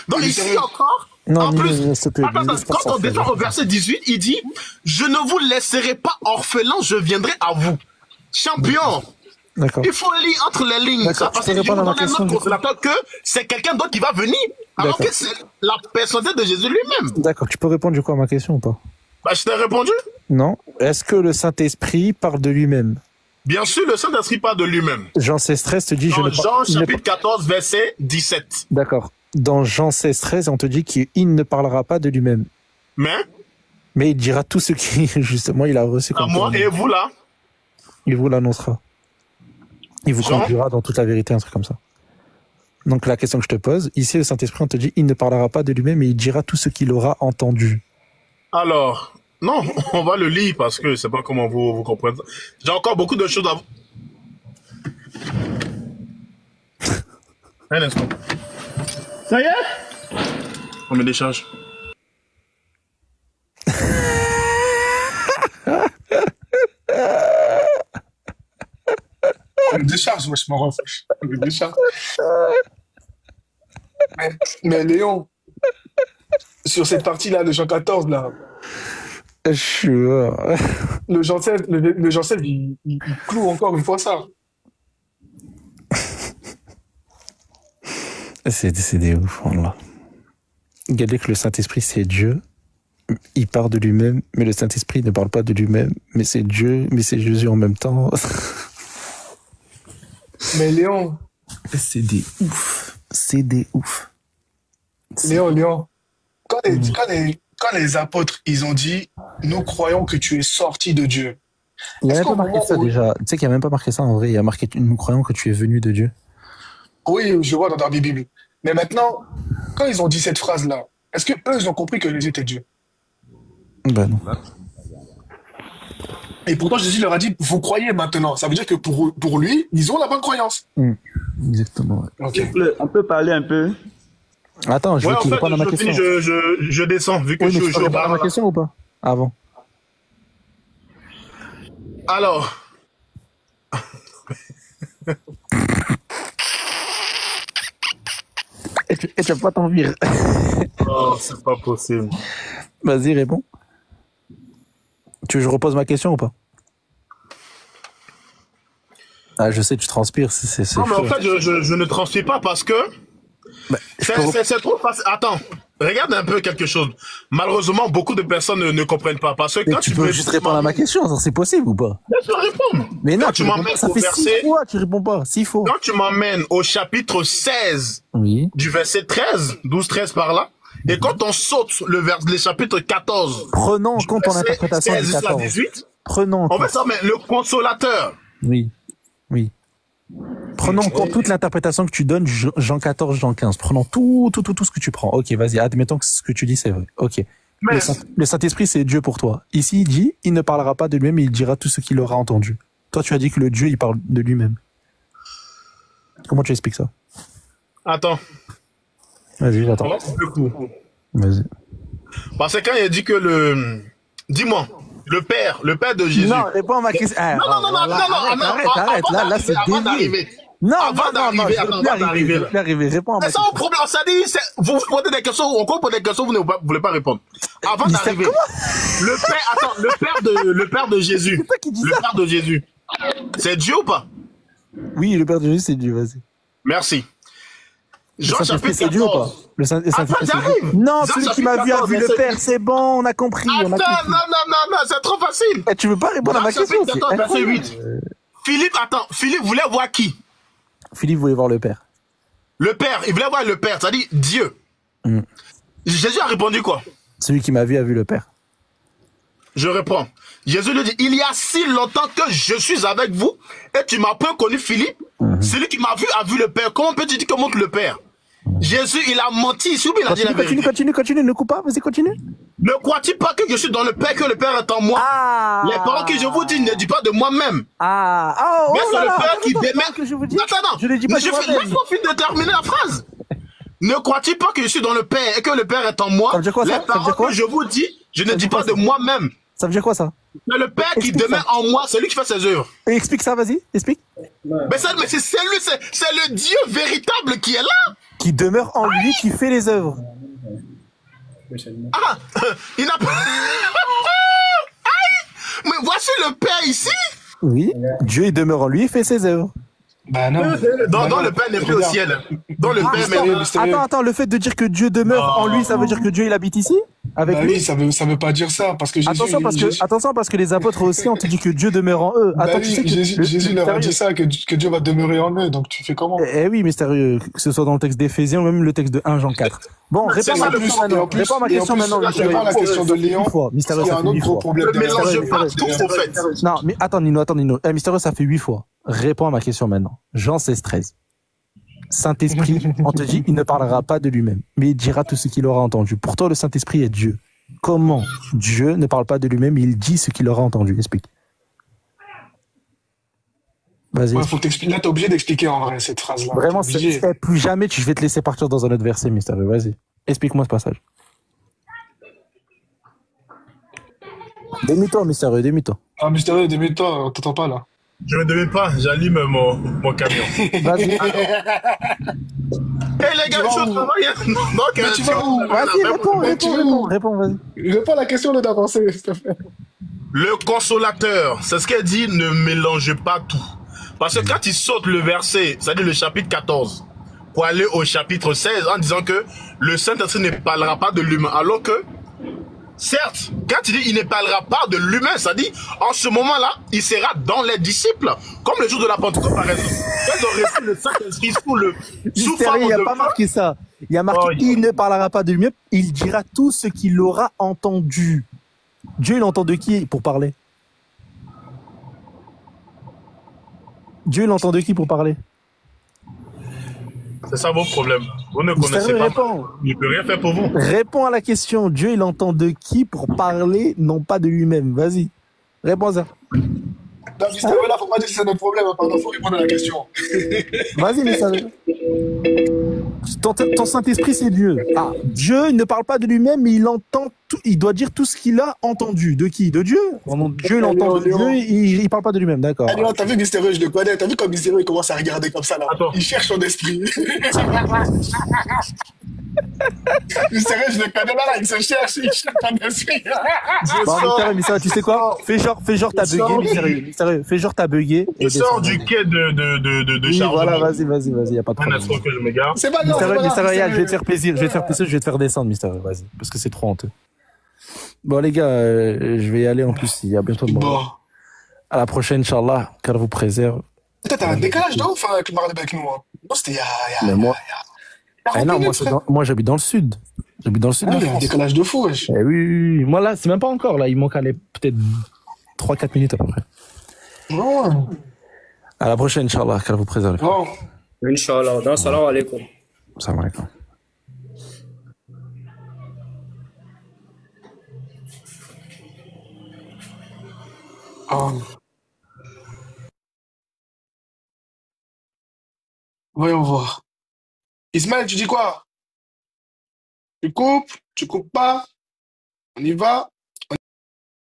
Donc ici encore, non, en plus, attends, quand on descend au verset 18, il dit, je ne vous laisserai pas orphelin, je viendrai à vous. Champion. D'accord. Il faut lire entre les lignes. D'accord, Parce tu que peux Dieu répondre à ma donne un question, autre du coup. consolateur que c'est quelqu'un d'autre qui va venir. Alors D'accord. que c'est la personnalité de Jésus lui-même. D'accord, tu peux répondre du coup à ma question ou pas? Bah, je t'ai répondu. Non. Est-ce que le Saint-Esprit parle de lui-même? Bien sûr, le Saint-Esprit parle de lui-même. Jean 16, 13 te dit... Dans je ne Jean il ne- chapitre 14, verset 17. D'accord. Dans Jean 16, 13, on te dit qu'il ne parlera pas de lui-même. Mais il dira tout ce qui, justement, il a reçu À comme moi et vous là, il vous l'annoncera. Il vous Jean conduira dans toute la vérité, un truc comme ça. Donc la question que je te pose, ici le Saint-Esprit, on te dit, il ne parlera pas de lui-même, mais il dira tout ce qu'il aura entendu. alors, non, on va le lire parce que je sais pas comment vous comprenez. J'ai encore beaucoup de choses à vous. Un instant. Ça y est? On me décharge. On me décharge, moi, je m'en rends. On me décharge. Mais Léon, sur cette partie-là de Jean 14, là, le Jean 16, il cloue encore une fois ça. C'est des ouf, là. Regardez que le Saint-Esprit, c'est Dieu. Il parle de lui-même, mais le Saint-Esprit ne parle pas de lui-même. Mais c'est Dieu, mais c'est Jésus en même temps. Mais Léon. C'est des ouf. C'est des ouf. Léon. Quand les apôtres, ils ont dit, nous croyons que tu es sorti de Dieu. Il n'y a même pas marqué ça déjà. Tu sais qu'il n'y a même pas marqué ça en vrai. Il y a marqué, nous croyons que tu es venu de Dieu. Oui, je vois dans la Bible. Mais maintenant, quand ils ont dit cette phrase-là, est-ce que eux, ils ont compris que Jésus était Dieu? Ben non. Et pourtant, Jésus leur a dit, vous croyez maintenant. Ça veut dire que pour lui, ils ont la bonne croyance. Exactement. Ouais. Okay. On peut parler un peu. Attends, je veux qu'il réponde à ma question. Je descends, vu que oui, je suis au bar. À ma question ou pas? Avant. Alors. Et tu vas pas t'en virer. Oh, c'est pas possible. Vas-y, réponds. Tu veux que je repose ma question ou pas? Ah, je sais, tu transpires. Non, mais en fait, je ne transpire pas parce que c'est trop facile. Attends, regarde un peu quelque chose. Malheureusement, beaucoup de personnes ne comprennent pas. Parce que mais quand tu peux juste répondre à ma question, c'est possible ou pas? Je vais répondre. Mais non, quand tu m'emmènes ça au fait verset... 6 fois tu réponds pas. 6 fois. Quand tu m'emmènes au chapitre 16 du verset 13, 12-13 par là, et quand on saute le chapitre 14... Prenons en compte ton interprétation du 14. 18, Prenons en compte. On fait ça, mais le consolateur. Oui. Prenons en compte toute l'interprétation que tu donnes, Jean 14, Jean 15. Prenons tout ce que tu prends. Ok, vas-y, admettons que ce que tu dis, c'est vrai. Ok. Mais... Le Saint-Esprit, c'est Dieu pour toi. Ici, il dit, il ne parlera pas de lui-même, mais il dira tout ce qu'il aura entendu. Toi, tu as dit que le Dieu, il parle de lui-même. Comment tu expliques ça? Attends. Vas-y, j'attends. Le coup. Vas-y. Parce que quand il a dit que le... Dis-moi, le père de Jésus. Non, réponds à ma question. Non, Arrête, là, c'est dévié. Non, avant d'arriver, réponds à ma question. C'est ça le problème, ça dit, vous posez des questions, on pose des questions, vous ne voulez pas répondre. Avant d'arriver, le père de Jésus, le père de Jésus, c'est Dieu ou pas? Oui, le père de Jésus, c'est Dieu, vas-y. Merci. Jean chapitre 14. Le Saint-Esprit, c'est Dieu. Non, celui qui m'a vu a vu le Père, c'est bon, on a compris. Non, c'est trop facile. Tu veux pas répondre à ma question? Verset 8. Philippe voulait voir qui? Philippe voulait voir le Père. Le Père, il voulait voir le Père, c'est-à-dire Dieu. Jésus a répondu quoi? Celui qui m'a vu a vu le Père. Je reprends. Jésus lui dit, il y a si longtemps que je suis avec vous et tu m'as pas connu Philippe. Celui qui m'a vu a vu le Père. Comment peux-tu dire que montre le Père? Jésus, il a menti. Il a dit la vérité. Continue, ne coupe pas, vas-y, continue. Ne crois-tu pas que je suis dans le Père, que le Père est en moi? Les paroles que je vous dis, ne dis pas de moi-même. Mais c'est le Père qui démet. Attends, je ne dis pas laisse-moi finir de terminer la phrase. Ne crois-tu pas que je suis dans le Père et que le Père est en moi? Ça veut dire quoi, ça? Les paroles que je vous dis, je ne dis pas de moi-même. Ça veut dire quoi, ça? C'est le Père qui demeure en moi, c'est lui qui fait ses œuvres. Explique ça, vas-y, explique. Mais c'est lui, c'est le Dieu véritable qui est là. Qui demeure en lui, qui fait les œuvres. Il n'a pas... Mais voici le Père ici. Oui, Dieu il demeure en lui, il fait ses œuvres. Bah non. Dans le Père n'est plus au ciel. Dans le Père attends, le fait de dire que Dieu demeure en lui, ça veut dire que Dieu il habite ici avec lui? Oui, ça veut pas dire ça parce que Jésus. Attention parce que les apôtres aussi ont dit que Dieu demeure en eux. Attends, tu sais que Jésus leur a dit ça, que Dieu va demeurer en eux. Donc tu fais comment? Oui, mystérieux, que ce soit dans le texte d'Éphésiens ou même le texte de 1 Jean 4. Bon, réponds à ma question maintenant. Réponds à la question de Léon. Mystérieux, il y a un autre gros problème. Non, mais attends Nino. Mystérieux, ça fait 8 fois. Réponds à ma question maintenant. Jean 16:13. Saint-Esprit, on te dit, il ne parlera pas de lui-même, mais il dira tout ce qu'il aura entendu. Pour toi, le Saint-Esprit est Dieu. Comment Dieu ne parle pas de lui-même, il dit ce qu'il aura entendu? Explique. Vas-y. Là, t'es obligé d'expliquer en vrai cette phrase-là. Vraiment, plus jamais je vais te laisser partir dans un autre verset, mystérieux. Vas-y. Explique-moi ce passage. Démie-toi, mystérieux, démie-toi. Mystérieux, démie-toi, on t'entend pas là. Je ne devais pas, j'allume mon camion. Vas-y. Les gars, je suis au travail. Mais tu vas où? Vas-y, réponds, vas-y. Réponds à la question de d'avancer, s'il te plaît. Le consolateur, c'est ce qu'elle dit, ne mélange pas tout. Parce que quand il saute le verset, c'est-à-dire le chapitre 14, pour aller au chapitre 16, en disant que le Saint-Esprit ne parlera pas de l'humain, alors que certes, quand il dit il ne parlera pas de l'humain, ça dit en ce moment-là, il sera dans les disciples, comme le jour de la Pentecôte par exemple. Quand ils ont reçu le Saint-Esprit sous forme il n'y a pas marqué ça. Il y a marqué il ne parlera pas de lui-même, il dira tout ce qu'il aura entendu. Dieu, il entend de qui pour parler? Dieu, il entend de qui pour parler? C'est ça vos problèmes. Vous ne connaissez pas. Il ne peut rien faire pour vous. Réponds à la question. Dieu, il entend de qui pour parler, non pas de lui-même? Vas-y. Réponds à ça. Non, mystérieux, là, faut pas dire que c'est notre problème. Pardon, faut répondre à la question. Vas-y, mystérieux. Ton Saint-Esprit, c'est Dieu. Dieu, il ne parle pas de lui-même, mais il entend tout, il doit dire tout ce qu'il a entendu. De qui? De Dieu. Dieu, il entend de Dieu, il ne parle pas de lui-même, d'accord. Léon, t'as vu Mystérieux, je le connais. T'as vu comme Mystérieux, il commence à regarder comme ça, là. Il cherche son esprit. Mystérieux, je le connais, là, il se cherche, il cherche son esprit. Mystérieux, tu sais quoi? Fais genre t'as bugué, Mystérieux. Fais genre t'as bugué. Je sors du quai de chargement. Voilà, vas-y, y a pas de problème. Un instant que je me garde. C'est pas grave. Mystérieux, je vais te faire plaisir, je vais te faire descendre, Mystérieux, vas-y, parce que c'est trop honteux. Bon, les gars, je vais y aller en plus, il y a bientôt de mort. À la prochaine, Inch'Allah, car vous préserve. Peut-être t'as un décalage de ouf avec le Maghreb avec nous. Non, c'était il y a. Mais moi, j'habite dans le sud. J'habite dans le sud de France. Il y a un décalage de fou, wesh. Oui. Moi, là, c'est même pas encore, là. Il manque aller peut-être 3-4 minutes à peu près. Ouais. À la prochaine, Inch'Allah, car vous préserve. Oh. Inch'Allah. Salam alaikum. Salam alaikum. Voyons voir. Ismaël, tu dis quoi? Tu coupes pas? On y va?